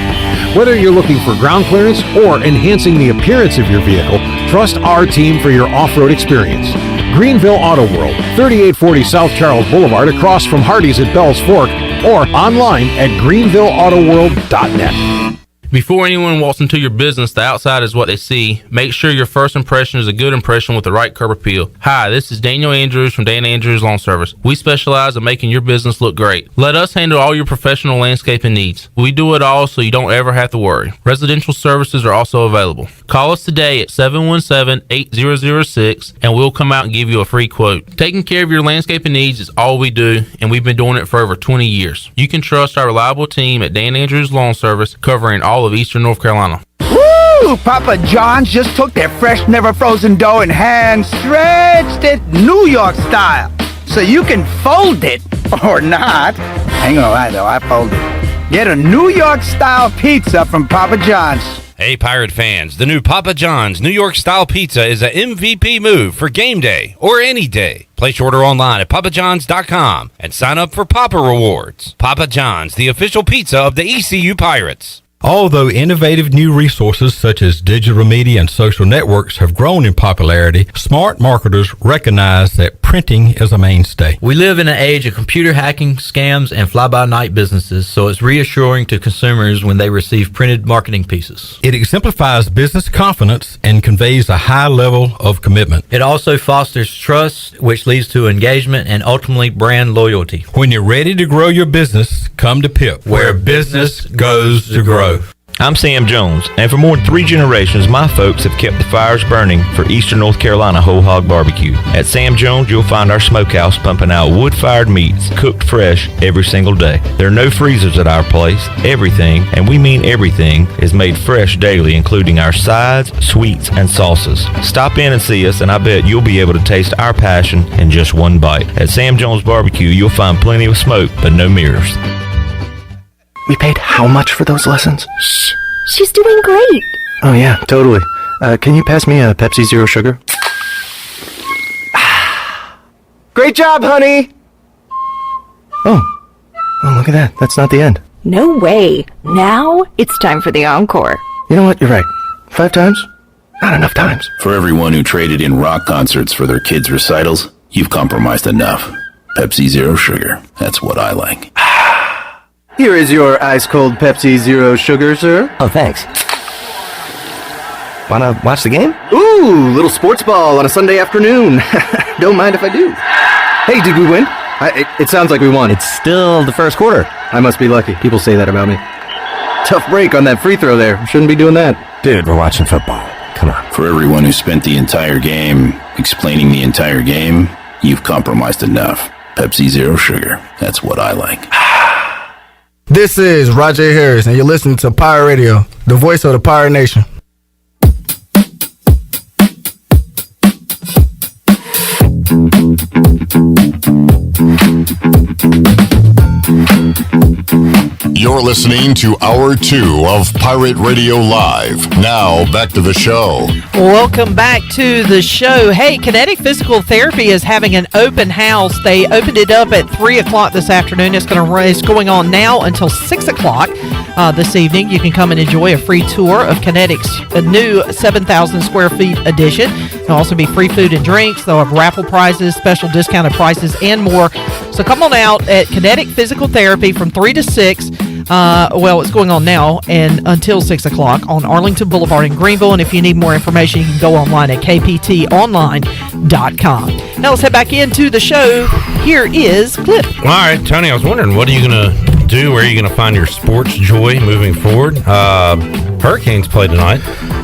Whether you're looking for ground clearance or enhancing the appearance of your vehicle, trust our team for your off-road experience. Greenville Auto World, 3840 South Charles Boulevard across from Hardee's at Bell's Fork, or online at greenvilleautoworld.net. Before anyone walks into your business, the outside is what they see. Make sure your first impression is a good impression with the right curb appeal. Hi, this is Daniel Andrews from Dan Andrews Lawn Service. We specialize in making your business look great. Let us handle all your professional landscaping needs. We do it all so you don't ever have to worry. Residential services are also available. Call us today at 717-8006 and we'll come out and give you a free quote. Taking care of your landscaping needs is all we do, and we've been doing it for over 20 years. You can trust our reliable team at Dan Andrews Lawn Service, covering all of Eastern North Carolina. Woo! Papa John's just took their fresh, never frozen dough and hand stretched it New York style. So you can fold it or not. I ain't gonna lie though, I fold it. Get a New York style pizza from Papa John's. Hey, Pirate fans, the new Papa John's New York Style Pizza is a MVP move for game day or any day. Place your order online at papajohns.com and sign up for Papa Rewards. Papa John's, the official pizza of the ECU Pirates. Although innovative new resources such as digital media and social networks have grown in popularity, smart marketers recognize that printing is a mainstay. We live in an age of computer hacking, scams, and fly-by-night businesses, so it's reassuring to consumers when they receive printed marketing pieces. It exemplifies business confidence and conveys a high level of commitment. It also fosters trust, which leads to engagement and ultimately brand loyalty. When you're ready to grow your business, come to PIP, where business goes to grow. I'm Sam Jones, and for more than 3 generations, my folks have kept the fires burning for Eastern North Carolina Whole Hog Barbecue. At Sam Jones, you'll find our smokehouse pumping out wood-fired meats, cooked fresh every single day. There are no freezers at our place. Everything, and we mean everything, is made fresh daily, including our sides, sweets, and sauces. Stop in and see us, and I bet you'll be able to taste our passion in just one bite. At Sam Jones Barbecue, you'll find plenty of smoke, but no mirrors. We paid how much for those lessons? Shh, she's doing great. Oh yeah, totally. Can you pass me a Pepsi Zero Sugar? Great job, honey! Oh, look at that. That's not the end. No way. Now it's time for the encore. You know what? You're right. 5 times? Not enough times. For everyone who traded in rock concerts for their kids' recitals, you've compromised enough. Pepsi Zero Sugar. That's what I like. Here is your ice-cold Pepsi Zero Sugar, sir. Oh, thanks. Wanna watch the game? Ooh, little sports ball on a Sunday afternoon. Don't mind if I do. Hey, did we win? It sounds like we won. It's still the first quarter. I must be lucky. People say that about me. Tough break on that free throw there. Shouldn't be doing that. Dude, we're watching football. Come on. For everyone who spent the entire game explaining the entire game, you've compromised enough. Pepsi Zero Sugar. That's what I like. This is Roger Harris, and you're listening to Pirate Radio, the voice of the Pirate Nation. You're listening to Hour 2 of Pirate Radio Live. Now, back to the show. Welcome back to the show. Hey, Kinetic Physical Therapy is having an open house. They opened it up at 3 o'clock this afternoon. It's going on now until 6 o'clock this evening. You can come and enjoy a free tour of Kinetic's new 7,000 square feet addition. There'll also be free food and drinks. They'll have raffle prizes, special discounted prices, and more. So come on out at Kinetic Physical Therapy from 3 to 6. It's going on now and until 6 o'clock on Arlington Boulevard in Greenville. And if you need more information, you can go online at kptonline.com. Now let's head back into the show. Here is Cliff. All right, Tony, I was wondering, what are you going to do? Where are you going to find your sports joy moving forward? Hurricanes play tonight.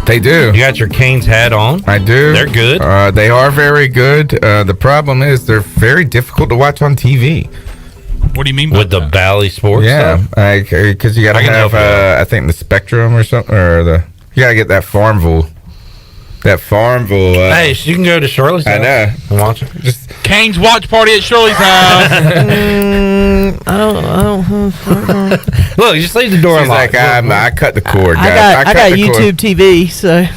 They do. You got your Canes hat on. I do. They're good. They are very good. The problem is they're very difficult to watch on TV. What do you mean by with that? the Bally Sports? Yeah, because you got to have, I think, the Spectrum or something, or you got to get that Farmville. Hey, you can go to Shirley's house. I know. And watch it. Just Canes watch party at Shirley's house. I don't. Look, just leave the door She's unlocked. like, I cut the cord, guys. I got YouTube TV, so.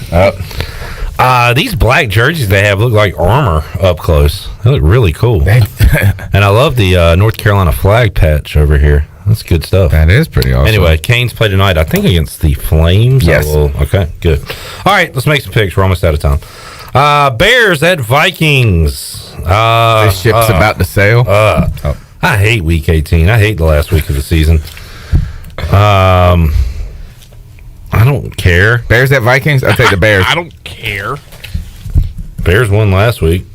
These black jerseys they have look like armor up close. They look really cool. And I love the North Carolina flag patch over here. That's good stuff. That is pretty awesome. Anyway, Canes play tonight, I think, against the Flames. Yes. Okay, good. All right, let's make some picks. We're almost out of time. Bears at Vikings. This ship's about to sail. I hate Week 18. I hate the last week of the season. I don't care. Bears at Vikings? I'll take the Bears. I don't care. Bears won last week.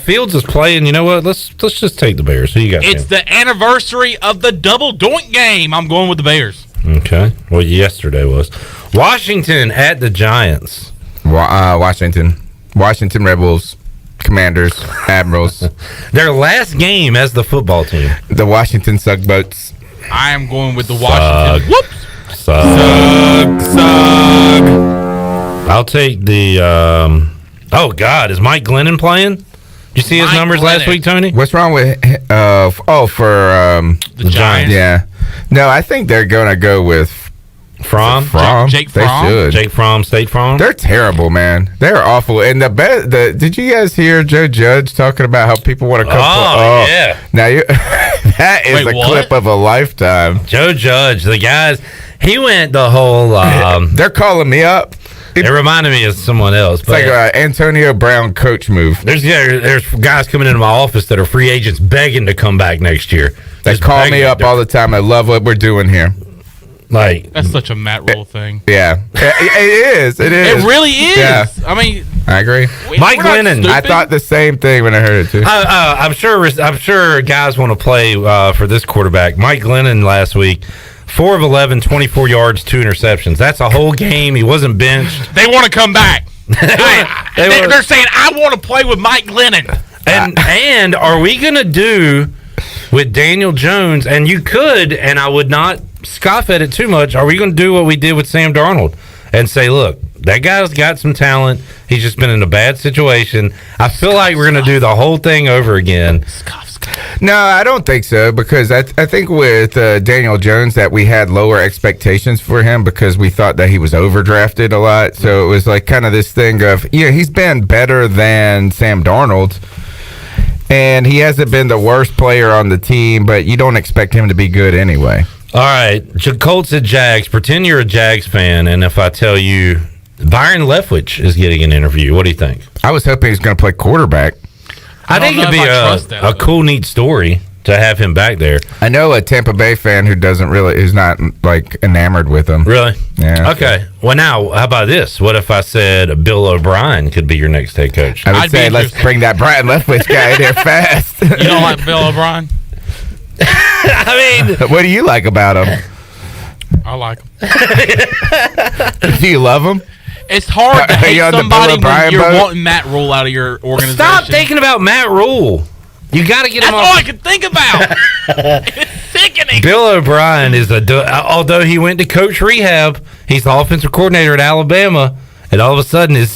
Fields is playing. You know what? Let's just take the Bears. Who you got? It's the anniversary of the double doink game. I'm going with the Bears. Okay. Well, yesterday was Washington at the Giants. Washington Rebels, Commanders, Admirals. Their last game as the football team. The Washington Sugboats. I am going with the Washington. Whoops. Sug. I'll take the. Oh God, is Mike Glennon playing? Did you see his numbers last week, Tony? What's wrong with? For the Giants. Yeah. No, I think they're gonna go with Fromm. Jake They Fromm? should. Jake Fromm, State Farm. They're terrible, man. They're awful. And did you guys hear Joe Judge talking about how people want to come? Yeah. Now that is Wait, a what? clip of a lifetime. Joe Judge, the guys, he went the whole. They're calling me up. It reminded me of someone else. It's like an Antonio Brown coach move. There's guys coming into my office that are free agents begging to come back next year. They call me up all the time. I love what we're doing here. Like That's such a Matt Rule thing. Yeah, it is. It is. It really is. Yeah. I mean, I agree. Mike Glennon. I thought the same thing when I heard it too. I'm sure guys want to play for this quarterback. Mike Glennon last week, 4 of 11, 24 yards, 2 interceptions. That's a whole game. He wasn't benched. they want to come back. They're saying, I want to play with Mike Glennon. And are we going to do with Daniel Jones, and you could, and I would not scoff at it too much, are we going to do what we did with Sam Darnold and say, look, that guy's got some talent. He's just been in a bad situation. I feel like we're going to do the whole thing over again. No, I don't think so, because I think with Daniel Jones that we had lower expectations for him because we thought that he was overdrafted a lot. So it was like kind of this thing of, he's been better than Sam Darnold. And he hasn't been the worst player on the team, but you don't expect him to be good anyway. All right, Colts at Jags. Pretend you're a Jags fan, and if I tell you Byron Leftwich is getting an interview, what do you think? I was hoping he's going to play quarterback. I think it'd be a cool, neat story to have him back there. I know a Tampa Bay fan who's not like enamored with him. Really? Yeah. Okay. Well, now, how about this? What if I said Bill O'Brien could be your next head coach? I would say let's bring that Brian Leftwich guy in there fast. You don't like Bill O'Brien? I mean, what do you like about him? I like him. Do you love him? It's hard to hate somebody when you're boat? wanting Matt Rule out of your organization. Stop thinking about Matt Rule. You got to get him That's off. all I can think about. It's sickening. Bill O'Brien is although he went to coach rehab, he's the offensive coordinator at Alabama, and all of a sudden his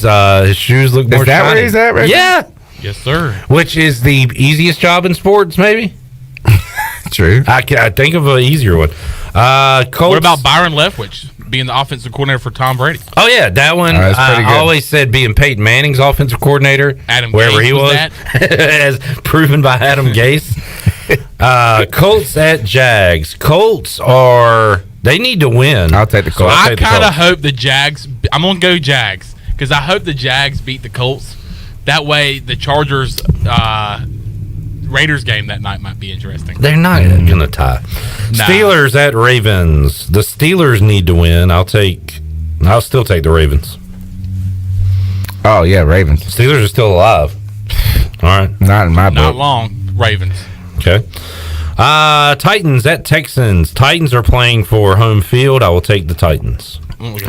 shoes look more shiny. Is that where he's at right Yeah. Yes, sir. Which is the easiest job in sports, maybe? True. I think of an easier one. Colts. What about Byron Leftwich being the offensive coordinator for Tom Brady? Oh, yeah, that one. That's pretty good. I always said being Peyton Manning's offensive coordinator, wherever Gase he was, as proven by Adam Gase. Colts at Jags. Colts they need to win. I'll take the Colts. I kind of hope the Jags. I'm going to go Jags because I hope the Jags beat the Colts. That way, the Chargers Raiders game that night might be interesting. They're not going to tie. Nah. Steelers at Ravens. The Steelers need to win. I'll still take the Ravens. Oh, yeah, Ravens. Steelers are still alive. All right. Not in my book. Not long. Ravens. Okay. Titans at Texans. Titans are playing for home field. I will take the Titans.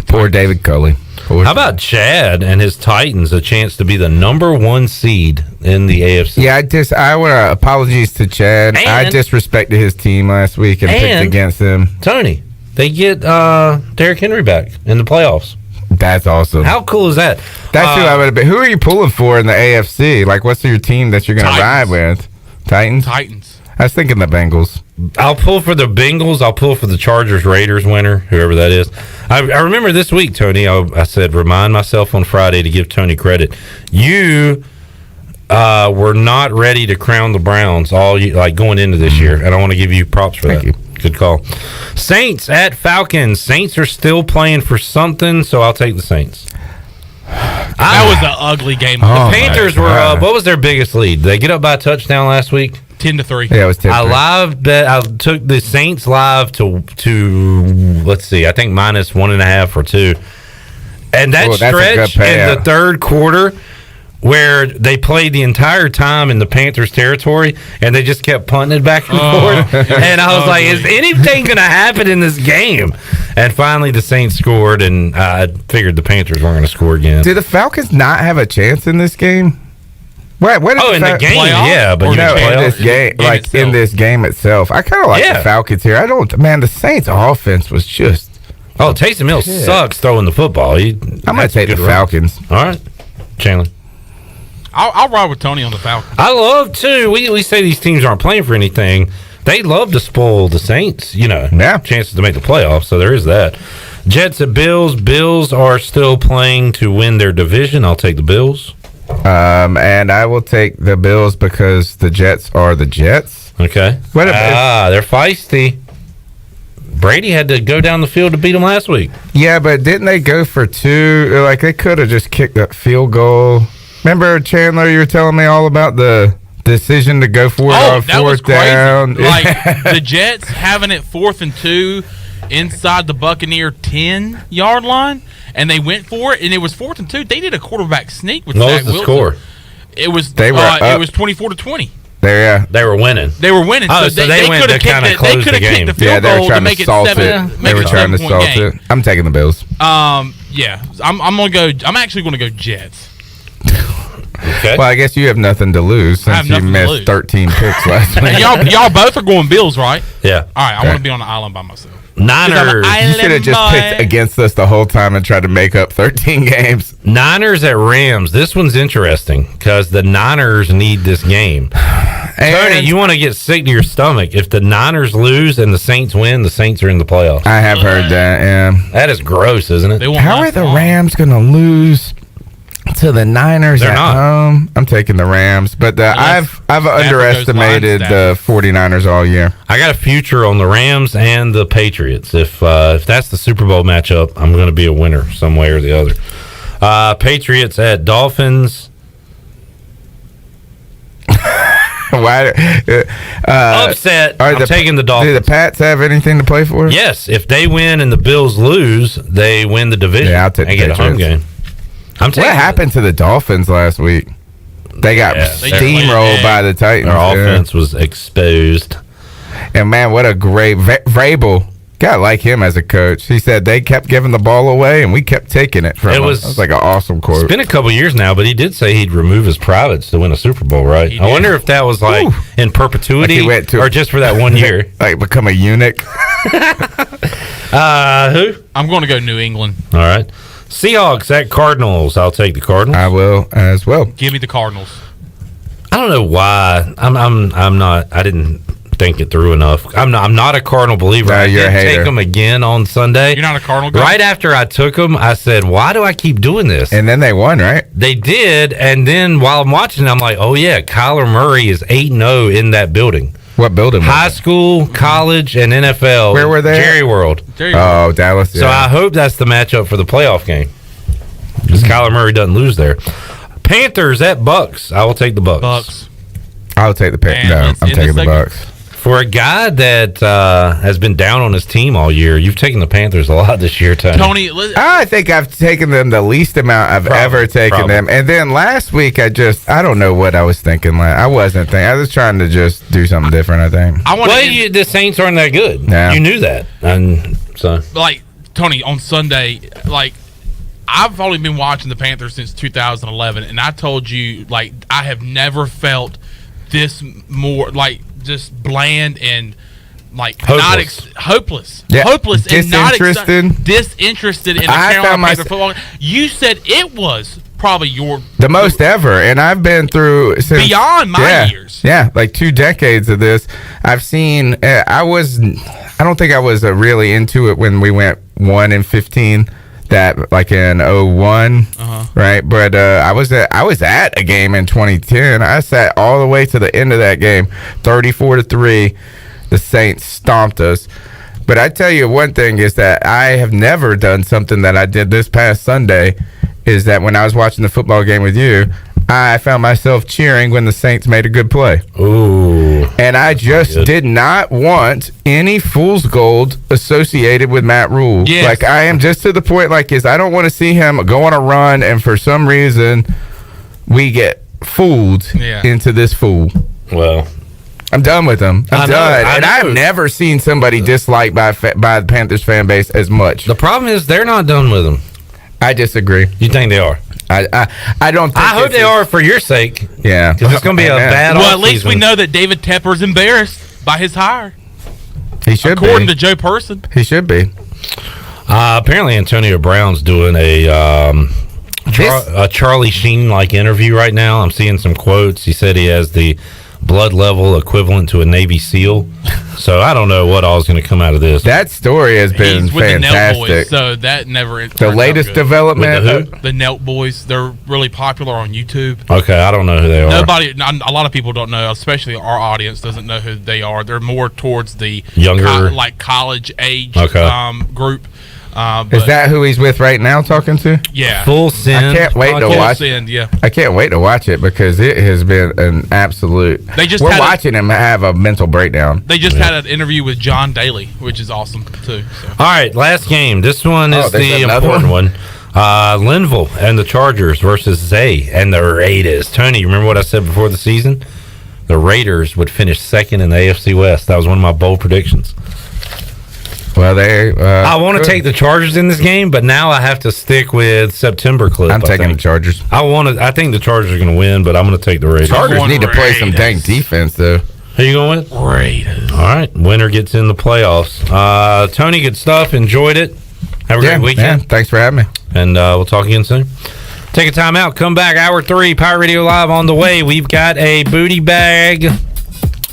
Poor David Culley. How about Chad and his Titans, a chance to be the number 1 seed in the AFC? Yeah, I want to apologies to Chad. I disrespected his team last week and picked against them. Tony, they get Derrick Henry back in the playoffs. That's awesome. How cool is that? That's who I would have been. Who are you pulling for in the AFC? Like, what's your team that you're going to ride with? Titans? Titans. I was thinking the Bengals. I'll pull for the Bengals. I'll pull for the Chargers-Raiders winner, whoever that is. I remember this week, Tony, I said, remind myself on Friday to give Tony credit. You were not ready to crown the Browns going into this year, and I want to give you props for that. Thank you. Good call. Saints at Falcons. Saints are still playing for something, so I'll take the Saints. That was an ugly game. The Panthers were up. What was their biggest lead? Did they get up by a touchdown last week? 10-3. Yeah, it was 10-3. I took the Saints live to let's see, I think -1.5 or 2. And that stretch in the third quarter where they played the entire time in the Panthers territory and they just kept punting it back and forth. And I was like, is anything going to happen in this game? And finally the Saints scored, and I figured the Panthers weren't going to score again. Do the Falcons not have a chance in this game? What in the game, yeah, but in this game, in this game itself, I kind of like the Falcons here. The Saints' offense was just. Taysom Hill sucks throwing the football. I'm gonna take the Falcons. All right, Chandler. I'll ride with Tony on the Falcons. I love to. We say these teams aren't playing for anything. They love to spoil the Saints. Chances to make the playoffs. So there is that. Jets at Bills. Bills are still playing to win their division. I'll take the Bills. And I will take the Bills because the Jets are the Jets. Okay. They're feisty. Brady had to go down the field to beat them last week. Yeah, but didn't they go for 2? Like, they could have just kicked that field goal. Remember, Chandler, you were telling me all about the decision to go for it on fourth down? Like, the Jets having it 4th and 2 inside the Buccaneer 10-yard line. And they went for it, and it was 4th and 2. They did a quarterback sneak with Zach Wilson. What was the score? It was 24-20. They were winning. They were winning. So they went to kind of close the game. The field goal to make it 7. They were trying to salt it. I'm taking the Bills. Yeah, I'm actually going to go Jets. Okay. Well, I guess you have nothing to lose since you missed 13 picks last week. And y'all both are going Bills, right? Yeah. All right, I want to be on the island by myself. Niners. You should have just picked against us the whole time and tried to make up 13 games. Niners at Rams. This one's interesting because the Niners need this game. Tony, you want to get sick to your stomach. If the Niners lose and the Saints win, the Saints are in the playoffs. I have heard that, yeah. That is gross, isn't it? How are the Rams going to lose to the Niners They're at not. home? I'm taking the Rams, but I've underestimated the 49ers all year. I got a future on the Rams and the Patriots. If that's the Super Bowl matchup, I'm going to be a winner some way or the other. Patriots at Dolphins. Upset. I'm taking the Dolphins. Do the Pats have anything to play for? Yes. If they win and the Bills lose, they win the division. Yeah, I'll take the and get a home game. What happened to the Dolphins last week? They got steamrolled by the Titans. Their offense was exposed. And man, what a great Vrabel. Gotta like him as a coach. He said they kept giving the ball away and we kept taking it from him. That was like an awesome quote. It's been a couple years now, but he did say he'd remove his privates to win a Super Bowl, right? I wonder if that was like in perpetuity or just for that 1 year. Like become a eunuch. Who? I'm going to go New England. All right. Seahawks at Cardinals. I'll take the Cardinals. I will as well. Give me the Cardinals. I don't know why. I'm not. I didn't think it through enough. I'm not a Cardinal believer. I did take them again on Sunday. You're not a Cardinal guy? Right after I took them, I said, "Why do I keep doing this?" And then they won, right? They did. And then while I'm watching, I'm like, "Oh yeah, Kyler Murray is 8-0 in that building." What building? High school, college, and NFL. Where were they? Jerry World. Oh, Dallas. Yeah. So I hope that's the matchup for the playoff game because Kyler Murray doesn't lose there. Panthers at Bucks. I will take the Bucks. Bucks. I'll take the Panthers. No, I'm taking the Bucks. For a guy that has been down on his team all year, you've taken the Panthers a lot this year, Tony. I think I've taken them the least amount I've ever taken them. And then last week, I don't know what I was thinking. I wasn't thinking. I was trying to just do something different, I think. The Saints aren't that good. Yeah. You knew that. And so, Tony, on Sunday, I've only been watching the Panthers since 2011, and I told you, I have never felt this more, just bland and hopeless. Yeah. Hopeless and not Disinterested. disinterested in the Carolina Panther football. You said it was probably the most ever, and I've been through since beyond my years. Yeah, 2 decades of this. I've seen. I don't think I was really into it when we went 1-15. That in 01, right? But I was at a game in 2010. I sat all the way to the end of that game, 34-3. The Saints stomped us. But I tell you one thing is that I have never done something that I did this past Sunday. Is that when I was watching the football game with you, I found myself cheering when the Saints made a good play. Ooh. And I just did not want any fool's gold associated with Matt Rule. Yes. I am just to the point I don't want to see him go on a run and for some reason we get fooled into this fool. Well, I'm done with him. I'm done. And I've never seen somebody disliked by the Panthers fan base as much. The problem is they're not done with him. I disagree. You think they are? I don't think I hope they are for your sake. Yeah. Because it's going to be a bad Well, at least we know that David Tepper's embarrassed by his hire. He should be. According to Joe Person. He should be. Apparently, Antonio Brown's doing a Charlie Sheen-like interview right now. I'm seeing some quotes. He said he has the blood level equivalent to a Navy SEAL. So I don't know what all is going to come out of this. That story has been He's with fantastic. The Knelt Boys, so that never. The latest development. With the Knelt Boys. They're really popular on YouTube. Okay, I don't know who they are. A lot of people don't know, especially our audience doesn't know who they are. They're more towards the younger, college age group. Is that who he's with right now talking to? Yeah. Full Send. I can't wait to watch it. Yeah. I can't wait to watch it because it has been an absolute. We're watching him have a mental breakdown. They just had an interview with John Daly, which is awesome too. So. All right, last game. This one is the important one. Linville and the Chargers versus Zay and the Raiders. Tony, you remember what I said before the season? The Raiders would finish second in the AFC West. That was one of my bold predictions. Well, I want to take the Chargers in this game, but now I have to stick with September Clip. I'm taking the Chargers. I think the Chargers are going to win, but I'm going to take the Raiders. Chargers need to play some dang defense, though. Who you going with? Raiders. All right, winner gets in the playoffs. Tony, good stuff. Enjoyed it. Have a great weekend. Yeah, thanks for having me. And we'll talk again soon. Take a time out. Come back. Hour 3, Pirate Radio Live on the way. We've got a booty bag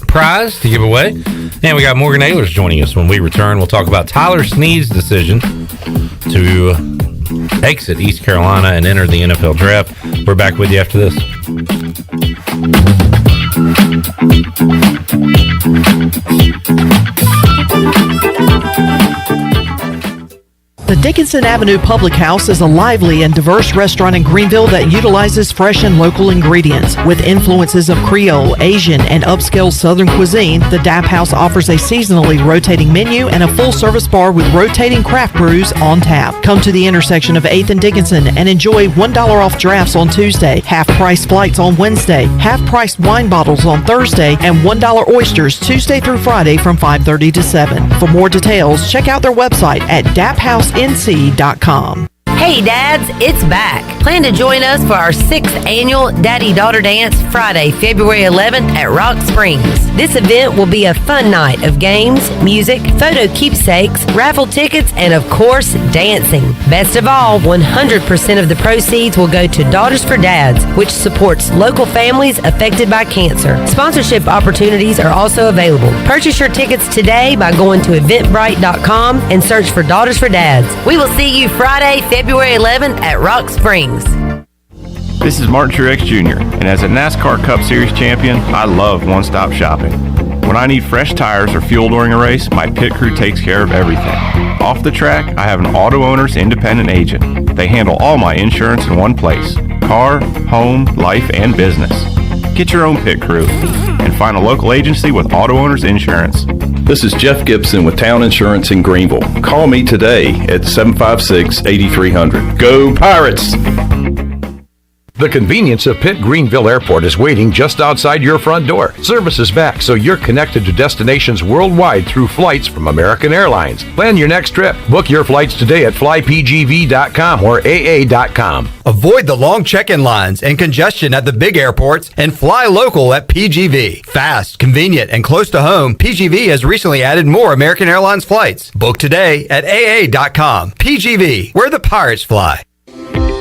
prize to give away. And we got Morgan Ahlers joining us when we return. We'll talk about Tyler Snead's decision to exit East Carolina and enter the NFL draft. We're back with you after this. The Dickinson Avenue Public House is a lively and diverse restaurant in Greenville that utilizes fresh and local ingredients. With influences of Creole, Asian, and upscale Southern cuisine, the DAP House offers a seasonally rotating menu and a full-service bar with rotating craft brews on tap. Come to the intersection of 8th and Dickinson and enjoy $1 off drafts on Tuesday, half-price flights on Wednesday, half-price wine bottles on Thursday, and $1 oysters Tuesday through Friday from 5:30 to 7. For more details, check out their website at daphouse.com. NC.com. Hey dads, it's back. Plan to join us for our 6th annual Daddy-Daughter Dance Friday, February 11th at Rock Springs. This event will be a fun night of games, music, photo keepsakes, raffle tickets, and of course, dancing. Best of all, 100% of the proceeds will go to Daughters for Dads, which supports local families affected by cancer. Sponsorship opportunities are also available. Purchase your tickets today by going to eventbrite.com and search for Daughters for Dads. We will see you Friday, February 11th at Rock Springs. This is Martin Truex Jr., and as a NASCAR Cup Series champion, I love one-stop shopping. When I need fresh tires or fuel during a race, my pit crew takes care of everything. Off the track, I have an Auto Owners independent agent. They handle all my insurance in one place: car, home, life, and business. Get your own pit crew and find a local agency with auto owners insurance. This is Jeff Gibson with Town Insurance in Greenville. Call me today at 756-8300. Go Pirates! The convenience of Pitt Greenville Airport is waiting just outside your front door. Service is back, so you're connected to destinations worldwide through flights from American Airlines. Plan your next trip. Book your flights today at flypgv.com or aa.com. Avoid the long check-in lines and congestion at the big airports and fly local at PGV. Fast, convenient, and close to home, PGV has recently added more American Airlines flights. Book today at aa.com. PGV, where the Pirates fly.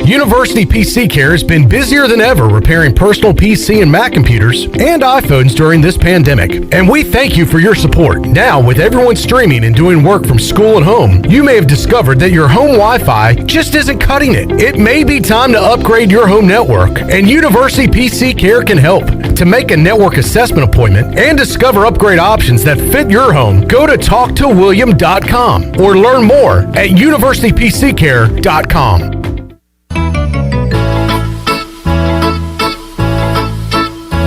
University PC Care has been busier than ever repairing personal PC and Mac computers and iPhones during this pandemic. And we thank you for your support. Now, with everyone streaming and doing work from school and home, you may have discovered that your home Wi-Fi just isn't cutting it. It may be time to upgrade your home network, and University PC Care can help. To make a network assessment appointment and discover upgrade options that fit your home, go to talktowilliam.com or learn more at universitypccare.com.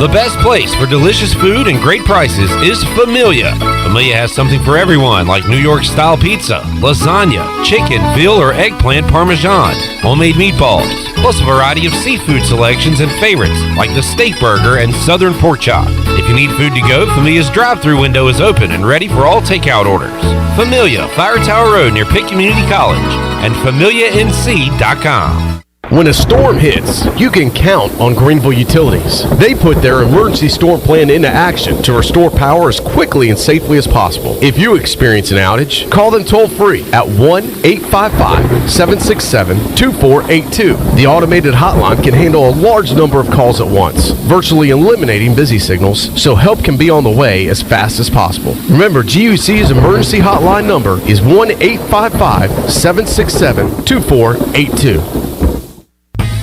The best place for delicious food and great prices is Familia. Familia has something for everyone, like New York-style pizza, lasagna, chicken, veal, or eggplant parmesan, homemade meatballs, plus a variety of seafood selections and favorites, like the steak burger and southern pork chop. If you need food to go, Familia's drive-thru window is open and ready for all takeout orders. Familia, Fire Tower Road near Pitt Community College, and FamiliaNC.com. When a storm hits, you can count on Greenville Utilities. They put their emergency storm plan into action to restore power as quickly and safely as possible. If you experience an outage, call them toll-free at 1-855-767-2482. The automated hotline can handle a large number of calls at once, virtually eliminating busy signals, so help can be on the way as fast as possible. Remember, GUC's emergency hotline number is 1-855-767-2482.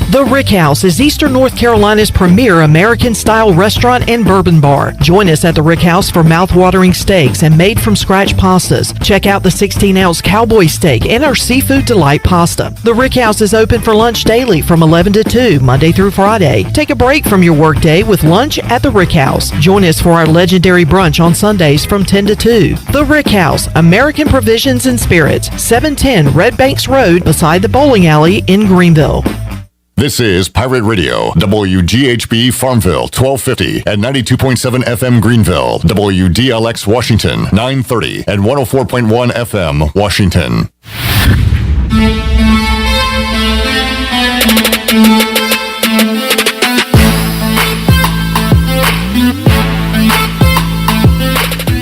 The Rick House is Eastern North Carolina's premier American-style restaurant and bourbon bar. Join us at the Rick House for mouth-watering steaks and made-from-scratch pastas. Check out the 16-ounce cowboy steak and our seafood delight pasta. The Rick House is open for lunch daily from 11 to 2, Monday through Friday. Take a break from your workday with lunch at the Rick House. Join us for our legendary brunch on Sundays from 10 to 2. The Rick House, American Provisions and Spirits, 710 Red Banks Road beside the bowling alley in Greenville. This is Pirate Radio, WGHB Farmville, 1250 and 92.7 FM Greenville, WDLX Washington, 930 and 104.1 FM Washington.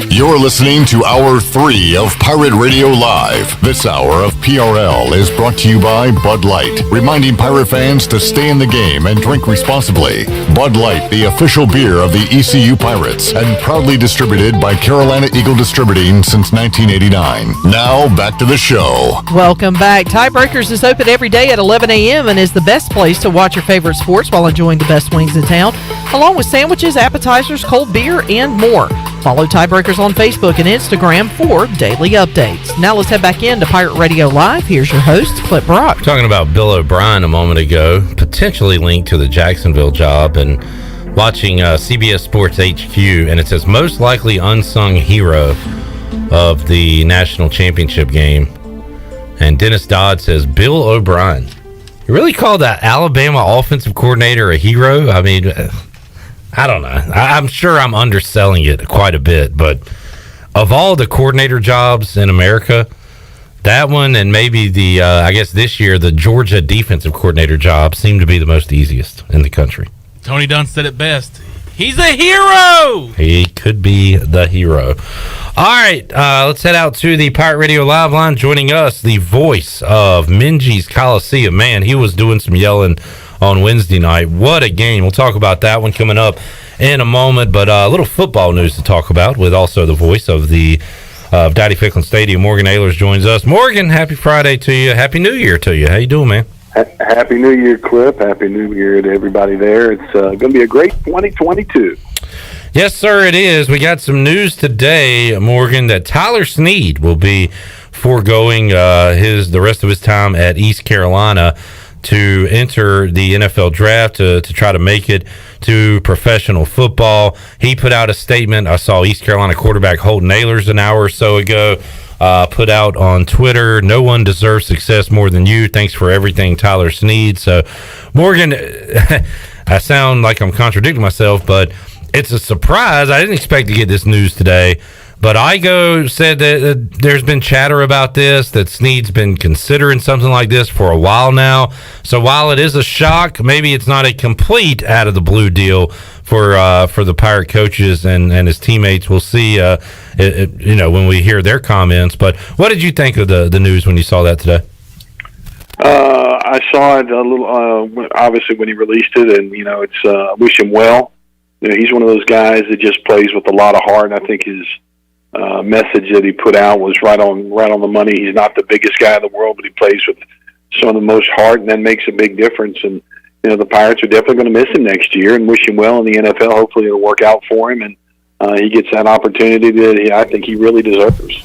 You're listening to Hour 3 of Pirate Radio Live. This hour of PRL is brought to you by Bud Light, reminding pirate fans to stay in the game and drink responsibly. Bud Light, the official beer of the ECU Pirates, and proudly distributed by Carolina Eagle Distributing since 1989. Now, back to the show. Welcome back. Tiebreakers is open every day at 11 a.m. and is the best place to watch your favorite sports while enjoying the best wings in town, along with sandwiches, appetizers, cold beer, and more. Follow Tiebreakers on Facebook and Instagram for daily updates. Now let's head back into Pirate Radio Live. Here's your host, Clip Brock. Talking about Bill O'Brien a moment ago, potentially linked to the Jacksonville job, and watching CBS Sports HQ, and it says most likely unsung hero of the national championship game. And Dennis Dodd says, Bill O'Brien. You really call that Alabama offensive coordinator a hero? I mean, I don't know. I'm sure I'm underselling it quite a bit, but of all the coordinator jobs in America, that one and maybe the, I guess this year, the Georgia defensive coordinator job seem to be the most easiest in the country. Tony Dunn said it best. He's a hero! He could be the hero. All right, let's head out to the Pirate Radio Live line. Joining us, the voice of Minji's Coliseum. Man, he was doing some yelling on Wednesday night. What a game. We'll talk about that one coming up in a moment, but a little football news to talk about with also the voice of the Daddy Ficklin Stadium. Morgan Ahlers joins us. Morgan, happy Friday to you. Happy New Year to you. How you doing, man? Happy New Year, Clip. Happy New Year to everybody there. It's going to be a great 2022. Yes, sir, it is. We got some news today, Morgan, that Tyler Snead will be foregoing the rest of his time at East Carolina to enter the NFL draft to try to make it to professional football. He put out a statement. I saw East Carolina quarterback Holton Ahlers an hour or so ago put out on Twitter, "No one deserves success more than you. Thanks for everything, Tyler Snead." So, Morgan, I sound like I'm contradicting myself, but it's a surprise. I didn't expect to get this news today. But Igo said that there's been chatter about this, that Snead's been considering something like this for a while now. So while it is a shock, maybe it's not a complete out of the blue deal for the Pirate coaches and his teammates. We'll see, when we hear their comments. But what did you think of the news when you saw that today? I saw it a little, obviously when he released it, and it's wish him well. He's one of those guys that just plays with a lot of heart. And I think his message that he put out was right on the money. He's not the biggest guy in the world, but he plays with some of the most heart, and that makes a big difference. And the Pirates are definitely going to miss him next year, and wish him well in the NFL. Hopefully, it'll work out for him, and he gets that opportunity that I think he really deserves.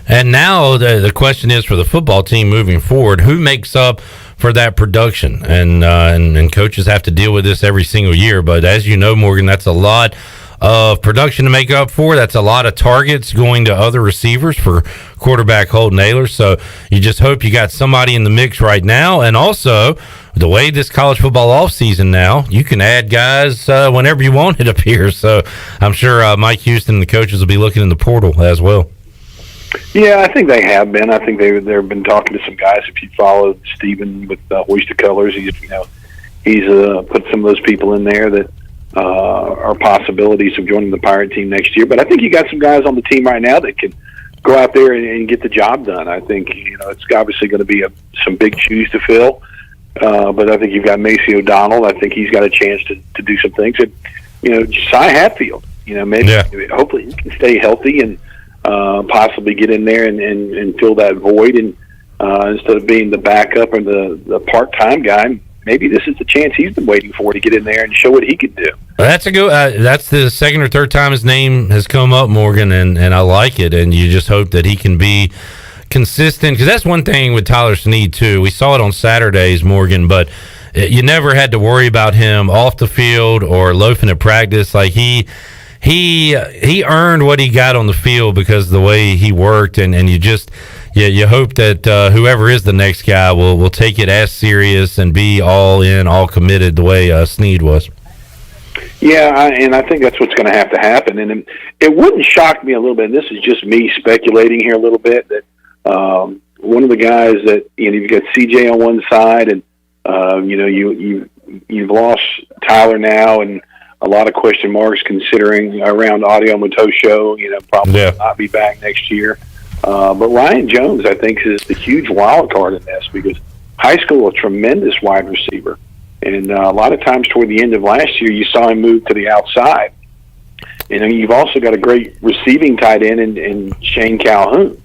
And now the question is for the football team moving forward: who makes up for that production? And coaches have to deal with this every single year. But as you know, Morgan, that's a lot of production to make up for. That's a lot of targets going to other receivers for quarterback Holton Ahlers. So you just hope you got somebody in the mix right now. And also, the way this college football offseason now, you can add guys whenever you want, it appears. So I'm sure Mike Houston and the coaches will be looking in the portal as well. Yeah, I think they have been. I think they've been talking to some guys. If you follow Stephen with Hoist the Colors, he's put some of those people in there that are possibilities of joining the Pirate team next year. But I think you got some guys on the team right now that can go out there and get the job done. I think it's obviously going to be some big shoes to fill. But I think you've got Macy O'Donnell. I think he's got a chance to do some things. And Josiah Hatfield. Hopefully he can stay healthy and possibly get in there and fill that void. And instead of being the backup or the part-time guy, maybe this is the chance he's been waiting for to get in there and show what he can do. That's that's the second or third time his name has come up, Morgan, and I like it. And you just hope that he can be consistent, because that's one thing with Tyler Snead too. We saw it on Saturdays, Morgan, but you never had to worry about him off the field or loafing at practice. Like he earned what he got on the field because of the way he worked, and you hope that whoever is the next guy will take it as serious and be all in, all committed the way Snead was. Yeah, and I think that's what's going to have to happen. And it wouldn't shock me a little bit, and this is just me speculating here a little bit, that one of the guys that, you've got CJ on one side, and you've lost Tyler now, and a lot of question marks considering around Audio Matosho, probably not be back next year. But Ryan Jones, I think, is the huge wild card in this, because high school, a tremendous wide receiver. And a lot of times toward the end of last year, you saw him move to the outside. And you've also got a great receiving tight end in Shane Calhoun.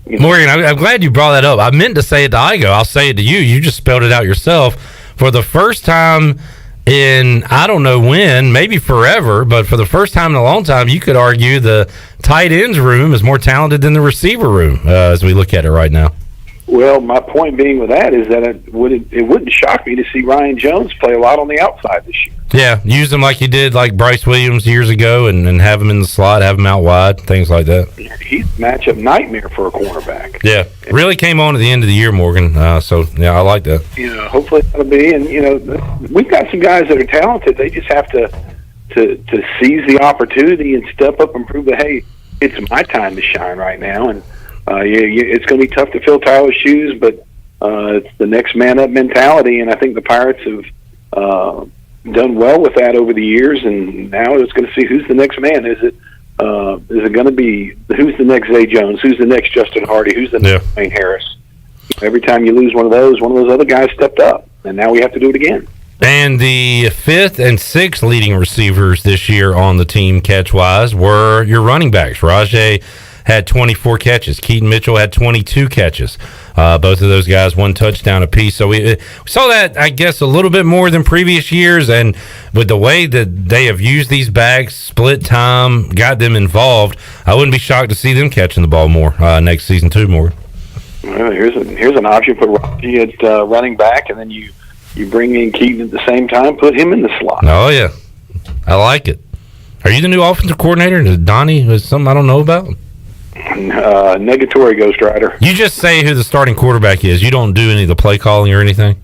Morgan, I'm glad you brought that up. I meant to say it to Igo. I'll say it to you. You just spelled it out yourself. For the first time in, I don't know when, maybe forever, but for the first time in a long time, you could argue the tight ends room is more talented than the receiver room as we look at it right now. Well, my point being with that is that it wouldn't shock me to see Ryan Jones play a lot on the outside this year. Yeah, use him like he did like Bryce Williams years ago, and have him in the slot, have him out wide, things like that. He's a matchup nightmare for a cornerback. Yeah, really came on at the end of the year, Morgan. So, yeah, I like that. Hopefully that'll be. And, we've got some guys that are talented. They just have to seize the opportunity and step up and prove that, hey, it's my time to shine right now. And it's going to be tough to fill Tyler's shoes, but it's the next man up mentality, and I think the Pirates have done well with that over the years. And now it's going to see who's the next man. Is it going to be who's the next Zay Jones? Who's the next Justin Hardy? Who's the next Wayne Harris? Every time you lose one of those other guys stepped up, and now we have to do it again. And the fifth and sixth leading receivers this year on the team catch-wise were your running backs. Rajay had 24 catches. Keaton Mitchell had 22 catches. Both of those guys, one touchdown apiece. So we saw that, I guess, a little bit more than previous years. And with the way that they have used these backs, split time, got them involved, I wouldn't be shocked to see them catching the ball more next season too, more. Well, here's an option for Raji at running back, and then you You bring in Keaton at the same time, put him in the slot. Oh, yeah. I like it. Are you the new offensive coordinator? Is Donnie was something I don't know about? Negatory Ghost Rider. You just say who the starting quarterback is. You don't do any of the play calling or anything?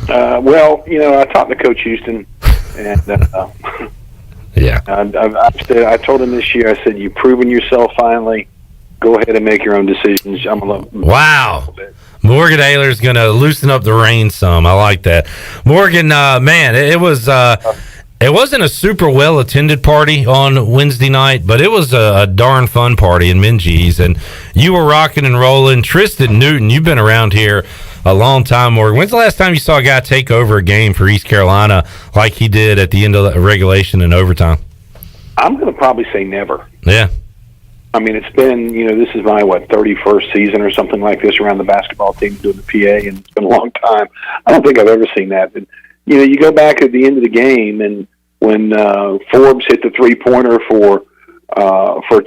Well, I talked to Coach Houston, and yeah, I told him this year, I said, you've proven yourself finally. Go ahead and make your own decisions. Wow. Morgan Ahlers going to loosen up the reins some. I like that. Morgan, man, it was... It wasn't a super well-attended party on Wednesday night, but it was a darn fun party in Minges, and you were rocking and rolling. Tristan Newton, you've been around here a long time, Morgan. When's the last time you saw a guy take over a game for East Carolina like he did at the end of the regulation and overtime? I'm going to probably say never. Yeah. I mean, it's been, this is my, 31st season or something like this around the basketball team doing the PA, and it's been a long time. I don't think I've ever seen that. But, you go back at the end of the game, and when Forbes hit the three-pointer for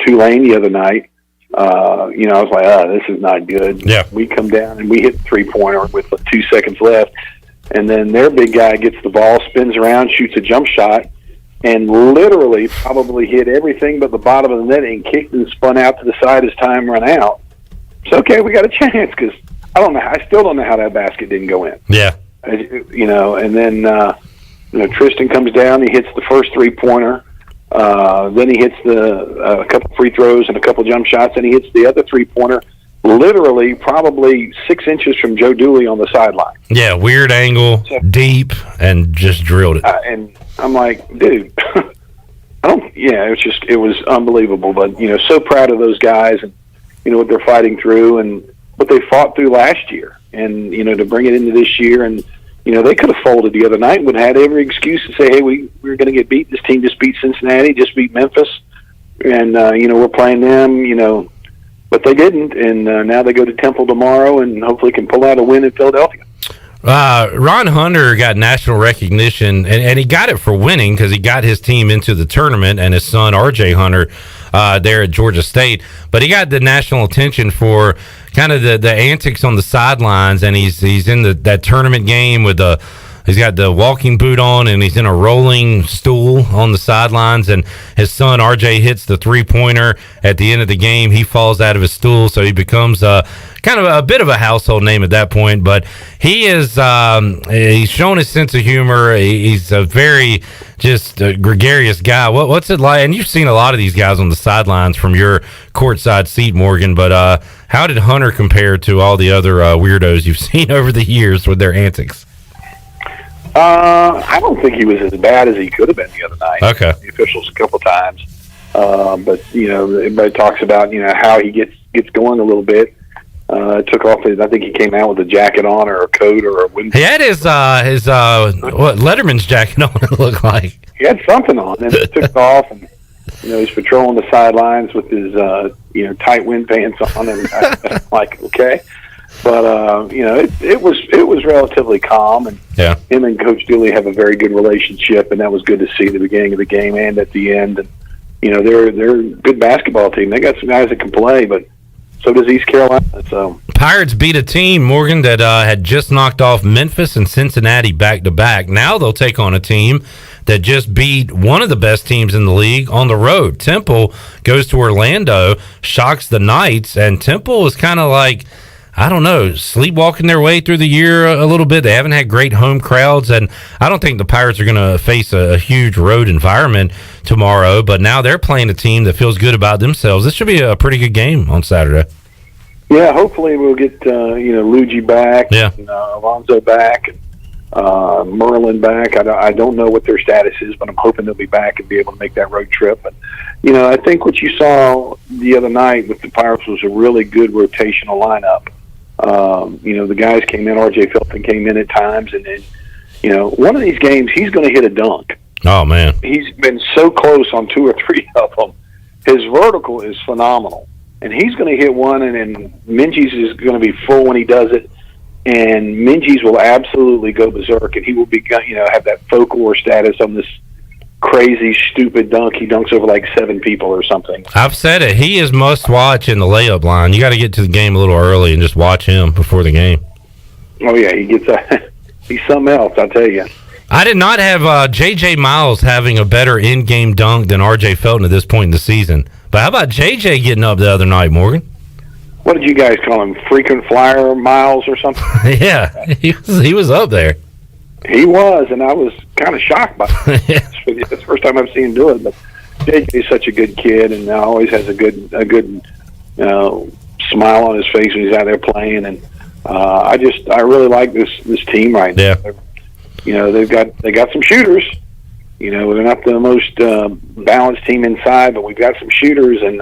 Tulane the other night, I was like, this is not good. Yeah. We come down and we hit the three-pointer with 2 seconds left, and then their big guy gets the ball, spins around, shoots a jump shot, and literally probably hit everything but the bottom of the net and kicked and spun out to the side as time ran out. So, okay, we got a chance because I still don't know how that basket didn't go in. Yeah. And then... Tristan comes down, he hits the first three-pointer, then he hits a couple free throws and a couple jump shots, and he hits the other three-pointer literally probably 6 inches from Joe Dooley on the sideline. Yeah, weird angle, deep, and just drilled it. And I'm like, dude, it was unbelievable. But, so proud of those guys and, what they're fighting through and what they fought through last year. And, to bring it into this year and, they could have folded the other night and would have had every excuse to say, hey, we're going to get beat. This team just beat Cincinnati, just beat Memphis. And, we're playing them, but they didn't. And now they go to Temple tomorrow and hopefully can pull out a win in Philadelphia. Ron Hunter got national recognition, and he got it for winning because he got his team into the tournament and his son, R.J. Hunter, there at Georgia State. But he got the national attention for kind of the antics on the sidelines, and he's in that tournament game with he's got the walking boot on, and he's in a rolling stool on the sidelines, and his son RJ hits the three-pointer at the end of the game. He falls out of his stool, so he becomes kind of a bit of a household name at that point. But he is he's shown his sense of humor. He's a very just gregarious guy. What's it like? And you've seen a lot of these guys on the sidelines from your courtside seat, Morgan, but how did Hunter compare to all the other weirdos you've seen over the years with their antics? I don't think he was as bad as he could have been the other night. Okay. The officials a couple times. But, everybody talks about, how he gets going a little bit. Took off I think he came out with a jacket on or a coat or a window. He had his Letterman's jacket on, it looked like. He had something on, and he took it off, and, he's patrolling the sidelines with his, tight wind pants on, and I'm like, okay. But it was relatively calm, and him and Coach Dooley have a very good relationship, and that was good to see at the beginning of the game and at the end. And they're a good basketball team. They got some guys that can play, but so does East Carolina. So Pirates beat a team, Morgan, that had just knocked off Memphis and Cincinnati back to back. Now they'll take on a team that just beat one of the best teams in the league on the road. Temple goes to Orlando, shocks the Knights, and Temple is kind of like, I don't know, sleepwalking their way through the year a little bit. They haven't had great home crowds, and I don't think the Pirates are going to face a huge road environment tomorrow, but now they're playing a team that feels good about themselves. This should be a pretty good game on Saturday. Yeah, hopefully we'll get, Luigi back, and, Alonzo back, and Merlin back. I don't know what their status is, but I'm hoping they'll be back and be able to make that road trip. But, I think what you saw the other night with the Pirates was a really good rotational lineup. The guys came in, R.J. Felton came in at times, and then, one of these games, he's going to hit a dunk. Oh, man. He's been so close on 2 or 3 of them. His vertical is phenomenal, and he's going to hit one, and then Minges is going to be full when he does it, and Minges will absolutely go berserk, and he will be, have that folklore status on this crazy, stupid dunk. He dunks over like 7 people or something. I've said it. He is must watch in the layup line. You got to get to the game a little early and just watch him before the game. Oh yeah, he gets He's something else, I tell you. I did not have J.J. Miles having a better in-game dunk than R.J. Felton at this point in the season. But how about J.J. getting up the other night, Morgan? What did you guys call him? Frequent flyer Miles or something? Yeah, he was up there. He was, and I was kind of shocked by it. It's the first time I've seen him do it. But J.J. is such a good kid, and always has a good smile on his face when he's out there playing. And I really like this team right now. Yeah. They got some shooters. They're not the most balanced team inside, but we've got some shooters, and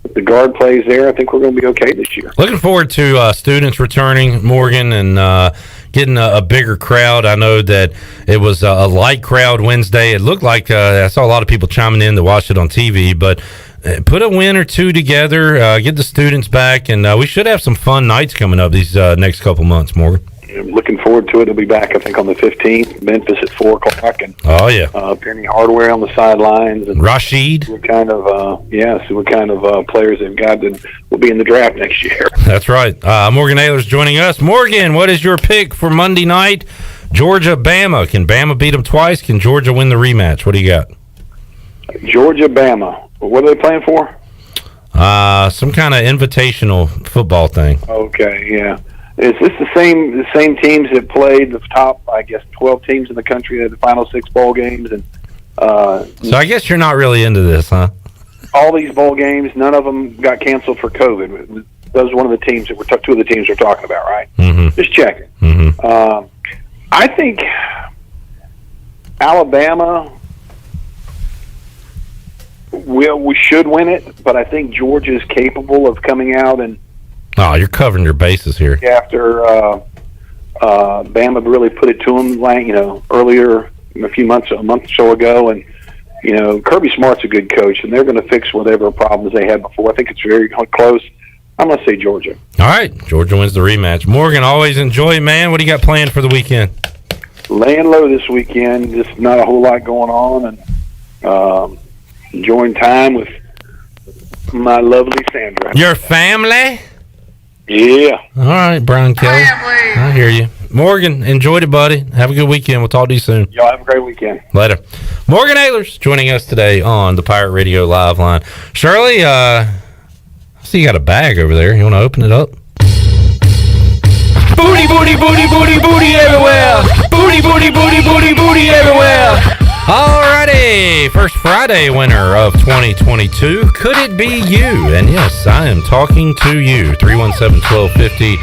if the guard plays there, I think we're going to be okay this year. Looking forward to students returning, Morgan, and getting a bigger crowd. I know that it was a light crowd Wednesday. It looked like I saw a lot of people chiming in to watch it on TV, but put a win or two together, get the students back, and we should have some fun nights coming up these next couple months, Morgan. I'm looking forward to it. They'll be back, I think, on the 15th. Memphis at 4 o'clock, and Penny Hardware on the sidelines. And Rashid. What kind of players they've got that will be in the draft next year. That's right. Morgan Ahlers joining us. Morgan, what is your pick for Monday night? Georgia, Bama. Can Bama beat them twice? Can Georgia win the rematch? What do you got? Georgia, Bama. What are they playing for? Some kind of invitational football thing. Okay, yeah. Is this the same teams that played the top, 12 teams in the country at the final 6 bowl games? And so I guess you're not really into this, huh? All these bowl games, none of them got canceled for COVID. Those are one of the teams that two of the teams we're talking about, right? Mm-hmm. Just checking. Mm-hmm. I think Alabama we should win it, but I think Georgia is capable of coming out and. Oh, you're covering your bases here. After Bama really put it to them, earlier, a month or so ago, and Kirby Smart's a good coach, and they're going to fix whatever problems they had before. I think it's very close. I'm going to say Georgia. All right, Georgia wins the rematch. Morgan, always enjoy, man. What do you got planned for the weekend? Laying low this weekend, just not a whole lot going on, and enjoying time with my lovely Sandra. Your family? Yeah. All right, Brian Kelly. I hear you. Morgan, enjoyed it, buddy. Have a good weekend. We'll talk to you soon. Y'all have a great weekend. Later. Morgan Ahlers joining us today on the Pirate Radio Live Line. Shirley, I see you got a bag over there. You want to open it up? Booty, booty, booty, booty, booty everywhere. Booty, booty, booty, booty, booty everywhere. Alrighty, first Friday winner of 2022. Could it be you? And yes, I am talking to you. 317-1250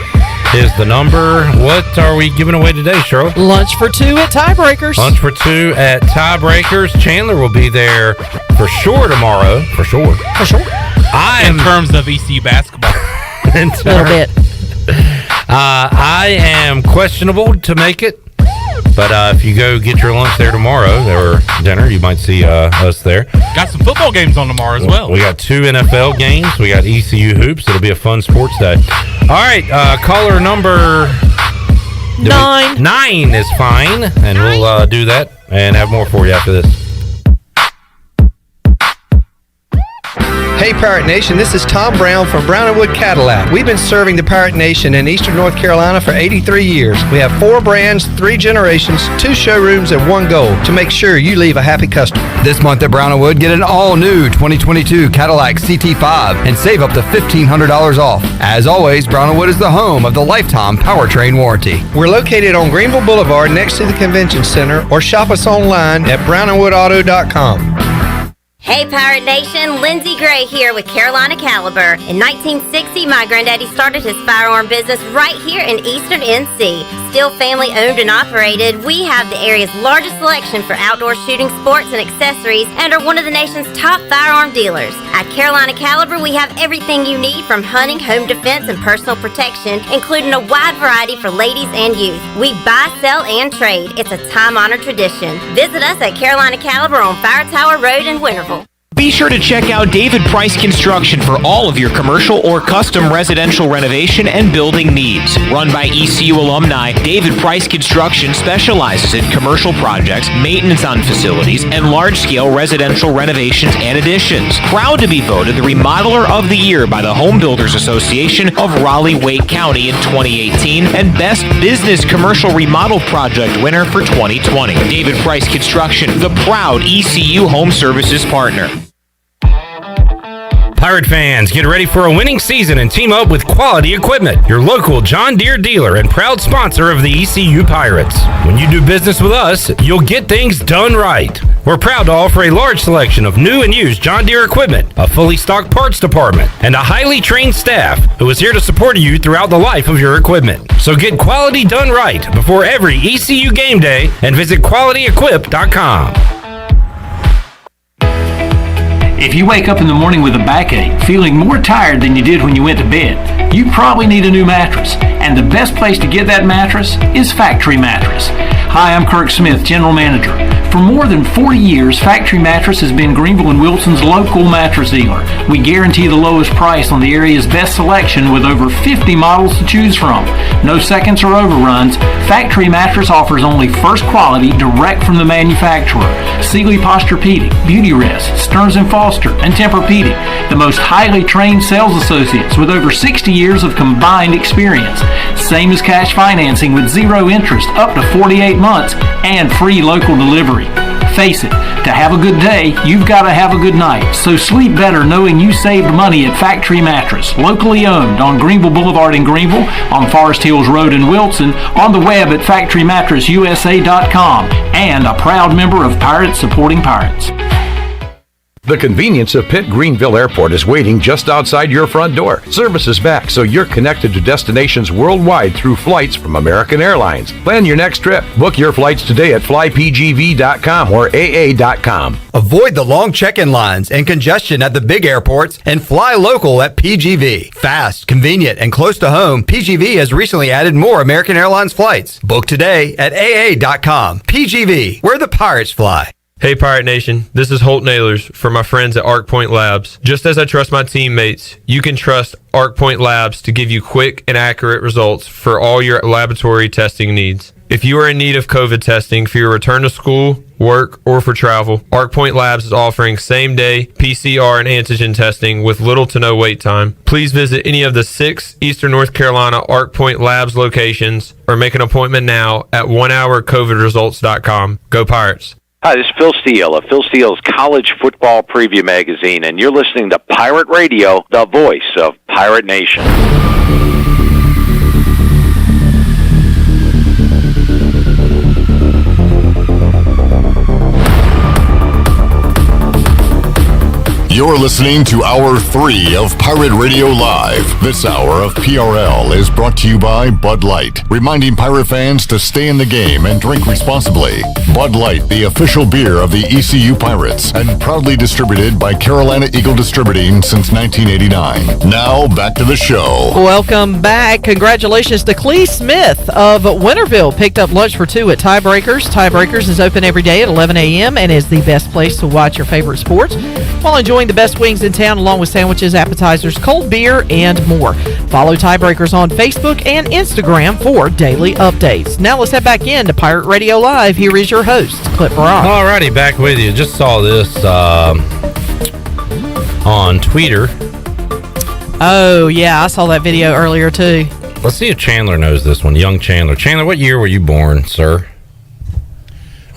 is the number. What are we giving away today, Shirley? Lunch for 2 at Tiebreakers. Lunch for 2 at Tiebreakers. Chandler will be there for sure tomorrow. For sure. In terms of ECU basketball. A little bit. I am questionable to make it. But if you go get your lunch there tomorrow, or dinner, you might see us there. Got some football games on tomorrow as well. We got 2 NFL games. We got ECU hoops. It'll be a fun sports day. All right, caller number 9. 9 is fine, and we'll do that and have more for you after this. Hey Pirate Nation, this is Tom Brown from Brown & Wood Cadillac. We've been serving the Pirate Nation in Eastern North Carolina for 83 years. We have 4 brands, 3 generations, 2 showrooms, and 1 goal to make sure you leave a happy customer. This month at Brown & Wood, get an all-new 2022 Cadillac CT5 and save up to $1,500 off. As always, Brown & Wood is the home of the lifetime powertrain warranty. We're located on Greenville Boulevard next to the Convention Center, or shop us online at brownandwoodauto.com. Hey Pirate Nation, Lindsay Gray here with Carolina Caliber. In 1960, my granddaddy started his firearm business right here in Eastern NC. Still family owned and operated, we have the area's largest selection for outdoor shooting sports and accessories and are one of the nation's top firearm dealers. At Carolina Caliber, we have everything you need from hunting, home defense, and personal protection, including a wide variety for ladies and youth. We buy, sell, and trade. It's a time-honored tradition. Visit us at Carolina Caliber on Fire Tower Road in Winterville. Be sure to check out David Price Construction for all of your commercial or custom residential renovation and building needs. Run by ECU alumni, David Price Construction specializes in commercial projects, maintenance on facilities, and large-scale residential renovations and additions. Proud to be voted the Remodeler of the Year by the Home Builders Association of Raleigh-Wake County in 2018 and Best Business Commercial Remodel Project winner for 2020. David Price Construction, the proud ECU Home Services partner. Pirate fans, get ready for a winning season and team up with Quality Equipment, your local John Deere dealer and proud sponsor of the ECU Pirates. When you do business with us, you'll get things done right. We're proud to offer a large selection of new and used John Deere equipment, a fully stocked parts department, and a highly trained staff who is here to support you throughout the life of your equipment. So get quality done right before every ECU game day and visit QualityEquip.com. If you wake up in the morning with a backache, feeling more tired than you did when you went to bed, you probably need a new mattress. And the best place to get that mattress is Factory Mattress. Hi, I'm Kirk Smith, General Manager. For more than 40 years, Factory Mattress has been Greenville and Wilson's local mattress dealer. We guarantee the lowest price on the area's best selection with over 50 models to choose from. No seconds or overruns. Factory Mattress offers only first quality direct from the manufacturer. Sealy Posturepedic, Beautyrest, Stearns & Foster, and Tempur-Pedic. The most highly trained sales associates with over 60 years of combined experience. Same as cash financing with zero interest up to 48 months and free local delivery. Face it, to have a good day, you've got to have a good night. So sleep better knowing you saved money at Factory Mattress, locally owned on Greenville Boulevard in Greenville, on Forest Hills Road in Wilson, on the web at FactoryMattressUSA.com, and a proud member of Pirates Supporting Pirates. The convenience of Pitt Greenville Airport is waiting just outside your front door. Service is back, so you're connected to destinations worldwide through flights from American Airlines. Plan your next trip. Book your flights today at flypgv.com or aa.com. Avoid the long check-in lines and congestion at the big airports and fly local at PGV. Fast, convenient, and close to home, PGV has recently added more American Airlines flights. Book today at aa.com. PGV, where the pirates fly. Hey Pirate Nation, this is Holt Nailers for my friends at Arc Point Labs. Just as I trust my teammates, you can trust Arc Point Labs to give you quick and accurate results for all your laboratory testing needs. If you are in need of COVID testing for your return to school, work, or for travel, Arc Point Labs is offering same-day PCR and antigen testing with little to no wait time. Please visit any of the 6 Eastern North Carolina Arc Point Labs locations or make an appointment now at onehourcovidresults.com. Go Pirates! Hi, this is Phil Steele of Phil Steele's College Football Preview Magazine, and you're listening to Pirate Radio, the voice of Pirate Nation. You're listening to Hour 3 of Pirate Radio Live. This hour of PRL is brought to you by Bud Light, reminding pirate fans to stay in the game and drink responsibly. Bud Light, the official beer of the ECU Pirates, and proudly distributed by Carolina Eagle Distributing since 1989. Now, back to the show. Welcome back. Congratulations to Clee Smith of Winterville. Picked up lunch for 2 at Tiebreakers. Tiebreakers is open every day at 11 a.m. and is the best place to watch your favorite sports while enjoying the best wings in town, along with sandwiches, appetizers, cold beer, and more. Follow Tiebreakers on Facebook and Instagram for daily updates. Now let's head back in to Pirate Radio Live. Here is your host, Clip Rock. Alrighty, back with you. Just saw this on Twitter. Oh, yeah, I saw that video earlier, too. Let's see if Chandler knows this one. Young Chandler. Chandler, what year were you born, sir?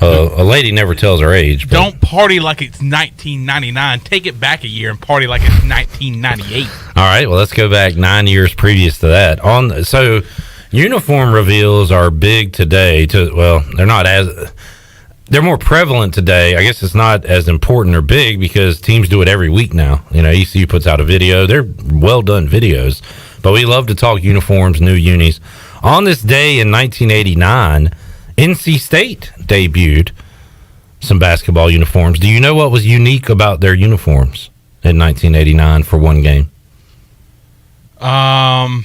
A lady never tells her age. But don't party like it's 1999. Take it back a year and party like it's 1998. All right, well, let's go back 9 years previous to that. So uniform reveals are big today. They're more prevalent today. I guess it's not as important or big because teams do it every week now. You know, ECU puts out a video. They're well-done videos. But we love to talk uniforms, new unis. On this day in 1989, NC State debuted some basketball uniforms. Do you know what was unique about their uniforms in 1989 for one game? In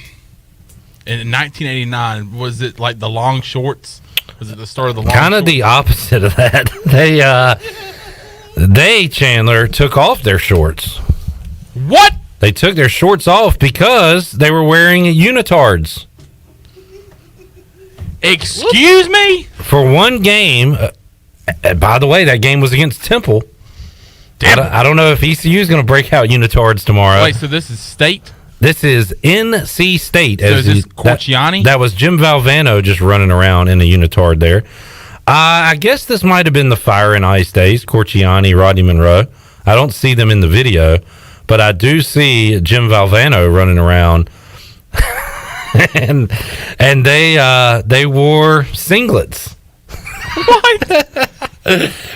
1989, was it like the long shorts? Was it the start of the long Kind of the opposite of that. They, Chandler, took off their shorts. What? They took their shorts off because they were wearing unitards. Excuse me? For one game, by the way, that game was against Temple. I don't know if ECU is going to break out unitards tomorrow. Wait, so this is state? This is NC State. So is this Corciani? That was Jim Valvano just running around in a unitard there. I guess this might have been the Fire and Ice days, Corciani, Rodney Monroe. I don't see them in the video, but I do see Jim Valvano running around. and they wore singlets. What?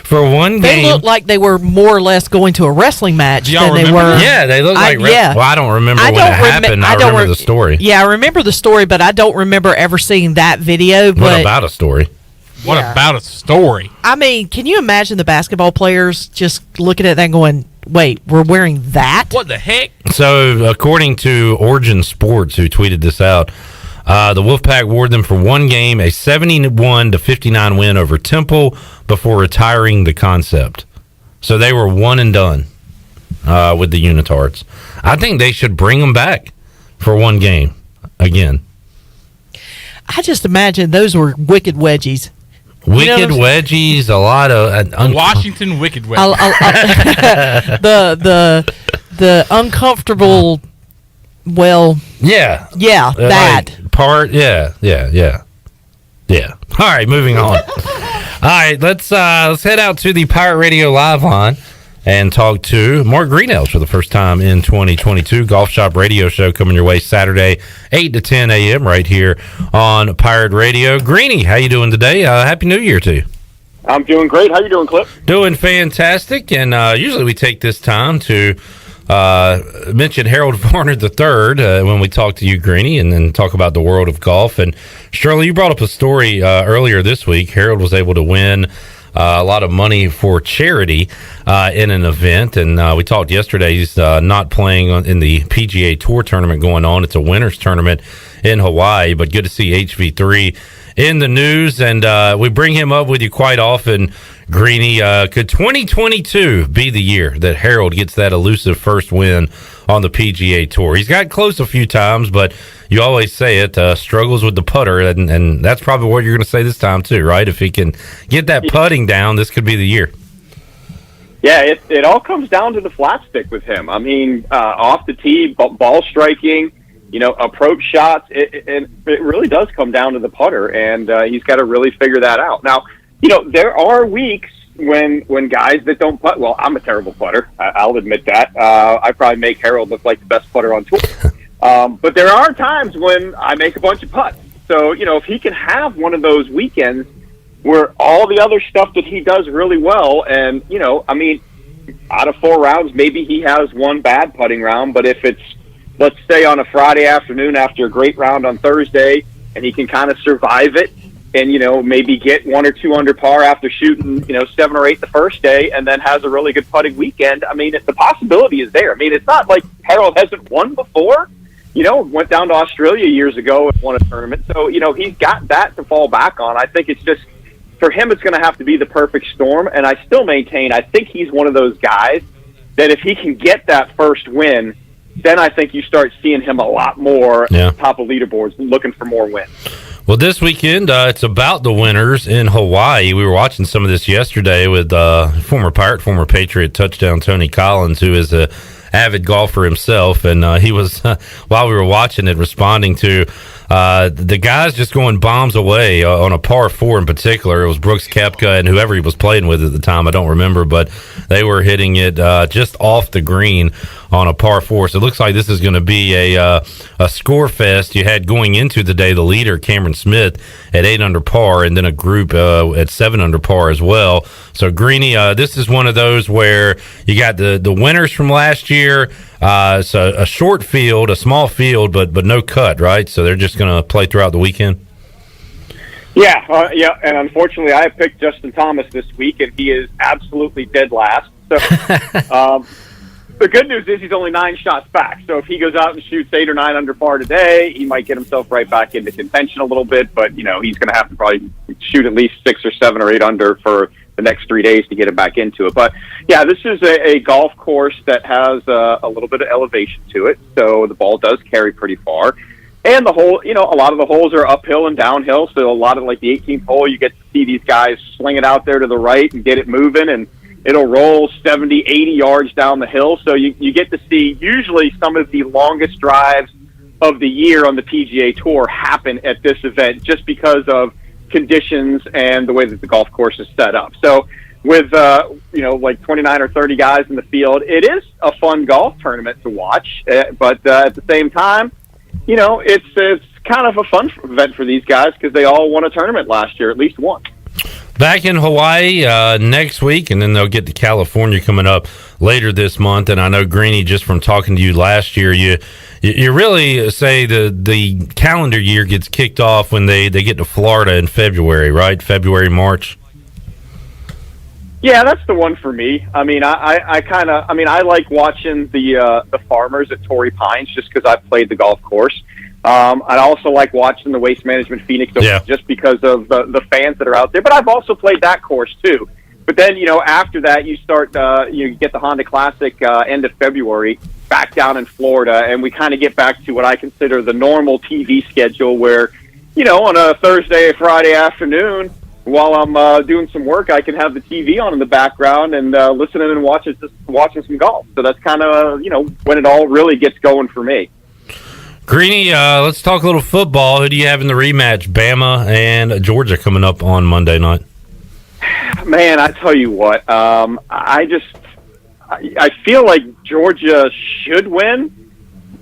For one game. They looked like they were more or less going to a wrestling match than they were. Yeah, they look like well, I don't remember when it happened. I remember the story. Yeah, I remember the story, but I don't remember ever seeing that video. What about a story? What about a story? I mean, can you imagine the basketball players just looking at that and going, wait, we're wearing that? What the heck? So, according to Origin Sports, who tweeted this out, the Wolfpack wore them for one game, a 71-59 win over Temple, before retiring the concept. So they were one and done with the unitards. I think they should bring them back for one game again. I just imagine those were wicked wedgies. Wicked wedgies, a lot of Washington wicked wedgies. the uncomfortable. Well, yeah, that part. Yeah. All right, moving on. All right, let's head out to the Pirate Radio Live line and talk to Mark Greenhalgh for the first time in 2022. Golf Shop Radio Show coming your way Saturday, 8 to 10 a.m. right here on Pirate Radio. Greenie, how you doing today? Happy New Year to you. I'm doing great. How you doing, Clip? Doing fantastic. And usually we take this time to mention Harold Varner III when we talk to you, Greenie, and then talk about the world of golf. And Shirley, you brought up a story earlier this week. Harold was able to win a lot of money for charity in an event, and we talked yesterday. He's not playing in the PGA Tour tournament going on. It's a winners tournament in Hawaii, but good to see HV3 in the news, and we bring him up with you quite often. Greenie, could 2022 be the year that Harold gets that elusive first win on the PGA Tour? He's got close a few times, but you always say it, struggles with the putter, and that's probably what you're going to say this time too, right? If he can get that putting down, this could be the year. Yeah, it all comes down to the flat stick with him. I mean, off the tee, ball striking, approach shots, it really does come down to the putter, and he's got to really figure that out. Now, there are weeks when guys that don't putt, well, I'm a terrible putter. I'll admit that. I probably make Harold look like the best putter on tour. But there are times when I make a bunch of putts. So, if he can have one of those weekends where all the other stuff that he does really well, and, out of 4 rounds, maybe he has one bad putting round, but if it's, let's say, on a Friday afternoon after a great round on Thursday, and he can kind of survive it, and, maybe get 1 or 2 under par after shooting, 7 or 8 the first day, and then has a really good putting weekend. I mean, the possibility is there. I mean, it's not like Harold hasn't won before. Went down to Australia years ago and won a tournament. So, he's got that to fall back on. I think it's just, for him, it's going to have to be the perfect storm. And I still maintain, I think he's one of those guys that if he can get that first win, then I think you start seeing him a lot more top of leaderboards looking for more wins. Well, this weekend, it's about the winners in Hawaii. We were watching some of this yesterday with former Pirate, former Patriot touchdown Tony Collins, who is a avid golfer himself, and he was, while we were watching it, responding to the guys just going bombs away on a par 4 in particular. It was Brooks Koepka and whoever he was playing with at the time, I don't remember, but they were hitting it just off the green on a par 4. So it looks like this is going to be a score fest. You had going into the day the leader, Cameron Smith, at 8 under par, and then a group at 7 under par as well. So Greenie, this is one of those where you got the winners from last year. So a short field, a small field, but no cut, right? So they're just going to play throughout the weekend. Yeah, and unfortunately, I picked Justin Thomas this week, and he is absolutely dead last. So. The good news is he's only 9 shots back. So if he goes out and shoots 8 or 9 under par today, he might get himself right back into contention a little bit. But, he's going to have to probably shoot at least 6 or 7 or 8 under for the next 3 days to get it back into it. But yeah, this is a golf course that has a little bit of elevation to it, so the ball does carry pretty far. And the hole, a lot of the holes are uphill and downhill, so a lot of like the 18th hole, you get to see these guys sling it out there to the right and get it moving, and it'll roll 70, 80 yards down the hill. So you get to see usually some of the longest drives of the year on the PGA Tour happen at this event just because of conditions and the way that the golf course is set up. So with, like 29 or 30 guys in the field, it is a fun golf tournament to watch. But at the same time, it's kind of a fun event for these guys because they all won a tournament last year, at least one. Back in Hawaii next week, and then they'll get to California coming up later this month. And I know, Greeny, just from talking to you last year, you really say the calendar year gets kicked off when they get to Florida in February, right? February, March. Yeah, that's the one for me. I mean, I like watching the farmers at Torrey Pines just because I've played the golf course. I also like watching the Waste Management Phoenix just because of the fans that are out there. But I've also played that course too. But then, after that, you start, you get the Honda Classic end of February back down in Florida, and we kind of get back to what I consider the normal TV schedule where, on a Thursday or Friday afternoon, while I'm doing some work, I can have the TV on in the background and listening and watching some golf. So that's kind of, when it all really gets going for me. Greeny, let's talk a little football. Who do you have in the rematch? Bama and Georgia coming up on Monday night. Man, I tell you what, I feel like Georgia should win,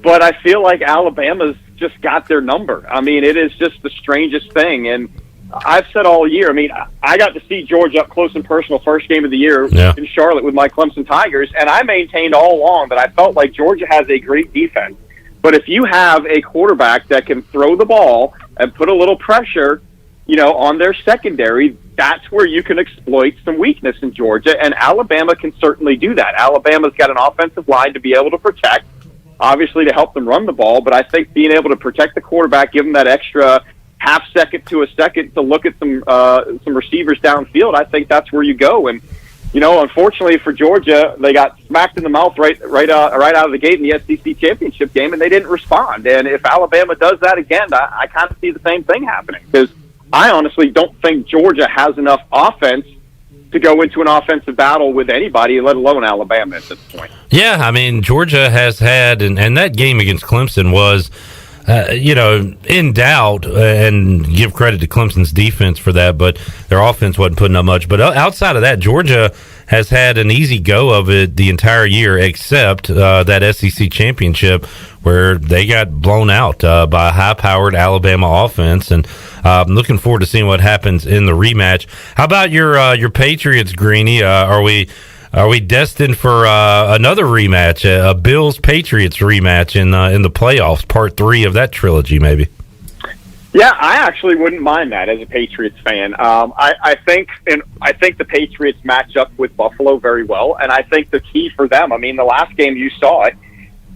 but I feel like Alabama's just got their number. I mean, it is just the strangest thing. And I've said all year, I mean, I got to see Georgia up close and personal first game of the year in Charlotte with my Clemson Tigers, and I maintained all along that I felt like Georgia has a great defense. But if you have a quarterback that can throw the ball and put a little pressure, on their secondary, that's where you can exploit some weakness in Georgia, and Alabama can certainly do that. Alabama's got an offensive line to be able to protect, obviously to help them run the ball, but I think being able to protect the quarterback, give them that extra half second to a second to look at some receivers downfield, I think that's where you go. And unfortunately for Georgia, they got smacked in the mouth right out of the gate in the SEC championship game, and they didn't respond. And if Alabama does that again, I kind of see the same thing happening, because I honestly don't think Georgia has enough offense to go into an offensive battle with anybody, let alone Alabama at this point. Yeah, I mean, Georgia has had, and that game against Clemson was, in doubt, and give credit to Clemson's defense for that, but their offense wasn't putting up much. But outside of that, Georgia has had an easy go of it the entire year, except that SEC championship where they got blown out by a high-powered Alabama offense. And I'm looking forward to seeing what happens in the rematch. How about your Patriots, Greeny? Are we destined for another rematch, a Bills-Patriots rematch in the playoffs, part 3 of that trilogy, maybe? Yeah, I actually wouldn't mind that as a Patriots fan. I think the Patriots match up with Buffalo very well, and I think the key for them, I mean, the last game you saw it,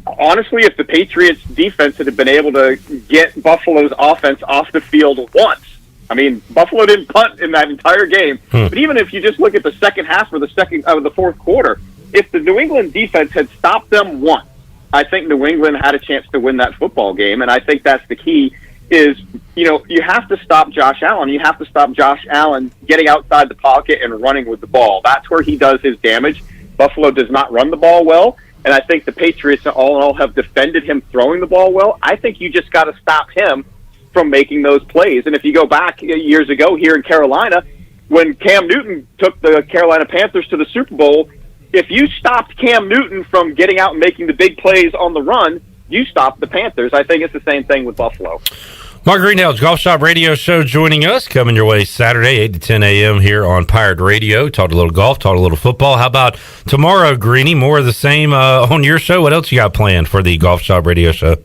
honestly, if the Patriots defense had been able to get Buffalo's offense off the field once, I mean, Buffalo didn't punt in that entire game. But even if you just look at the second half or the fourth quarter, if the New England defense had stopped them once, I think New England had a chance to win that football game. And I think that's the key is, you have to stop Josh Allen. You have to stop Josh Allen getting outside the pocket and running with the ball. That's where he does his damage. Buffalo does not run the ball well. And I think the Patriots, all in all, have defended him throwing the ball well. I think you just got to stop him from making those plays. And if you go back years ago here in Carolina, when Cam Newton took the Carolina Panthers to the Super Bowl, if you stopped Cam Newton from getting out and making the big plays on the run, you stopped the Panthers. I think it's the same thing with Buffalo. Mark Greenhalgh, Golf Shop Radio Show, joining us, coming your way Saturday, 8 to 10 a.m. here on Pirate Radio. Talked a little golf, talked a little football. How about tomorrow, Greeny? More of the same on your show? What else you got planned for the Golf Shop Radio Show?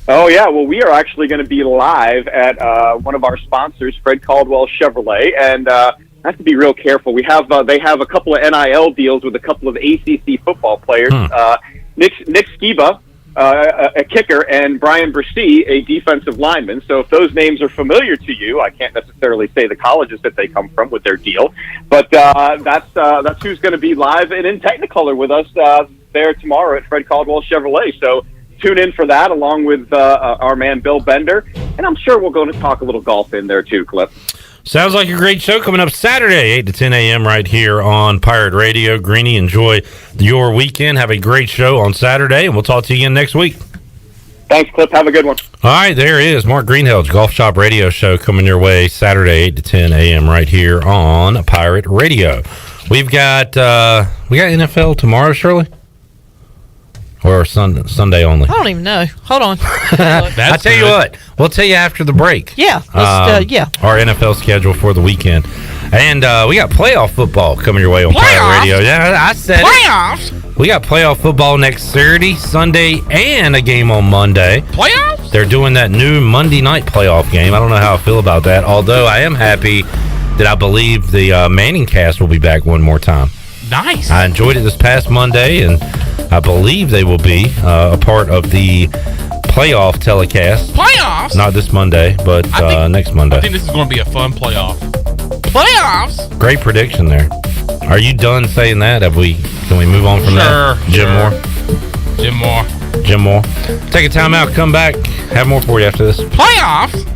Oh, yeah. Well, we are actually going to be live at one of our sponsors, Fred Caldwell Chevrolet, and I have to be real careful. They have a couple of NIL deals with a couple of ACC football players. Nick Skiba a kicker, and Brian Brissy, a defensive lineman. So if those names are familiar to you, I can't necessarily say the colleges that they come from with their deal, but that's who's going to be live and in Technicolor with us there tomorrow at Fred Caldwell Chevrolet. So tune in for that, along with our man Bill Bender, and I'm sure we'll go to talk a little golf in there too, Cliff. Sounds like a great show coming up Saturday, 8 to 10 a.m. right here on Pirate Radio. Greenie, enjoy your weekend. Have a great show on Saturday, and we'll talk to you again next week. Thanks, Cliff. Have a good one. All right, there is Mark Greenhalgh's Golf Shop Radio Show coming your way Saturday, 8 to 10 a.m. right here on Pirate Radio. We've got NFL tomorrow, Shirley? Or Sunday only? I don't even know. Hold on. I tell you what, we'll tell you after the break. Yeah. Our NFL schedule for the weekend. And we got playoff football coming your way on Pirate Radio. Yeah, I said Playoffs? We got playoff football next Saturday, Sunday, and a game on Monday. Playoffs? They're doing that new Monday night playoff game. I don't know how I feel about that, although I am happy that I believe the Manning cast will be back one more time. Nice. I enjoyed it this past Monday, and I believe they will be a part of the playoff telecast. Playoffs? Not this Monday, but next Monday. I think this is going to be a fun playoff. Playoffs? Great prediction there. Are you done saying that? Can we move on from that? Jim Moore. Jim Moore. Take a timeout, come back, have more for you after this. Playoffs?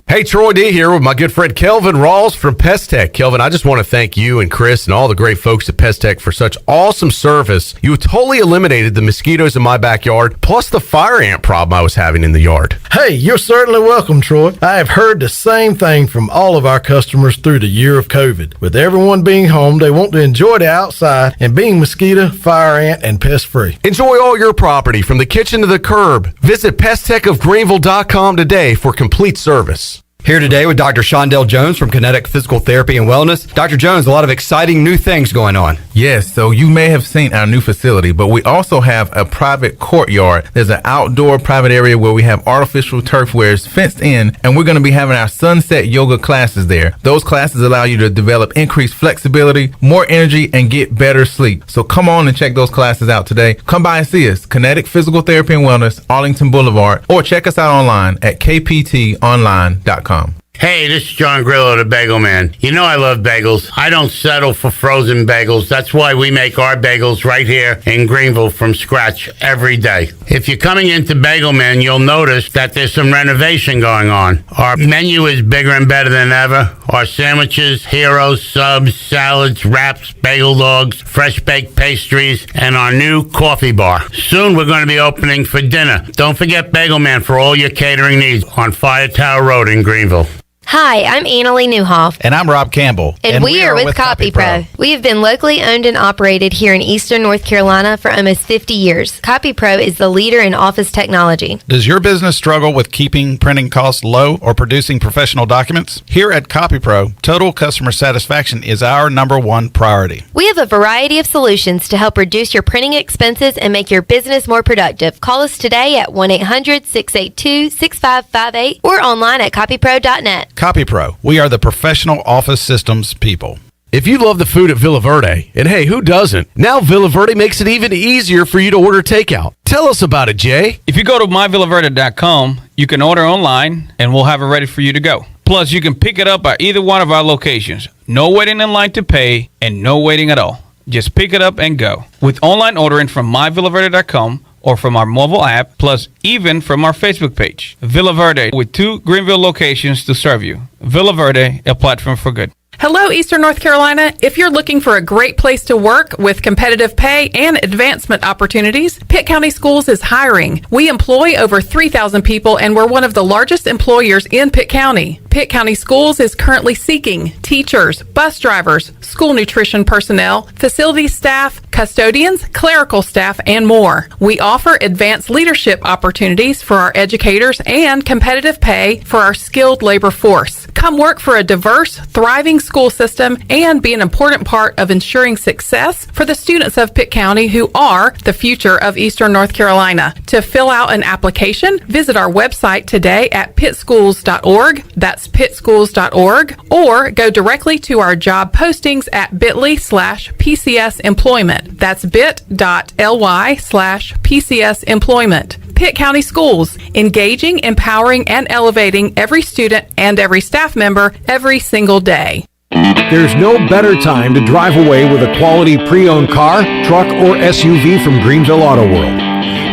Hey, Troy D here with my good friend Kelvin Rawls from Pest Tech. Kelvin, I just want to thank you and Chris and all the great folks at Pest Tech for such awesome service. You totally eliminated the mosquitoes in my backyard, plus the fire ant problem I was having in the yard. Hey, you're certainly welcome, Troy. I have heard the same thing from all of our customers through the year of COVID. With everyone being home, they want to enjoy the outside and being mosquito, fire ant, and pest free. Enjoy all your property from the kitchen to the curb. Visit pesttechofgreenville.com today for complete service. Here today with Dr. Shondell Jones from Kinetic Physical Therapy and Wellness. Dr. Jones, a lot of exciting new things going on. Yes, so you may have seen our new facility, but we also have a private courtyard. There's an outdoor private area where we have artificial turf where it's fenced in, and we're going to be having our sunset yoga classes there. Those classes allow you to develop increased flexibility, more energy, and get better sleep. So come on and check those classes out today. Come by and see us, Kinetic Physical Therapy and Wellness, Arlington Boulevard, or check us out online at kptonline.com. Hey, this is John Grillo, the Bagel Man. You know I love bagels. I don't settle for frozen bagels. That's why we make our bagels right here in Greenville from scratch every day. If you're coming into Bagel Man, you'll notice that there's some renovation going on. Our menu is bigger and better than ever. Our sandwiches, heroes, subs, salads, wraps, bagel dogs, fresh baked pastries, and our new coffee bar. Soon we're going to be opening for dinner. Don't forget Bagel Man for all your catering needs on Fire Tower Road in Greenville. Hi, I'm Annalie Newhoff. And I'm Rob Campbell. And we are with CopyPro. We have been locally owned and operated here in Eastern North Carolina for almost 50 years. CopyPro is the leader in office technology. Does your business struggle with keeping printing costs low or producing professional documents? Here at CopyPro, total customer satisfaction is our #1 priority. We have a variety of solutions to help reduce your printing expenses and make your business more productive. Call us today at 1-800-682-6558 or online at copypro.net. CopyPro, we are the professional office systems people. If you love the food at Villa Verde, and hey, who doesn't? Now Villa Verde makes it even easier for you to order takeout. Tell us about it, Jay. If you go to myvillaverde.com, you can order online, and we'll have it ready for you to go. Plus, you can pick it up at either one of our locations. No waiting in line to pay, and no waiting at all. Just pick it up and go. With online ordering from myvillaverde.com, or from our mobile app, plus even from our Facebook page. Villa Verde, with 2 Greenville locations to serve you. Villa Verde, a platform for good. Hello, Eastern North Carolina. If you're looking for a great place to work with competitive pay and advancement opportunities, Pitt County Schools is hiring. We employ over 3,000 people, and we're one of the largest employers in Pitt County. Pitt County Schools is currently seeking teachers, bus drivers, school nutrition personnel, facility staff, custodians, clerical staff, and more. We offer advanced leadership opportunities for our educators and competitive pay for our skilled labor force. Come work for a diverse, thriving school system and be an important part of ensuring success for the students of Pitt County who are the future of Eastern North Carolina. To fill out an application, visit our website today at pittschools.org. That's pittschools.org. Or go directly to our job postings at bit.ly/PCS employment. That's bit.ly/PCS employment. Pitt County Schools, engaging, empowering, and elevating every student and every staff member every single day. There's no better time to drive away with a quality pre-owned car, truck, or SUV from Greenville Auto World.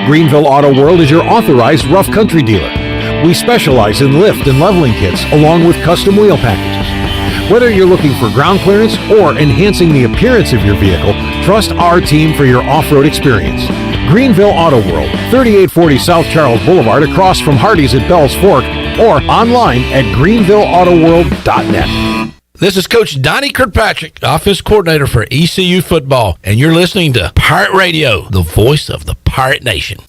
Greenville Auto World is your authorized rough country dealer. We specialize in lift and leveling kits along with custom wheel packages. Whether you're looking for ground clearance or enhancing the appearance of your vehicle, trust our team for your off-road experience. Greenville Auto World, 3840 South Charles Boulevard across from Hardee's at Bell's Fork, or online at greenvilleautoworld.net. This is Coach Donnie Kirkpatrick, Office Coordinator for ECU Football, and you're listening to Pirate Radio, the voice of the Pirate Nation.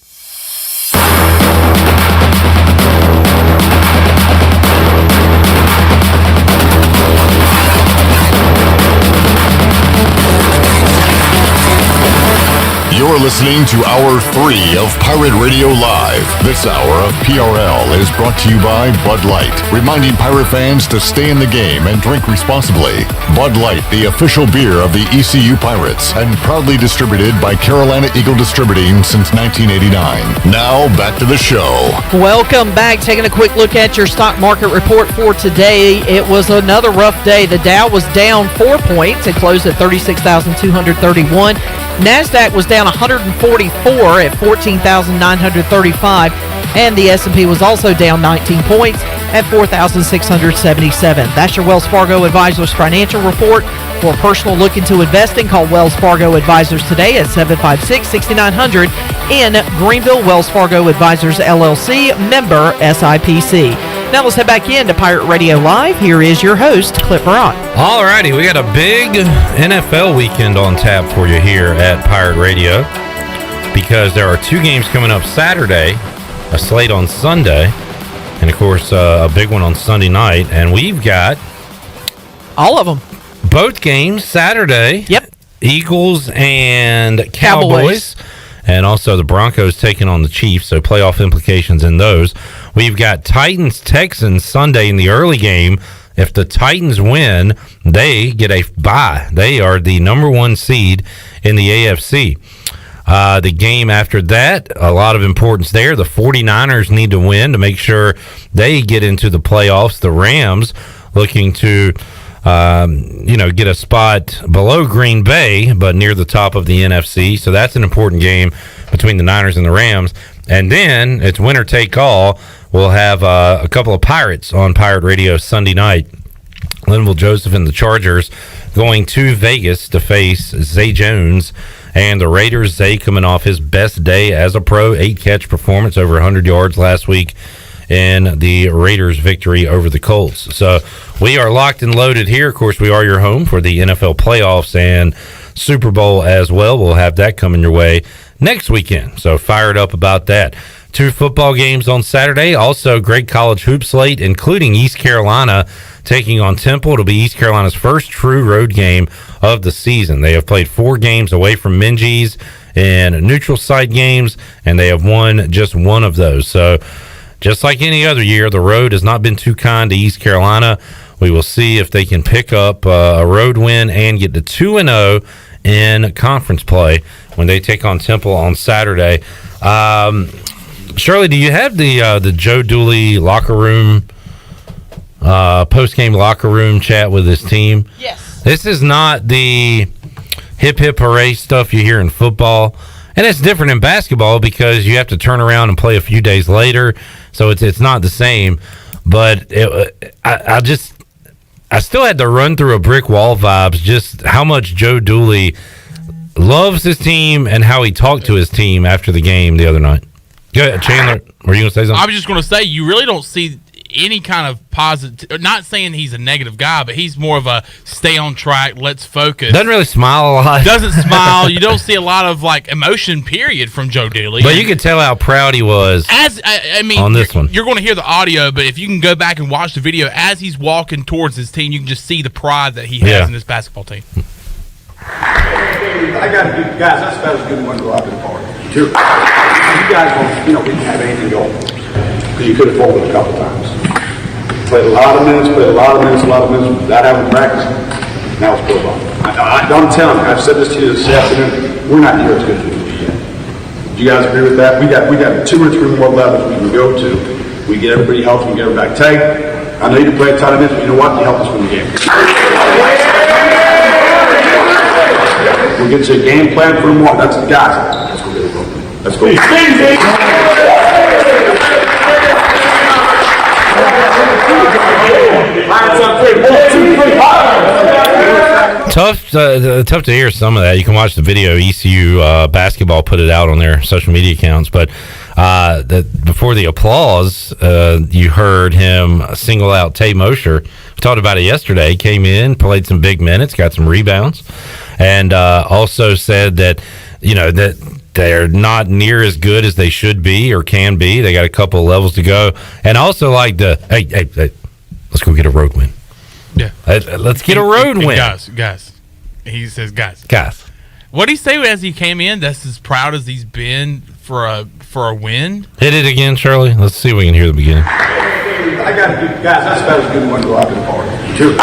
You're listening to Hour 3 of Pirate Radio Live. This hour of PRL is brought to you by Bud Light, reminding Pirate fans to stay in the game and drink responsibly. Bud Light, the official beer of the ECU Pirates, and proudly distributed by Carolina Eagle Distributing since 1989. Now, back to the show. Welcome back. Taking a quick look at your stock market report for today. It was another rough day. The Dow was down 4 points. It closed at 36,231. NASDAQ was down 144 at 14,935. And the S&P was also down 19 points at 4,677. That's your Wells Fargo Advisors financial report. For a personal look into investing, call Wells Fargo Advisors today at 756-6900 in Greenville. Wells Fargo Advisors, LLC, member SIPC. Now let's head back into Pirate Radio Live. Here is your host, Clip Barat. All righty, we got a big NFL weekend on tap for you here at Pirate Radio because there are two games coming up Saturday, a slate on Sunday, and of course a big one on Sunday night. And we've got all of them. Both games Saturday. Yep. Eagles and Cowboys. And also the Broncos taking on the Chiefs, so playoff implications in those. We've got Titans-Texans Sunday in the early game. If the Titans win, they get a bye. They are the number one seed in the AFC. The game after that, a lot of importance there. The 49ers need to win to make sure they get into the playoffs. The Rams looking to get a spot below Green Bay, but near the top of the NFC. So that's an important game between the Niners and the Rams. And then it's winner take all. We'll have a couple of Pirates on Pirate Radio Sunday night. Linville Joseph and the Chargers going to Vegas to face Zay Jones and the Raiders. Zay coming off his best day as a pro, 8-catch performance, over 100 yards last week in the Raiders' victory over the Colts. So we are locked and loaded here. Of course, we are your home for the NFL playoffs and Super Bowl as well. We'll have that coming your way next weekend. So fired up about that. 2 football games on Saturday. Also, great college hoop slate, including East Carolina taking on Temple. It'll be East Carolina's first true road game of the season. They have played 4 games away from Minges in neutral site games, and they have won just one of those. So just like any other year, the road has not been too kind to East Carolina. We will see if they can pick up a road win and get to 2-0 in conference play when they take on Temple on Saturday. Shirley, do you have the Joe Dooley locker room, post-game locker room chat with his team? Yes. This is not the hip hip hooray stuff you hear in football. And it's different in basketball because you have to turn around and play a few days later, so it's not the same. But I still had to run through a brick wall vibes, just how much Joe Dooley loves his team and how he talked to his team after the game the other night. Go ahead, Chandler. Were you going to say something? I was just going to say, you really don't see any kind of positive. Not saying he's a negative guy, but he's more of a stay on track. Let's focus. Doesn't really smile a lot. Doesn't smile. You don't see a lot of like emotion. Period from Joe Dooley. But you could tell how proud he was. I mean, on this one, you're going to hear the audio, but if you can go back and watch the video as he's walking towards his team, you can just see the pride that he has in this basketball team. I got to give guys. That's about as good one to go out to the party. Sure. You guys don't, we didn't have anything going because you could have folded a couple times. Played a lot of minutes without having practice. Now it's football. I'm telling you, I've said this to you this afternoon. We're not near as good as we can be yet. Do you guys agree with that? We got 2 or 3 more levels we can go to. We get everybody healthy, we get everybody tight. I know you can play a ton of minutes, but you know what? You helped us win the game. We'll get you a game plan for tomorrow. That's the guys. Let's go get it rolling. Let's go. Tough to hear some of that. You can watch the video. ECU basketball put it out on their social media accounts. But before the applause, you heard him single out Tate Mosher. We talked about it yesterday. He came in, played some big minutes, got some rebounds, and also said that that they're not near as good as they should be or can be. They got a couple of levels to go, and also like hey, let's go get a road win. Yeah, let's get a road win, guys. He says, guys. What did he say as he came in? That's as proud as he's been for a win. Hit it again, Shirley. Let's see if we can hear the beginning. I got to give guys. That's about as good one to go out to the party. They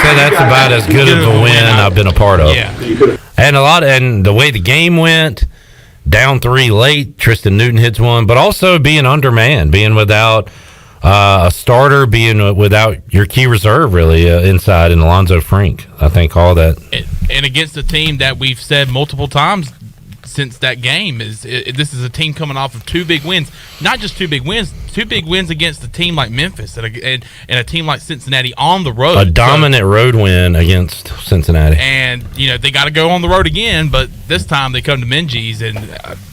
said that's about as good of a win I've been a part of. Yeah. And the way the game went, down 3 late, Tristan Newton hits one, but also being undermanned, being without a starter, being without your key reserve really inside in Alonzo Frink. I think all that. And against a team that we've said multiple times since that game this is a team coming off of 2 big wins. Not just 2 big wins, 2 big wins against a team like Memphis and a team like Cincinnati on the road. A dominant road win against Cincinnati. And, they got to go on the road again, but this time they come to Minges and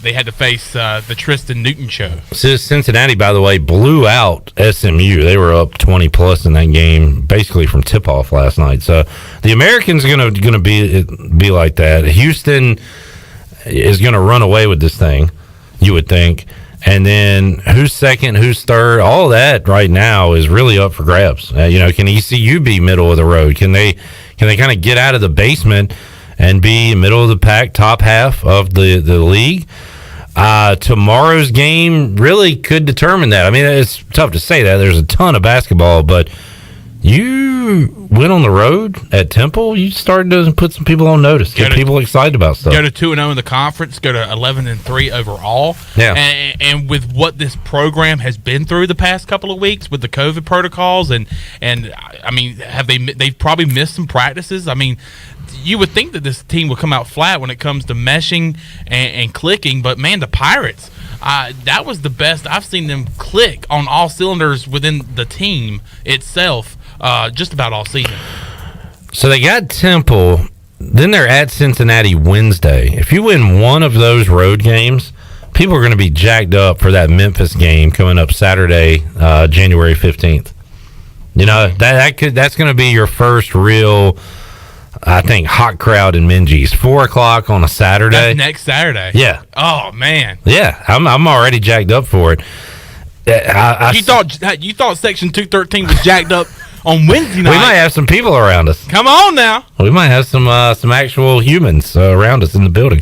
they had to face the Tristan Newton show. Cincinnati, by the way, blew out SMU. They were up 20-plus in that game, basically from tip-off last night. So the Americans are going to be like that. Houston is going to run away with this thing, you would think. And then who's second, who's third, all that right now is really up for grabs. Can ECU be middle of the road? Can they kind of get out of the basement and be middle of the pack, top half of the league? Tomorrow's game really could determine that. I mean, it's tough to say that. There's a ton of basketball, but you went on the road at Temple. You started to put some people on notice, get people excited about stuff. Go to 2-0 in the conference. Go to 11-3 overall. Yeah, and with what this program has been through the past couple of weeks with the COVID protocols, and I mean, they've probably missed some practices. I mean, you would think that this team would come out flat when it comes to meshing and clicking, but man, the Pirates. That was the best I've seen them click on all cylinders within the team itself. Just about all season. So they got Temple, then they're at Cincinnati Wednesday. If you win one of those road games, people are going to be jacked up for that Memphis game coming up Saturday, January 15th. That's going to be your first real, I think, hot crowd in Minges. 4:00 on a Saturday. That's next Saturday. Yeah. Oh man. Yeah, I'm already jacked up for it. You thought Section 213 was jacked up on Wednesday night. We might have some people around us. Come on now. We might have some actual humans around us in the building.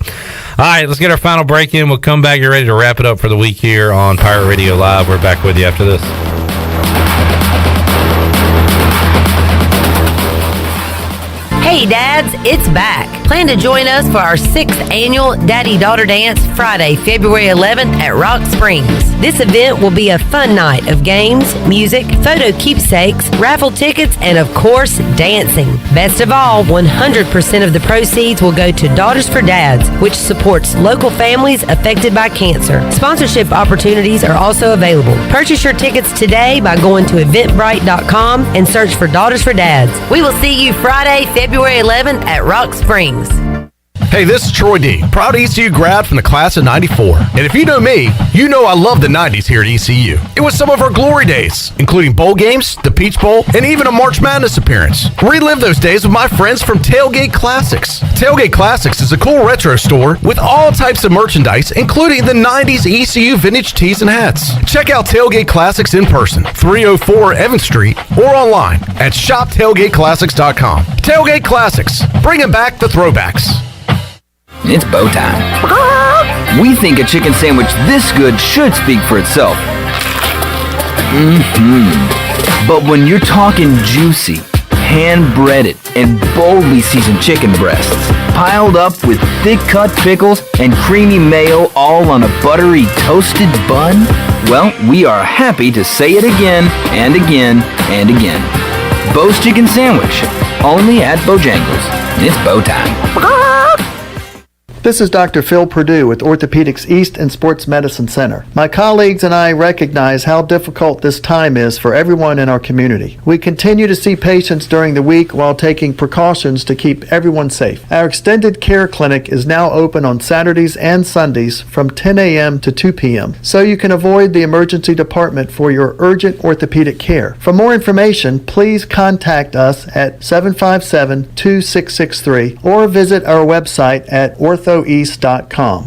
All right, let's get our final break in. We'll come back. You're ready to wrap it up for the week here on Pirate Radio Live. We're back with you after this. Hey dads, it's back. Plan to join us for our 6th annual Daddy-Daughter Dance Friday, February 11th at Rock Springs. This event will be a fun night of games, music, photo keepsakes, raffle tickets, and of course, dancing. Best of all, 100% of the proceeds will go to Daughters for Dads, which supports local families affected by cancer. Sponsorship opportunities are also available. Purchase your tickets today by going to eventbrite.com and search for Daughters for Dads. We will see you Friday, February 11th at Rock Springs. Hey, this is Troy D, proud ECU grad from the class of '94. And if you know me, you know I love the '90s here at ECU. It was some of our glory days, including bowl games, the Peach Bowl, and even a March Madness appearance. Relive those days with my friends from Tailgate Classics. Tailgate Classics is a cool retro store with all types of merchandise, including the '90s ECU vintage tees and hats. Check out Tailgate Classics in person, 304 Evans Street, or online at shoptailgateclassics.com. Tailgate Classics, bringing back the throwbacks. It's bow time. We think a chicken sandwich this good should speak for itself. But when you're talking juicy, hand-breaded, and boldly seasoned chicken breasts, piled up with thick-cut pickles and creamy mayo all on a buttery toasted bun, well, we are happy to say it again and again and again. Bo's Chicken Sandwich, only at Bojangles. It's bow time. This is Dr. Phil Perdue with Orthopedics East and Sports Medicine Center. My colleagues and I recognize how difficult this time is for everyone in our community. We continue to see patients during the week while taking precautions to keep everyone safe. Our extended care clinic is now open on Saturdays and Sundays from 10 a.m. to 2 p.m. so you can avoid the emergency department for your urgent orthopedic care. For more information, please contact us at 757-2663 or visit our website at orthoeast.com. Uptown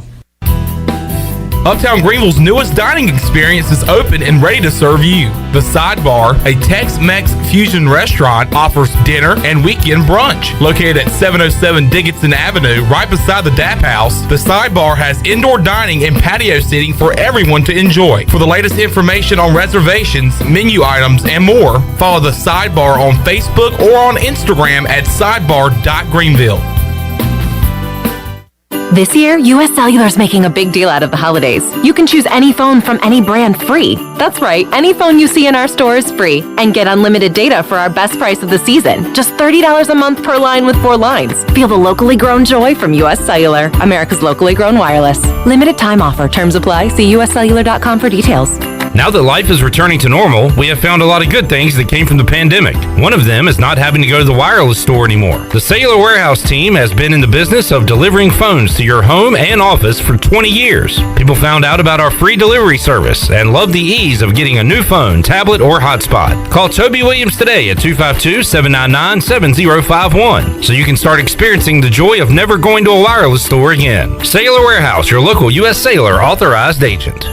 Greenville's newest dining experience is open and ready to serve you. The Sidebar, a Tex-Mex fusion restaurant, offers dinner and weekend brunch. Located at 707 Dickinson Avenue, right beside the DAP House, the Sidebar has indoor dining and patio seating for everyone to enjoy. For the latest information on reservations, menu items, and more, follow the Sidebar on Facebook or on Instagram at sidebar.greenville. This year, US Cellular is making a big deal out of the holidays. You can choose any phone from any brand free. That's right, any phone you see in our store is free. And get unlimited data for our best price of the season. Just $30 a month per line with 4 lines. Feel the locally grown joy from US Cellular, America's locally grown wireless. Limited time offer. Terms apply. See uscellular.com for details. Now that life is returning to normal, we have found a lot of good things that came from the pandemic. One of them is not having to go to the wireless store anymore. The Cellular Warehouse team has been in the business of delivering phones to your home and office for 20 years. People found out about our free delivery service and love the ease of getting a new phone, tablet, or hotspot. Call Toby Williams today at 252-799-7051 so you can start experiencing the joy of never going to a wireless store again. Cellular Warehouse, your local U.S. Cellular authorized agent.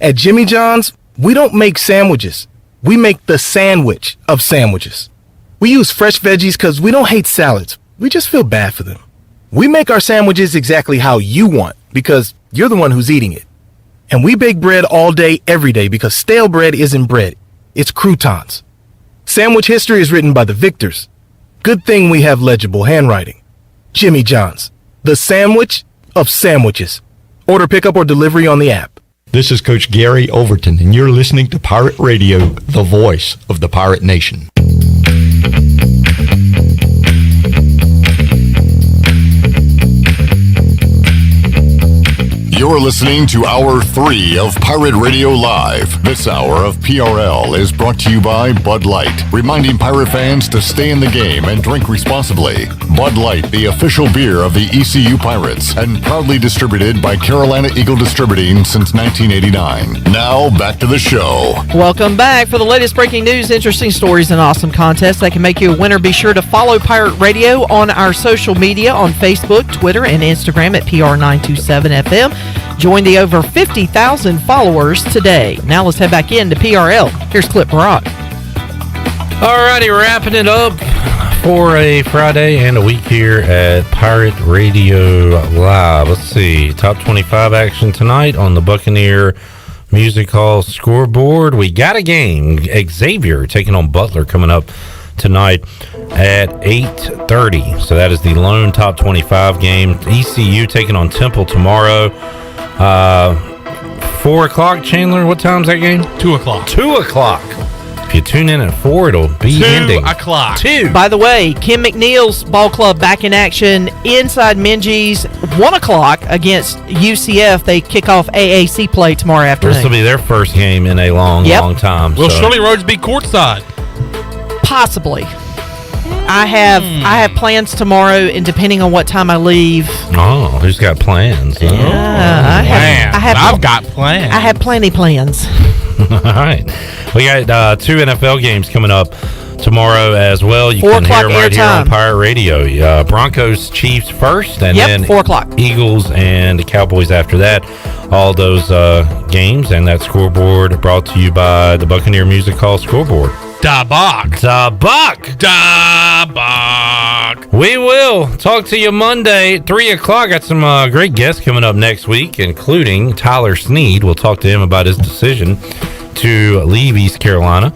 At Jimmy John's, we don't make sandwiches. We make the sandwich of sandwiches. We use fresh veggies because we don't hate salads. We just feel bad for them. We make our sandwiches exactly how you want because you're the one who's eating it. And we bake bread all day, every day because stale bread isn't bread. It's croutons. Sandwich history is written by the victors. Good thing we have legible handwriting. Jimmy John's, the sandwich of sandwiches. Order pickup or delivery on the app. This is Coach Gary Overton, and you're listening to Pirate Radio, the voice of the Pirate Nation. You're listening to Hour 3 of Pirate Radio Live. This hour of PRL is brought to you by Bud Light, reminding Pirate fans to stay in the game and drink responsibly. Bud Light, the official beer of the ECU Pirates, and proudly distributed by Carolina Eagle Distributing since 1989. Now, back to the show. Welcome back. For the latest breaking news, interesting stories, and awesome contests that can make you a winner, be sure to follow Pirate Radio on our social media on Facebook, Twitter, and Instagram at PR927FM. Join the over 50,000 followers today. Now let's head back into PRL. Here's Clip Brock. Alrighty, wrapping it up for a Friday and a week here at Pirate Radio Live. Let's see, top 25 action tonight on the Buccaneer Music Hall scoreboard. We got a game. Xavier taking on Butler coming up tonight at 8:30. So that is the lone top 25 game. ECU taking on Temple tomorrow. 4 o'clock, Chandler. What time's that game? 2 o'clock. 2 o'clock. If you tune in at 4, it'll be 2 ending. 2 o'clock. 2. By the way, Kim McNeil's ball club back in action inside Minges, 1 o'clock against UCF. They kick off AAC play tomorrow afternoon. This will be their first game in a long time. Will Shirley Rhodes be courtside? Possibly. I have plans tomorrow, and depending on what time I leave. Oh, who's got plans? Yeah, I've got plans. I have plenty plans. All right. We got 2 NFL games coming up tomorrow as well. You 4 can hear o'clock them right here on airtime. Pirate Radio. Broncos, Chiefs first, and then 4 o'clock. Eagles and the Cowboys after that. All those games and that scoreboard brought to you by the Buccaneer Music Hall scoreboard. Da Buck. We will talk to you Monday at 3 o'clock. Got some great guests coming up next week, including Tyler Snead. We'll talk to him about his decision to leave East Carolina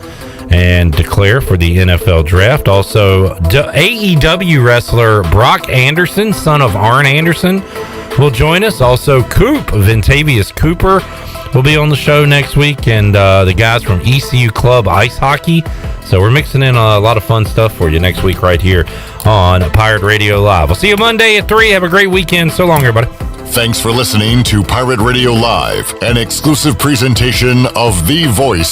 and declare for the NFL draft. Also, AEW wrestler Brock Anderson, son of Arn Anderson, will join us. Also, Vintavious Cooper will be on the show next week, and the guys from ECU Club Ice Hockey. So we're mixing in a lot of fun stuff for you next week right here on Pirate Radio Live. We'll see you Monday at 3. Have a great weekend. So long, everybody. Thanks for listening to Pirate Radio Live, an exclusive presentation of the voice